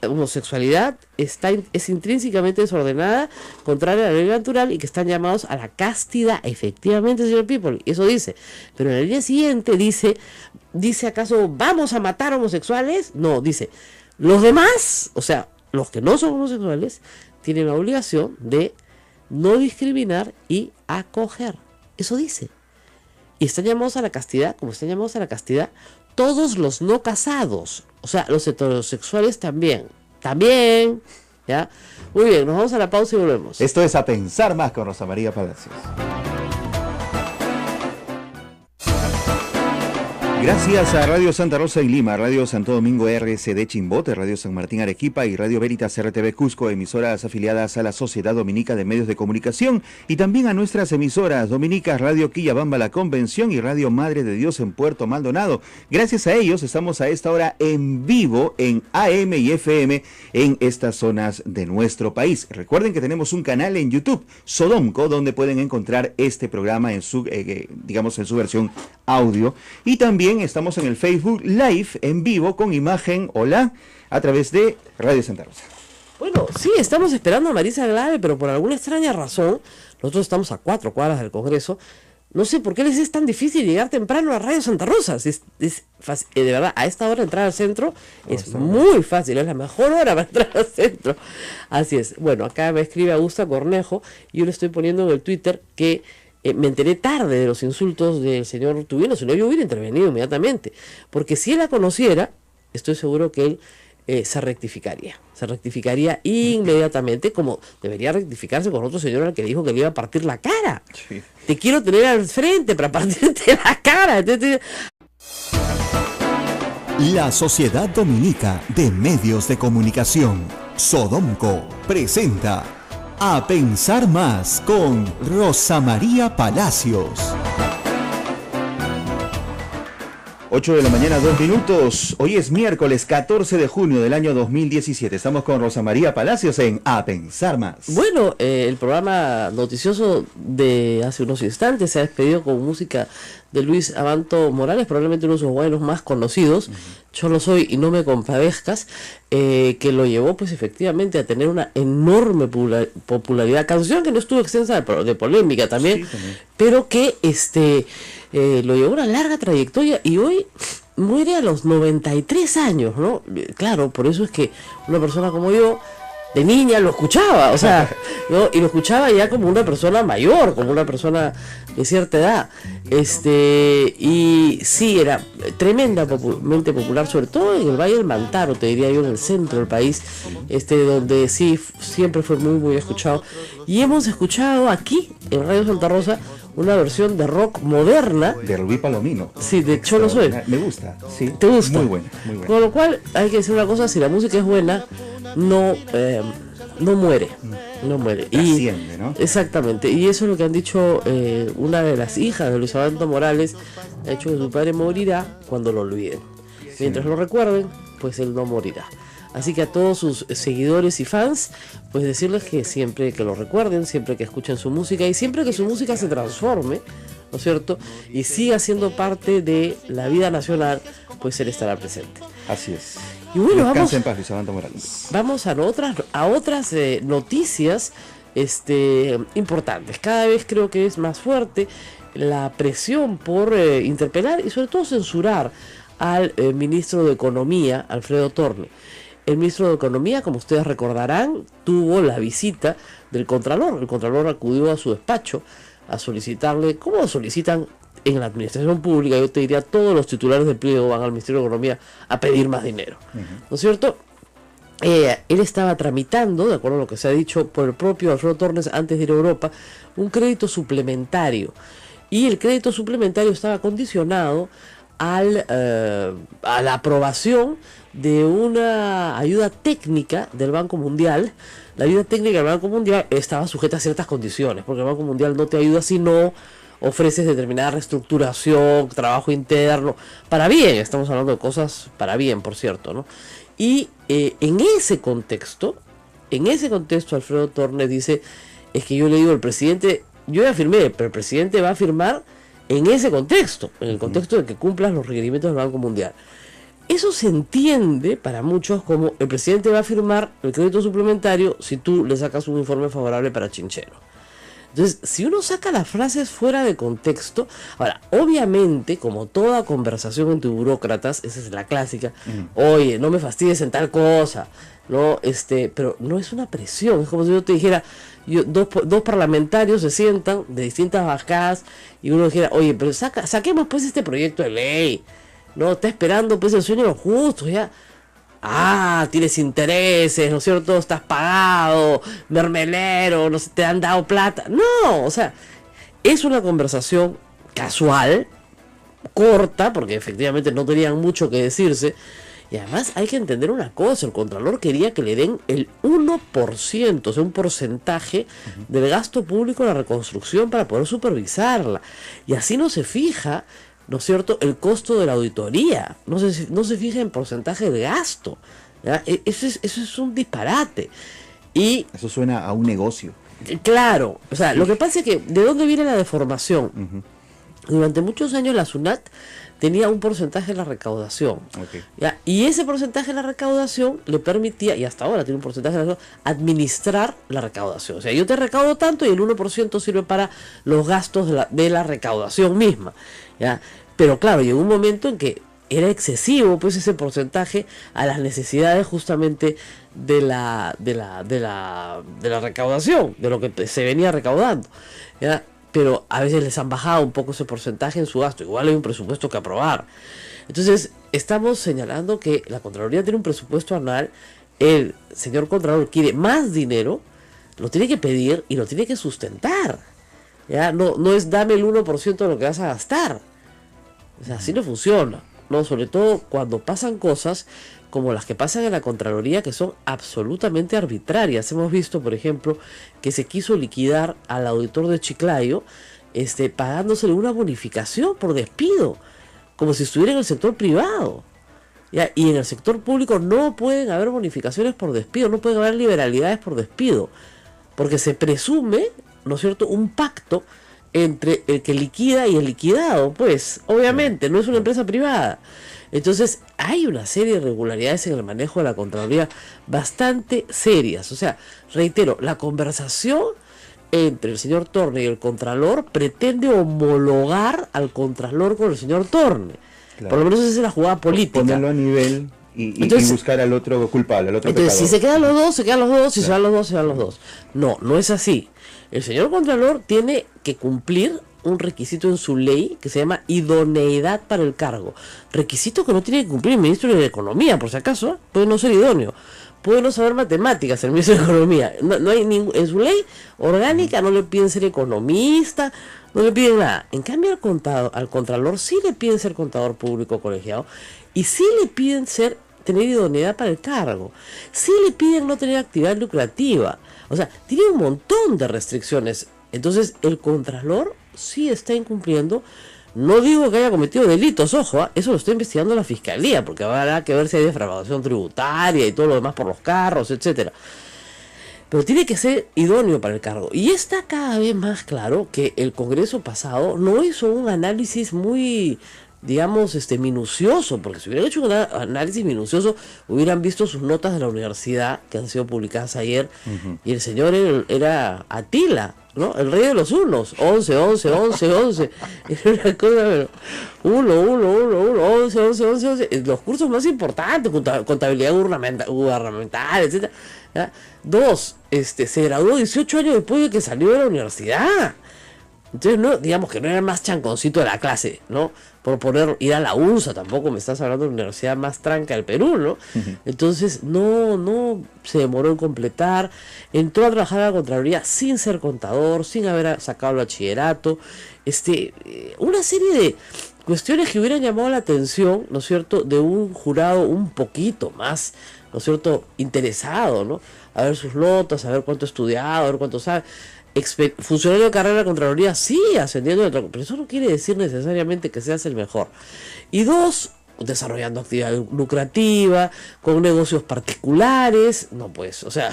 Speaker 3: homosexualidad es intrínsecamente desordenada, contraria a la ley natural y que están llamados a la castidad. Efectivamente, señor People, eso dice. Pero en el día siguiente dice ¿acaso vamos a matar homosexuales? No, dice, los demás, o sea, los que no son homosexuales, tienen la obligación de no discriminar y acoger. Eso dice. Y están llamados a la castidad, como están llamados a la castidad, todos los no casados. O sea, los heterosexuales también. También. ¿Ya? Muy bien, nos vamos a la pausa y volvemos.
Speaker 2: Esto es A Pensar Más con Rosa María Palacios. Gracias a Radio Santa Rosa en Lima, Radio Santo Domingo RCD Chimbote, Radio San Martín Arequipa y Radio Veritas RTV Cusco, emisoras afiliadas a la Sociedad Dominica de Medios de Comunicación, y también a nuestras emisoras dominicas Radio Quillabamba La Convención y Radio Madre de Dios en Puerto Maldonado. Gracias a ellos estamos a esta hora en vivo en AM y FM en estas zonas de nuestro país. Recuerden que tenemos un canal en YouTube, Sodomco, donde pueden encontrar este programa en su, digamos, en su versión audio, y también estamos en el Facebook Live en vivo con imagen, hola, a través de Radio Santa Rosa.
Speaker 3: Bueno, sí, estamos esperando a Marisa Glave, pero por alguna extraña razón, nosotros estamos a 4 cuadras del Congreso. No sé por qué les es tan difícil llegar temprano a Radio Santa Rosa. Es fácil, de verdad, a esta hora entrar al centro es muy fácil, es la mejor hora para entrar al centro. Así es. Bueno, acá me escribe Augusta Cornejo, y yo le estoy poniendo en el Twitter que me enteré tarde de los insultos del señor Tubino, si no yo hubiera intervenido inmediatamente, porque si él la conociera, estoy seguro que él se rectificaría inmediatamente, como debería rectificarse con otro señor al que dijo que le iba a partir la cara. Sí. Te quiero tener al frente para partirte la cara.
Speaker 1: La Sociedad Dominica de Medios de Comunicación, Sodomco, presenta A Pensar Más con Rosa María Palacios.
Speaker 2: 8 de la mañana, 2 minutos. Hoy es miércoles 14 de junio del año 2017. Estamos con Rosa María Palacios en A Pensar Más.
Speaker 3: Bueno, el programa noticioso de hace unos instantes se ha despedido con música de Luis Abanto Morales, probablemente uno de sus buenos más conocidos. Yo lo soy y no me compadezcas, que lo llevó pues efectivamente a tener una enorme popularidad. Canción que no estuvo extensa de polémica también, pero que lo llevó una larga trayectoria y hoy muere a los 93 años, ¿no? Claro, por eso es que una persona como yo de niña lo escuchaba, o sea, ¿no? Y lo escuchaba ya como una persona mayor, como una persona de cierta edad. Y sí, era tremendamente popular, sobre todo en el Valle del Mantaro, te diría yo, en el centro del país, donde sí siempre fue muy muy escuchado. Y hemos escuchado aquí en Radio Santa Rosa una versión de rock moderna
Speaker 2: de Rubí Palomino.
Speaker 3: Sí, de Cholo Soy.
Speaker 2: Me gusta, sí.
Speaker 3: ¿Te gusta?
Speaker 2: Muy buena, muy buena.
Speaker 3: Con lo cual hay que decir una cosa: si la música es buena, no muere, no muere.
Speaker 2: Trasciende, ¿no?
Speaker 3: Exactamente, y eso es lo que han dicho una de las hijas de Luis Alberto Morales. Ha dicho que su padre morirá cuando lo olviden. Sí. Mientras lo recuerden, pues él no morirá. Así que a todos sus seguidores y fans, pues decirles que siempre que lo recuerden, siempre que escuchen su música y siempre que su música se transforme, ¿no es cierto?, y siga siendo parte de la vida nacional, pues él estará presente.
Speaker 2: Así es.
Speaker 3: Y bueno,
Speaker 2: descansa en paz, Luis Alberto Morales.
Speaker 3: Vamos a otras noticias importantes. Cada vez creo que es más fuerte la presión por interpelar y sobre todo censurar al ministro de Economía, Alfredo Torne. El ministro de Economía, como ustedes recordarán, tuvo la visita del Contralor. El Contralor acudió a su despacho a solicitarle, como solicitan en la administración pública, yo te diría, todos los titulares de pliego van al Ministerio de Economía a pedir más dinero, ¿no es cierto? Él estaba tramitando, de acuerdo a lo que se ha dicho por el propio Alfredo Tornes antes de ir a Europa, un crédito suplementario. Y el crédito suplementario estaba condicionado a la aprobación de una ayuda técnica del Banco Mundial. La ayuda técnica del Banco Mundial estaba sujeta a ciertas condiciones, porque el Banco Mundial no te ayuda si no ofreces determinada reestructuración, trabajo interno, para bien, estamos hablando de cosas para bien, por cierto, ¿no? Y en ese contexto, Alfredo Tornes dice, es que yo le digo al presidente, yo ya firmé, pero el presidente va a firmar en ese contexto, en el contexto de que cumplas los requerimientos del Banco Mundial. Eso se entiende para muchos como el presidente va a firmar el crédito suplementario si tú le sacas un informe favorable para Chinchero. Entonces, si uno saca las frases fuera de contexto, ahora, obviamente, como toda conversación entre burócratas, esa es la clásica, oye, no me fastidies en tal cosa, ¿no? Pero no es una presión, es como si yo te dijera, dos parlamentarios se sientan de distintas bancadas y uno dijera, oye, pero saquemos pues este proyecto de ley, ¿no? Está esperando pues el sueño de los justos, ya. Ah, tienes intereses, ¿no es cierto? Estás pagado, mermelero, no sé, te han dado plata. No, o sea, es una conversación casual, corta, porque efectivamente no tenían mucho que decirse. Y además hay que entender una cosa, el Contralor quería que le den el 1%, o sea, un porcentaje del gasto público en la reconstrucción para poder supervisarla. Y así no se fija, ¿no es cierto?, el costo de la auditoría, no se fija en porcentaje de gasto, ¿ya? Eso es un disparate. Y
Speaker 2: eso suena a un negocio.
Speaker 3: Claro, o sea, lo que pasa es que, ¿de dónde viene la deformación? Durante muchos años la SUNAT tenía un porcentaje de la recaudación, ¿ya? Y ese porcentaje de la recaudación le permitía, y hasta ahora tiene un porcentaje de la recaudación, administrar la recaudación. O sea, yo te recaudo tanto y el 1% sirve para los gastos de la recaudación misma, ¿ya? Pero claro, llegó un momento en que era excesivo pues ese porcentaje a las necesidades justamente de la recaudación, de lo que se venía recaudando, ¿ya? Pero a veces les han bajado un poco ese porcentaje en su gasto, igual hay un presupuesto que aprobar. Entonces estamos señalando que la Contraloría tiene un presupuesto anual, el señor Contralor quiere más dinero, lo tiene que pedir y lo tiene que sustentar, ¿ya? No es dame el 1% de lo que vas a gastar, o sea, así no funciona, ¿no? Sobre todo cuando pasan cosas como las que pasan en la Contraloría, que son absolutamente arbitrarias. Hemos visto, por ejemplo, que se quiso liquidar al auditor de Chiclayo, pagándosele una bonificación por despido, como si estuviera en el sector privado, ¿ya? Y en el sector público no pueden haber bonificaciones por despido, no pueden haber liberalidades por despido, porque se presume, ¿no es cierto?, un pacto entre el que liquida y el liquidado, pues, obviamente, no es una empresa privada. Entonces, hay una serie de irregularidades en el manejo de la Contraloría bastante serias. O sea, reitero, la conversación entre el señor Torne y el Contralor pretende homologar al Contralor con el señor Torne. Claro. Por lo menos esa es la jugada política.
Speaker 2: Ponerlo a nivel y buscar al otro culpable, al otro
Speaker 3: entonces,
Speaker 2: pecador.
Speaker 3: si se quedan los dos, se quedan los dos, si
Speaker 2: Claro.
Speaker 3: se van los dos, se van los dos. No, no es así. El señor Contralor tiene que cumplir un requisito en su ley que se llama idoneidad para el cargo. Requisito que no tiene que cumplir el ministro de Economía, por si acaso, puede no ser idóneo. Puede no saber matemáticas el ministro de Economía. No hay en su ley orgánica no le piden ser economista, no le piden nada. En cambio al Contralor sí le piden ser contador público colegiado y sí le piden tener idoneidad para el cargo. Sí le piden no tener actividad lucrativa. O sea, tiene un montón de restricciones. Entonces, el Contralor sí está incumpliendo. No digo que haya cometido delitos, ojo, eso lo está investigando la Fiscalía, porque habrá que ver si hay defraudación tributaria y todo lo demás por los carros, etcétera. Pero tiene que ser idóneo para el cargo. Y está cada vez más claro que el Congreso pasado no hizo un análisis muy, digamos, minucioso, porque si hubieran hecho un análisis minucioso, hubieran visto sus notas de la universidad, que han sido publicadas ayer, y el señor era Atila, ¿no? El rey de los unos, 11, 11, 11, 11, era una cosa, pero 1, 11, 11, 11, 11, los cursos más importantes, contabilidad gubernamental, etcétera. ¿Ya? 2, se graduó 18 años después de que salió de la universidad. Entonces, no, digamos que no era el más chanconcito de la clase, ¿no? Por ir a la UNSA, tampoco me estás hablando de la universidad más tranca del Perú, ¿no? Entonces, no se demoró en completar, entró a trabajar a la Contraloría sin ser contador, sin haber sacado el bachillerato, una serie de cuestiones que hubieran llamado la atención, ¿no es cierto?, de un jurado un poquito más, ¿no es cierto?, interesado, ¿no? A ver sus notas, a ver cuánto ha estudiado, a ver cuánto sabe. Funcionario de carrera de Contraloría, sí, ascendiendo, pero eso no quiere decir necesariamente que seas el mejor. Y 2, desarrollando actividad lucrativa, con negocios particulares, no pues, o sea,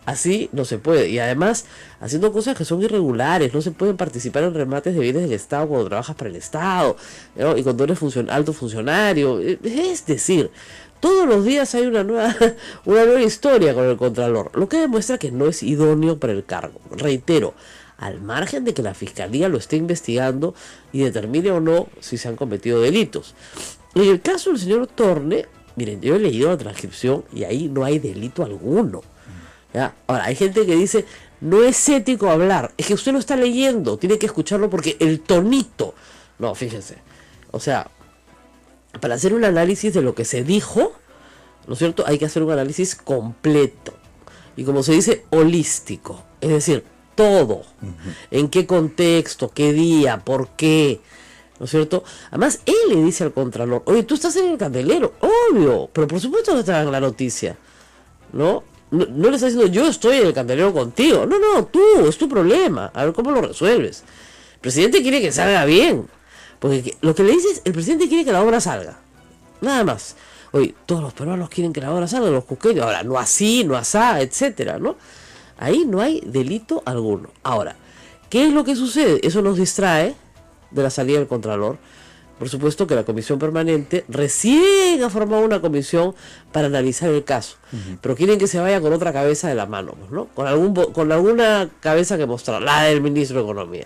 Speaker 3: así no se puede. Y además, haciendo cosas que son irregulares, no se pueden participar en remates de bienes del Estado cuando trabajas para el Estado, ¿no? Y cuando eres alto funcionario, es decir, todos los días hay una nueva historia con el Contralor, lo que demuestra que no es idóneo para el cargo. Reitero, al margen de que la Fiscalía lo esté investigando y determine o no si se han cometido delitos. En el caso del señor Torne, miren, yo he leído la transcripción y ahí no hay delito alguno. ¿Ya? Ahora, hay gente que dice, no es ético hablar, es que usted lo está leyendo, tiene que escucharlo porque el tonito. No, fíjense, o sea, para hacer un análisis de lo que se dijo, ¿no es cierto?, hay que hacer un análisis completo. Y como se dice, holístico. Es decir, todo. En qué contexto, qué día, por qué. ¿No es cierto? Además, él le dice al Contralor, oye, tú estás en el candelero. Obvio, pero por supuesto que está en la noticia. ¿No? No le está diciendo, yo estoy en el candelero contigo. No, tú, es tu problema. A ver cómo lo resuelves. El presidente quiere que salga bien. Porque lo que le dice es, el presidente quiere que la obra salga. Nada más. Oye, todos los peruanos quieren que la obra salga, los cusqueños. Ahora, no así, no asá, etcétera, ¿no? Ahí no hay delito alguno. Ahora, ¿qué es lo que sucede? Eso nos distrae de la salida del Contralor. Por supuesto que la comisión permanente recién ha formado una comisión para analizar el caso. Pero quieren que se vaya con otra cabeza de la mano, ¿no? Con alguna cabeza que mostrar, la del ministro de Economía.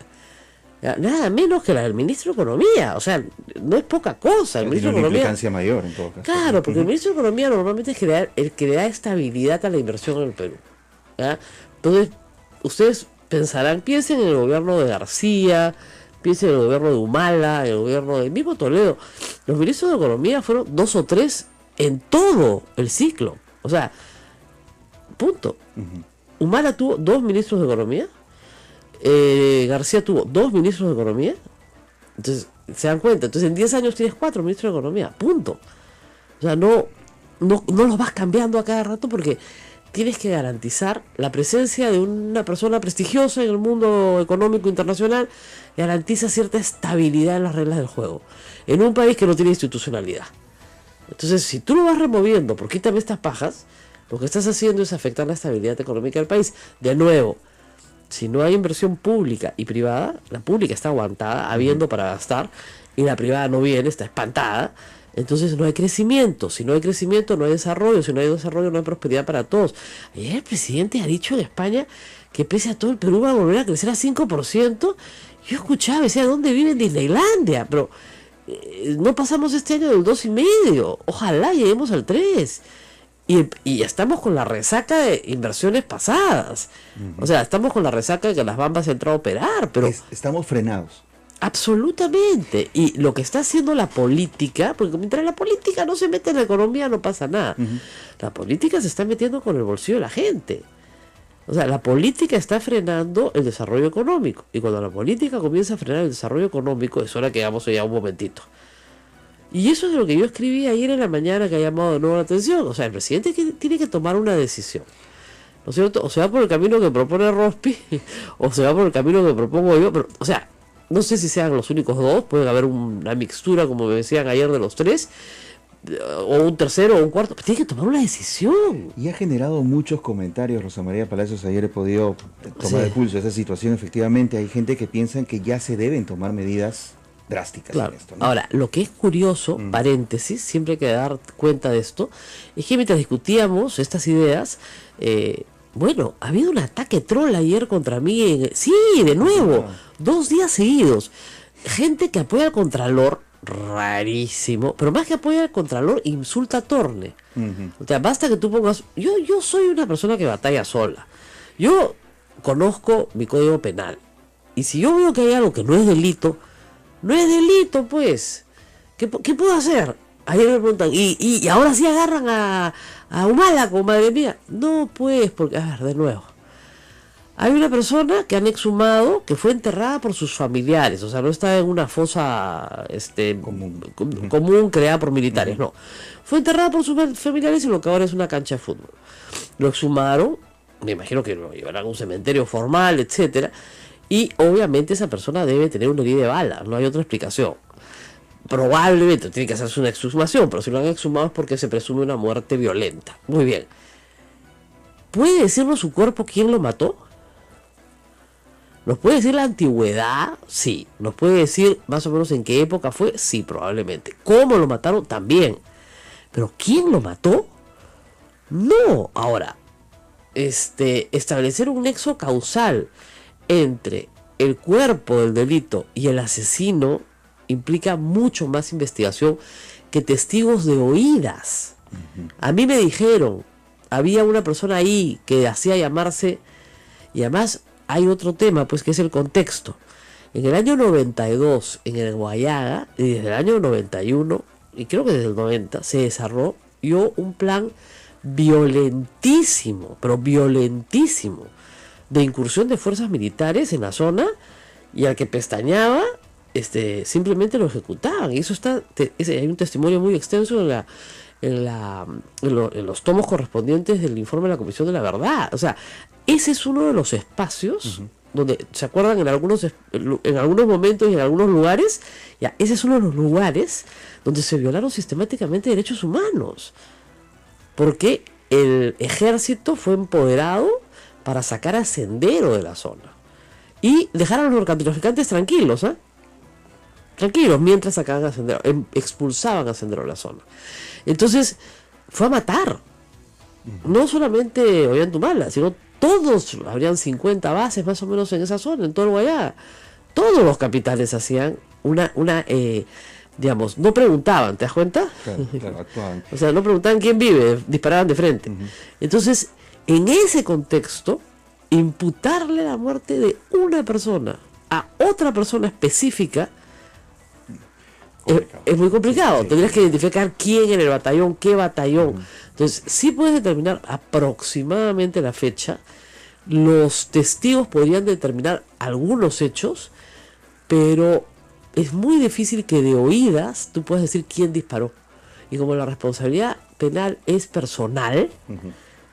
Speaker 3: Nada menos que la del ministro de Economía, o sea, no es poca cosa. El ministro de Economía,
Speaker 2: implicancia mayor en todo caso.
Speaker 3: Claro, porque el ministro de Economía normalmente es el que le da estabilidad a la inversión en el Perú. ¿Ya? Entonces, ustedes pensarán, piensen en el gobierno de García, piensen en el gobierno de Humala, en el gobierno del mismo Toledo. Los ministros de Economía fueron 2 o 3 en todo el ciclo. O sea, punto. Humala tuvo 2 ministros de Economía. García tuvo 2 ministros de Economía. Entonces, se dan cuenta. Entonces, en 10 años tienes 4 ministros de Economía. Punto. O sea, no los vas cambiando a cada rato porque tienes que garantizar la presencia de una persona prestigiosa en el mundo económico internacional. Garantiza cierta estabilidad en las reglas del juego. En un país que no tiene institucionalidad. Entonces, si tú lo vas removiendo por quítame estas pajas, lo que estás haciendo es afectar la estabilidad económica del país. De nuevo, si no hay inversión pública y privada, la pública está aguantada, habiendo para gastar, y la privada no viene, está espantada, entonces no hay crecimiento. Si no hay crecimiento, no hay desarrollo. Si no hay desarrollo, no hay prosperidad para todos. Ayer el presidente ha dicho en España que pese a todo el Perú va a volver a crecer a 5%. Yo escuchaba, decía, ¿dónde vive en Disneylandia? Pero no pasamos este año del 2,5, ojalá lleguemos al 3. Y estamos con la resaca de inversiones pasadas. O sea, estamos con la resaca de que las Bambas han entrado a operar, pero...
Speaker 2: Estamos frenados.
Speaker 3: Absolutamente. Y lo que está haciendo la política, porque mientras la política no se mete en la economía no pasa nada. La política se está metiendo con el bolsillo de la gente. O sea, la política está frenando el desarrollo económico. Y cuando la política comienza a frenar el desarrollo económico, es hora que hagamos ya un momentito. Y eso es lo que yo escribí ayer en la mañana, que ha llamado de nuevo la atención. O sea, el presidente tiene que tomar una decisión, ¿no es cierto? O se va por el camino que propone Rospi, o se va por el camino que propongo yo. Pero, o sea, no sé si sean los únicos dos, puede haber una mixtura, como me decían ayer, de los tres, o un tercero o un cuarto, pero tiene que tomar una decisión.
Speaker 2: Y ha generado muchos comentarios, Rosa María Palacios. Ayer he podido tomar el pulso de esa situación. Efectivamente, hay gente que piensa que ya se deben tomar medidas drásticas,
Speaker 3: claro,
Speaker 2: en esto, ¿no?
Speaker 3: Ahora, lo que es curioso, paréntesis, siempre hay que dar cuenta de esto, es que mientras discutíamos estas ideas, bueno, ha habido un ataque troll ayer contra mí, sí, de nuevo, 2 días seguidos, gente que apoya al Contralor, rarísimo, pero más que apoya al Contralor, insulta a Torne. O sea, basta que tú pongas, yo soy una persona que batalla sola, yo conozco mi código penal, y si yo veo que hay algo que no es delito, no es delito, pues. ¿Qué puedo hacer? Ayer me preguntan, ¿y ahora sí agarran a Humala, madre mía? No, pues, porque, a ver, de nuevo. Hay una persona que han exhumado, que fue enterrada por sus familiares, o sea, no está en una fosa común creada por militares, no. Fue enterrada por sus familiares y lo que ahora es una cancha de fútbol. Lo exhumaron, me imagino que lo llevarán a un cementerio formal, etcétera. Y obviamente esa persona debe tener una herida de bala, no hay otra explicación. Probablemente tiene que hacerse una exhumación, pero si lo han exhumado es porque se presume una muerte violenta. Muy bien. ¿Puede decirnos su cuerpo quién lo mató? ¿Nos puede decir la antigüedad? Sí. ¿Nos puede decir más o menos en qué época fue? Sí, probablemente. ¿Cómo lo mataron? También. ¿Pero quién lo mató? No. Ahora, establecer un nexo causal entre el cuerpo del delito y el asesino implica mucho más investigación que testigos de oídas. A mí me dijeron, había una persona ahí que hacía llamarse, y además hay otro tema, pues, que es el contexto. En el año 92, en el Guayaga, y desde el año 91, y creo que desde el 90, se desarrolló un plan violentísimo, pero violentísimo, de incursión de fuerzas militares en la zona, y al que pestañaba, simplemente lo ejecutaban. Y eso hay un testimonio muy extenso en los tomos correspondientes del informe de la Comisión de la Verdad. O sea, ese es uno de los espacios donde, ¿se acuerdan? En algunos momentos y en algunos lugares, ese es uno de los lugares donde se violaron sistemáticamente derechos humanos, porque el ejército fue empoderado para sacar a Sendero de la zona y dejar a los narcotraficantes tranquilos, tranquilos, mientras sacaban a Sendero, expulsaban a Sendero de la zona. Entonces fue a matar, no solamente Ollantumala, sino todos, habrían 50 bases más o menos en esa zona, en todo el Guayá. Todos los capitanes hacían digamos, no preguntaban, ¿te das cuenta?
Speaker 2: Claro, actuaban.
Speaker 3: O sea, no preguntaban quién vive, disparaban de frente. Entonces, en ese contexto, imputarle la muerte de una persona a otra persona específica es muy complicado.
Speaker 2: Sí.
Speaker 3: Tendrías que identificar quién en el batallón, qué batallón. Entonces, sí puedes determinar aproximadamente la fecha. Los testigos podrían determinar algunos hechos, pero es muy difícil que de oídas tú puedas decir quién disparó. Y como la responsabilidad penal es personal,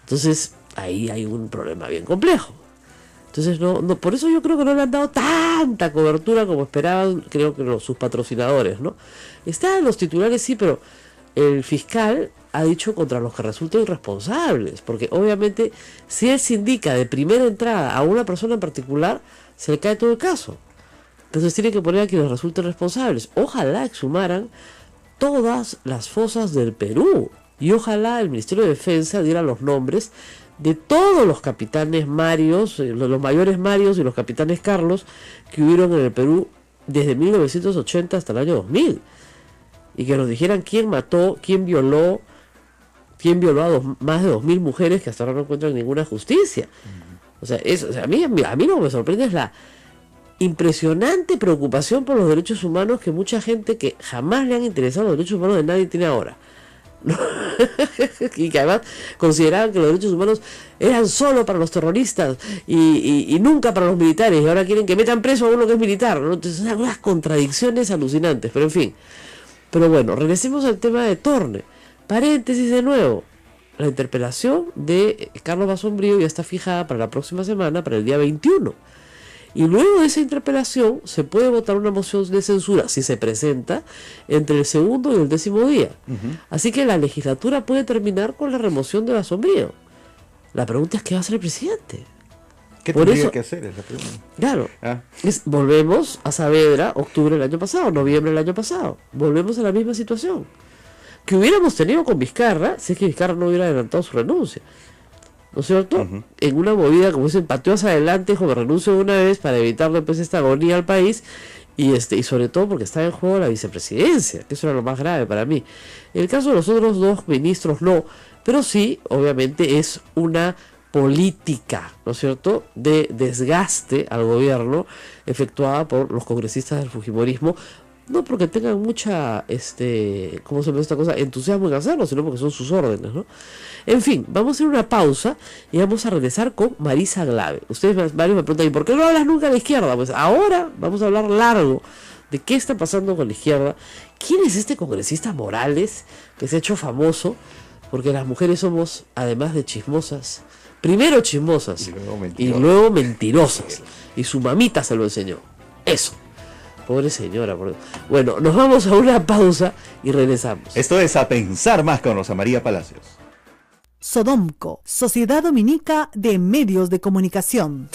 Speaker 3: entonces ahí hay un problema bien complejo. Entonces no, por eso yo creo que no le han dado tanta cobertura como esperaban, creo que sus patrocinadores, ¿no? Están los titulares, sí, pero el fiscal ha dicho contra los que resulten irresponsables, porque obviamente si él se indica de primera entrada a una persona en particular, se le cae todo el caso. Entonces tiene que poner a quienes resulten responsables. Ojalá exhumaran todas las fosas del Perú y ojalá el Ministerio de Defensa diera los nombres de todos los capitanes Marios, los mayores Marios y los capitanes Carlos que hubieron en el Perú desde 1980 hasta el año 2000. y que nos dijeran quién mató, quién violó a más de 2.000 mujeres que hasta ahora no encuentran ninguna justicia. O sea, a mí lo que me sorprende es la impresionante preocupación por los derechos humanos que mucha gente que jamás le han interesado los derechos humanos de nadie tiene ahora. ¿No? Y que además consideraban que los derechos humanos eran solo para los terroristas y nunca para los militares, y ahora quieren que metan preso a uno que es militar, ¿no? Entonces son unas contradicciones alucinantes, pero en fin. Pero bueno, regresemos al tema de Torne. Paréntesis de nuevo. La interpelación de Carlos Basombrío ya está fijada para la próxima semana, para el día 21. Y luego de esa interpelación se puede votar una moción de censura, si se presenta, entre el segundo y el 10º día. Así que la legislatura puede terminar con la remoción de Basombrío. La pregunta es: ¿qué va a hacer el presidente?
Speaker 2: ¿Qué tendría que hacer? Es la pregunta.
Speaker 3: Claro. Volvemos a Saavedra, octubre del año pasado, noviembre del año pasado. Volvemos a la misma situación que hubiéramos tenido con Vizcarra, si es que Vizcarra no hubiera adelantado su renuncia, ¿no es cierto? En una movida, como dicen, pateó hacia adelante, dijo: me renuncio de una vez para evitar después esta agonía al país, y sobre todo porque estaba en juego la vicepresidencia, que eso era lo más grave para mí. En el caso de los otros dos ministros no, pero sí, obviamente es una política, ¿no es cierto?, de desgaste al gobierno efectuada por los congresistas del fujimorismo, no porque tengan mucha, ¿cómo se llama esta cosa?, entusiasmo en hacerlo, sino porque son sus órdenes, ¿no? En fin, vamos a hacer una pausa y vamos a regresar con Marisa Glave. Ustedes varios me preguntan: ¿y por qué no hablas nunca de la izquierda? Pues ahora vamos a hablar largo de qué está pasando con la izquierda. ¿Quién es este congresista Morales que se ha hecho famoso? Porque las mujeres somos, además de chismosas, primero chismosas y luego mentirosas. Y su mamita se lo enseñó. Eso. Pobre señora. Bueno, nos vamos a una pausa y regresamos.
Speaker 2: Esto es A Pensar Más con Rosa María Palacios.
Speaker 4: Sodomco, Sociedad Dominica de Medios de Comunicación.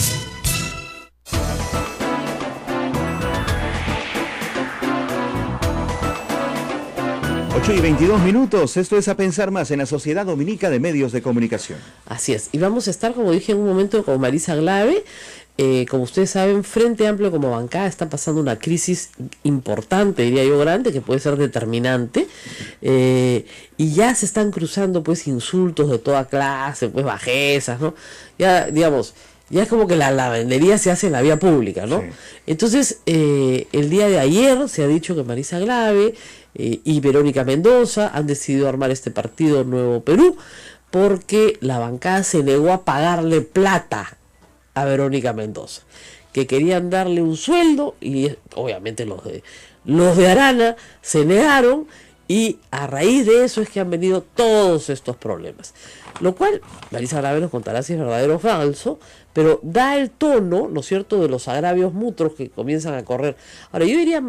Speaker 2: Y 22 minutos, esto es A Pensar Más en la Sociedad Dominica de Medios de Comunicación.
Speaker 3: Así es, y vamos a estar, como dije en un momento, con Marisa Glave. Como ustedes saben, Frente Amplio como bancada está pasando una crisis importante, diría yo, grande, que puede ser determinante, y ya se están cruzando pues insultos de toda clase, pues bajezas, ¿no? Ya, digamos, ya es como que la lavandería se hace en la vía pública, ¿no? Sí. Entonces, el día de ayer se ha dicho que Marisa Glave y Verónica Mendoza han decidido armar este partido Nuevo Perú porque la bancada se negó a pagarle plata a Verónica Mendoza, que querían darle un sueldo, y obviamente los de Arana se negaron, y a raíz de eso es que han venido todos estos problemas, lo cual Marisa Glave nos contará si es verdadero o falso, pero da el tono, ¿no es cierto?, de los agravios mutuos que comienzan a correr. Ahora, yo diría,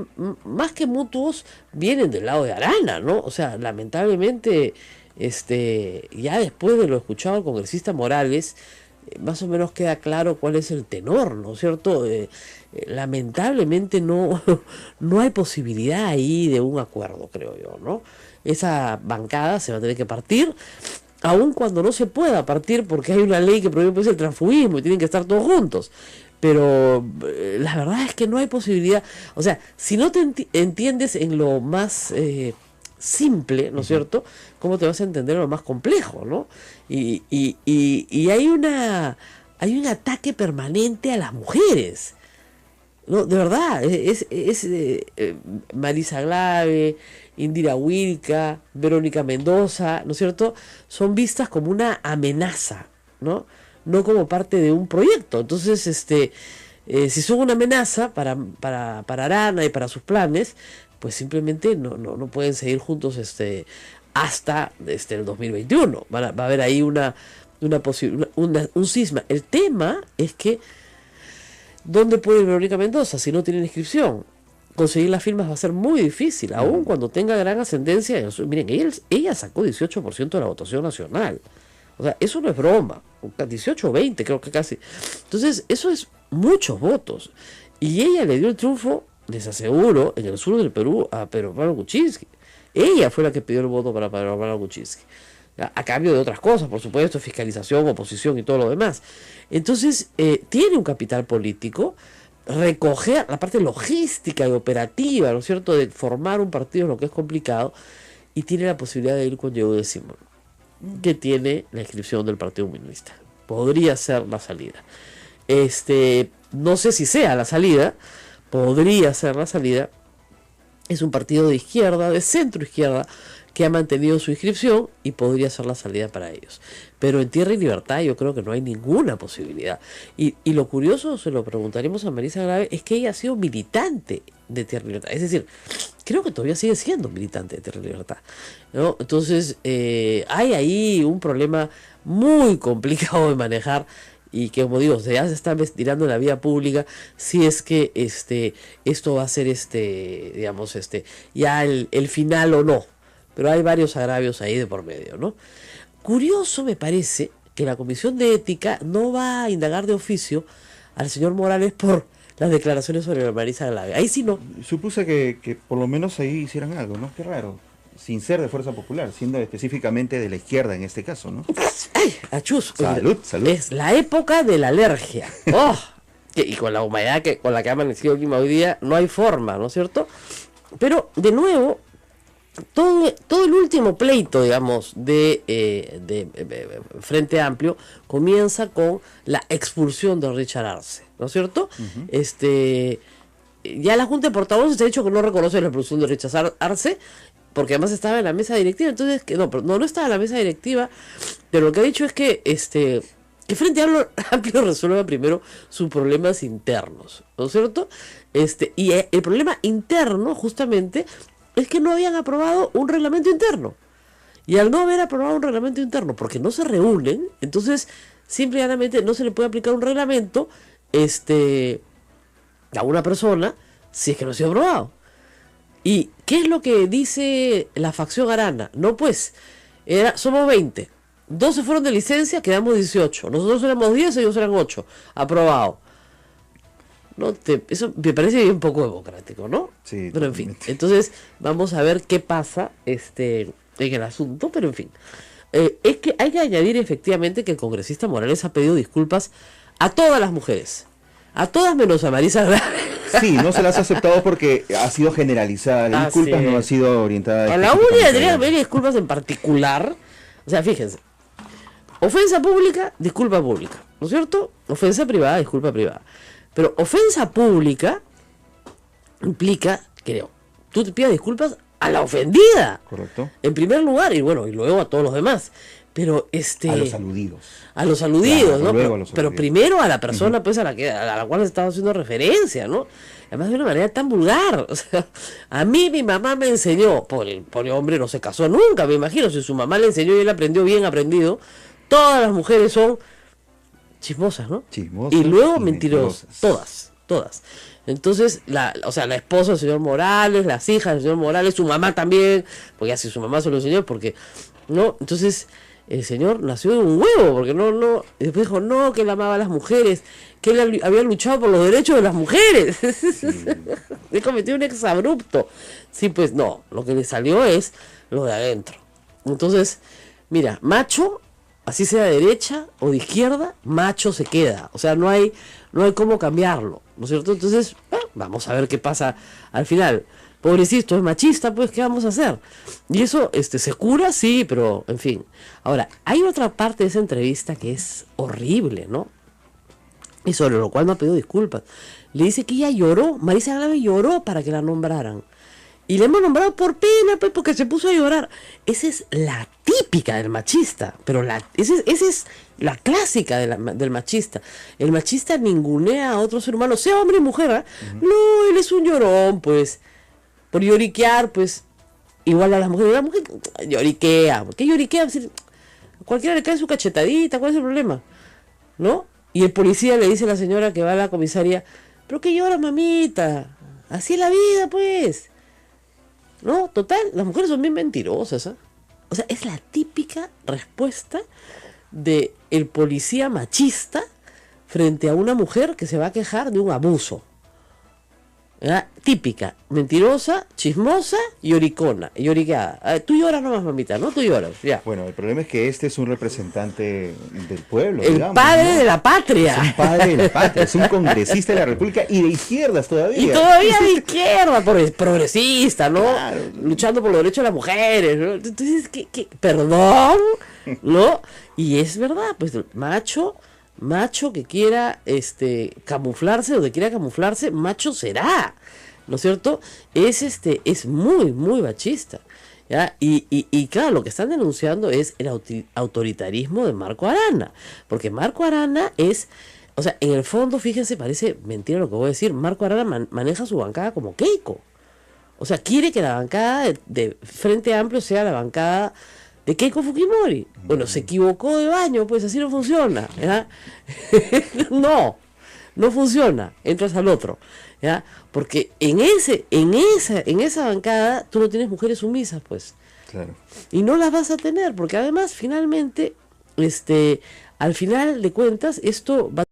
Speaker 3: más que mutuos, vienen del lado de Arana, ¿no? O sea, lamentablemente, ya después de lo escuchado al congresista Morales, más o menos queda claro cuál es el tenor, ¿no es cierto? Lamentablemente no hay posibilidad ahí de un acuerdo, creo yo, ¿no? Esa bancada se va a tener que partir, aun cuando no se pueda partir porque hay una ley que prohíbe pues el transfugismo y tienen que estar todos juntos. Pero la verdad es que no hay posibilidad. O sea, si no te entiendes en lo más simple, ¿no es cierto?, ¿cómo te vas a entender en lo más complejo, ¿no? Y hay un ataque permanente a las mujeres, ¿no? De verdad, Marisa Glave, Indira Wilca, Verónica Mendoza, ¿no es cierto?, son vistas como una amenaza, ¿no? No como parte de un proyecto. Entonces, si son una amenaza para Arana y para sus planes, pues simplemente no pueden seguir juntos hasta el 2021. Va a haber ahí un cisma. El tema es que ¿dónde puede ir Verónica Mendoza si no tiene inscripción? Conseguir las firmas va a ser muy difícil, aun cuando tenga gran ascendencia. Miren, ella sacó 18% de la votación nacional. O sea, eso no es broma. 18 o 20, creo que casi. Entonces, eso es muchos votos. Y ella le dio el triunfo, les aseguro, en el sur del Perú a Pedro Pablo Kuczynski. Ella fue la que pidió el voto para Pedro Pablo Kuczynski. A cambio de otras cosas, por supuesto, fiscalización, oposición y todo lo demás. Entonces, tiene un capital político. recoger la parte logística y operativa, ¿no es cierto?, de formar un partido, lo que es complicado, y tiene la posibilidad de ir con Yehude Simón, que tiene la inscripción del Partido Comunista. Podría ser la salida. No sé si sea la salida, podría ser la salida. Es un partido de izquierda, de centro izquierda, que ha mantenido su inscripción y podría ser la salida para ellos. Pero en Tierra y Libertad yo creo que no hay ninguna posibilidad. Y lo curioso, se lo preguntaremos a Marisa Grave, es que ella ha sido militante de Tierra y Libertad. Es decir, creo que todavía sigue siendo militante de Tierra y Libertad, ¿no? Entonces, hay ahí un problema muy complicado de manejar y que, como digo, ya se está tirando en la vía pública si es que esto va a ser digamos, ya el final o no. Pero hay varios agravios ahí de por medio, ¿no? Curioso me parece que la Comisión de Ética no va a indagar de oficio al señor Morales por las declaraciones sobre la Marisa Grave. Ahí sí no.
Speaker 2: Supuse que por lo menos ahí hicieran algo, ¿no? Qué raro. Sin ser de Fuerza Popular, siendo específicamente de la izquierda en este caso, ¿no?
Speaker 3: ¡Ay, achus!
Speaker 2: Salud, salud.
Speaker 3: Es la época de la alergia. ¡Oh! Y con la humedad con la que ha amanecido el clima hoy día, no hay forma, ¿no es cierto? Pero, de nuevo, todo el último pleito, digamos, de Frente Amplio comienza con la expulsión de Richard Arce, ¿no es cierto? Ya la Junta de Portavoces ha dicho que no reconoce la expulsión de Richard Arce, porque además estaba en la mesa directiva. Entonces, no estaba en la mesa directiva, pero lo que ha dicho es que Frente Amplio resuelva primero sus problemas internos, ¿no es cierto? Y el problema interno, justamente, es que no habían aprobado un reglamento interno. Y al no haber aprobado un reglamento interno, porque no se reúnen, entonces simplemente no se le puede aplicar un reglamento a una persona si es que no se ha aprobado. ¿Y qué es lo que dice la facción Arana? No, pues, somos 20. 12 fueron de licencia, quedamos 18. Nosotros éramos 10, ellos eran 8. Aprobado. Eso me parece bien poco democrático, ¿no?
Speaker 2: Sí.
Speaker 3: Pero en fin, entonces vamos a ver qué pasa en el asunto, pero en fin. Es que hay que añadir efectivamente que el congresista Morales ha pedido disculpas a todas las mujeres. A todas menos a Marisa Grave.
Speaker 2: Sí, no se las ha aceptado porque ha sido generalizada. La disculpa no ha sido orientada.
Speaker 3: A la única tendría que haber disculpas en particular. O sea, fíjense. Ofensa pública, disculpa pública. ¿No es cierto? Ofensa privada, disculpa privada. Pero ofensa pública implica, creo, tú te pidas disculpas a la ofendida.
Speaker 2: Correcto.
Speaker 3: En primer lugar, y bueno, y luego a todos los demás. Pero
Speaker 2: a los aludidos.
Speaker 3: A los aludidos,
Speaker 2: claro,
Speaker 3: ¿no? Pero primero a la persona, pues, a la cual estaba haciendo referencia, ¿no? Además de una manera tan vulgar. O sea, a mí mi mamá me enseñó, pobre hombre no se casó nunca, me imagino, si su mamá le enseñó y él aprendió bien aprendido, todas las mujeres son chismosas, ¿no?
Speaker 2: Chismosas
Speaker 3: y luego mentirosas. Todas. Entonces, la esposa del señor Morales, las hijas del señor Morales, su mamá también, porque así su mamá se lo enseñó, porque, ¿no? Entonces, el señor nació de un huevo, porque y después dijo, no, que él amaba a las mujeres, que él había luchado por los derechos de las mujeres. Le cometió un exabrupto. Sí, pues no, lo que le salió es lo de adentro. Entonces, mira, macho, así sea de derecha o de izquierda, macho se queda. O sea, no hay cómo cambiarlo, ¿no es cierto? Entonces, vamos a ver qué pasa al final. Pobrecito, es machista, pues, ¿qué vamos a hacer? Y eso, se cura, sí, pero, en fin. Ahora, hay otra parte de esa entrevista que es horrible, ¿no? Y sobre lo cual no ha pedido disculpas. Le dice que ella lloró, Marisa Grave lloró para que la nombraran. Y le hemos nombrado por pena, pues, porque se puso a llorar. Esa es la típica del machista, pero esa es la clásica del machista. El machista ningunea a otro ser humano, sea hombre o mujer, ¿eh? No, él es un llorón, pues. Por lloriquear, pues, igual a las mujeres. La mujer lloriquea. ¿Qué lloriquea? Cualquiera le cae su cachetadita, ¿cuál es el problema? ¿No? Y el policía le dice a la señora que va a la comisaría, pero que llora, mamita. Así es la vida, pues. ¿No? Total, las mujeres son bien mentirosas, ¿eh? O sea, es la típica respuesta de el policía machista frente a una mujer que se va a quejar de un abuso. ¿ya? Típica, mentirosa, chismosa y lloricona, lloriqueada. Tú lloras nomás, mamita, ¿no? Tú lloras, ya.
Speaker 2: Bueno, el problema es que este es un representante del pueblo,
Speaker 3: El
Speaker 2: digamos,
Speaker 3: padre
Speaker 2: ¿no?
Speaker 3: de la patria.
Speaker 2: Es un padre de la patria, es un congresista de la República y de izquierdas todavía.
Speaker 3: Y todavía de izquierda, progresista, ¿no?
Speaker 2: Claro.
Speaker 3: Luchando por los derechos de las mujeres, ¿no? Entonces, perdón, ¿no? Y es verdad, pues macho que quiera camuflarse, donde quiera camuflarse, macho será, ¿no es cierto? Es muy, muy machista, ¿ya? Y claro, lo que están denunciando es el autoritarismo de Marco Arana, porque Marco Arana es, o sea, en el fondo, fíjense, parece mentira lo que voy a decir, Marco Arana maneja su bancada como Keiko, o sea, quiere que la bancada de Frente Amplio sea la bancada de Keiko Fujimori. Bueno, se equivocó de baño, pues así no funciona, ¿ya? no funciona, entras al otro, ¿ya? Porque en esa bancada tú no tienes mujeres sumisas, pues.
Speaker 2: Claro.
Speaker 3: Y no las vas a tener, porque además, finalmente, al final de cuentas, esto va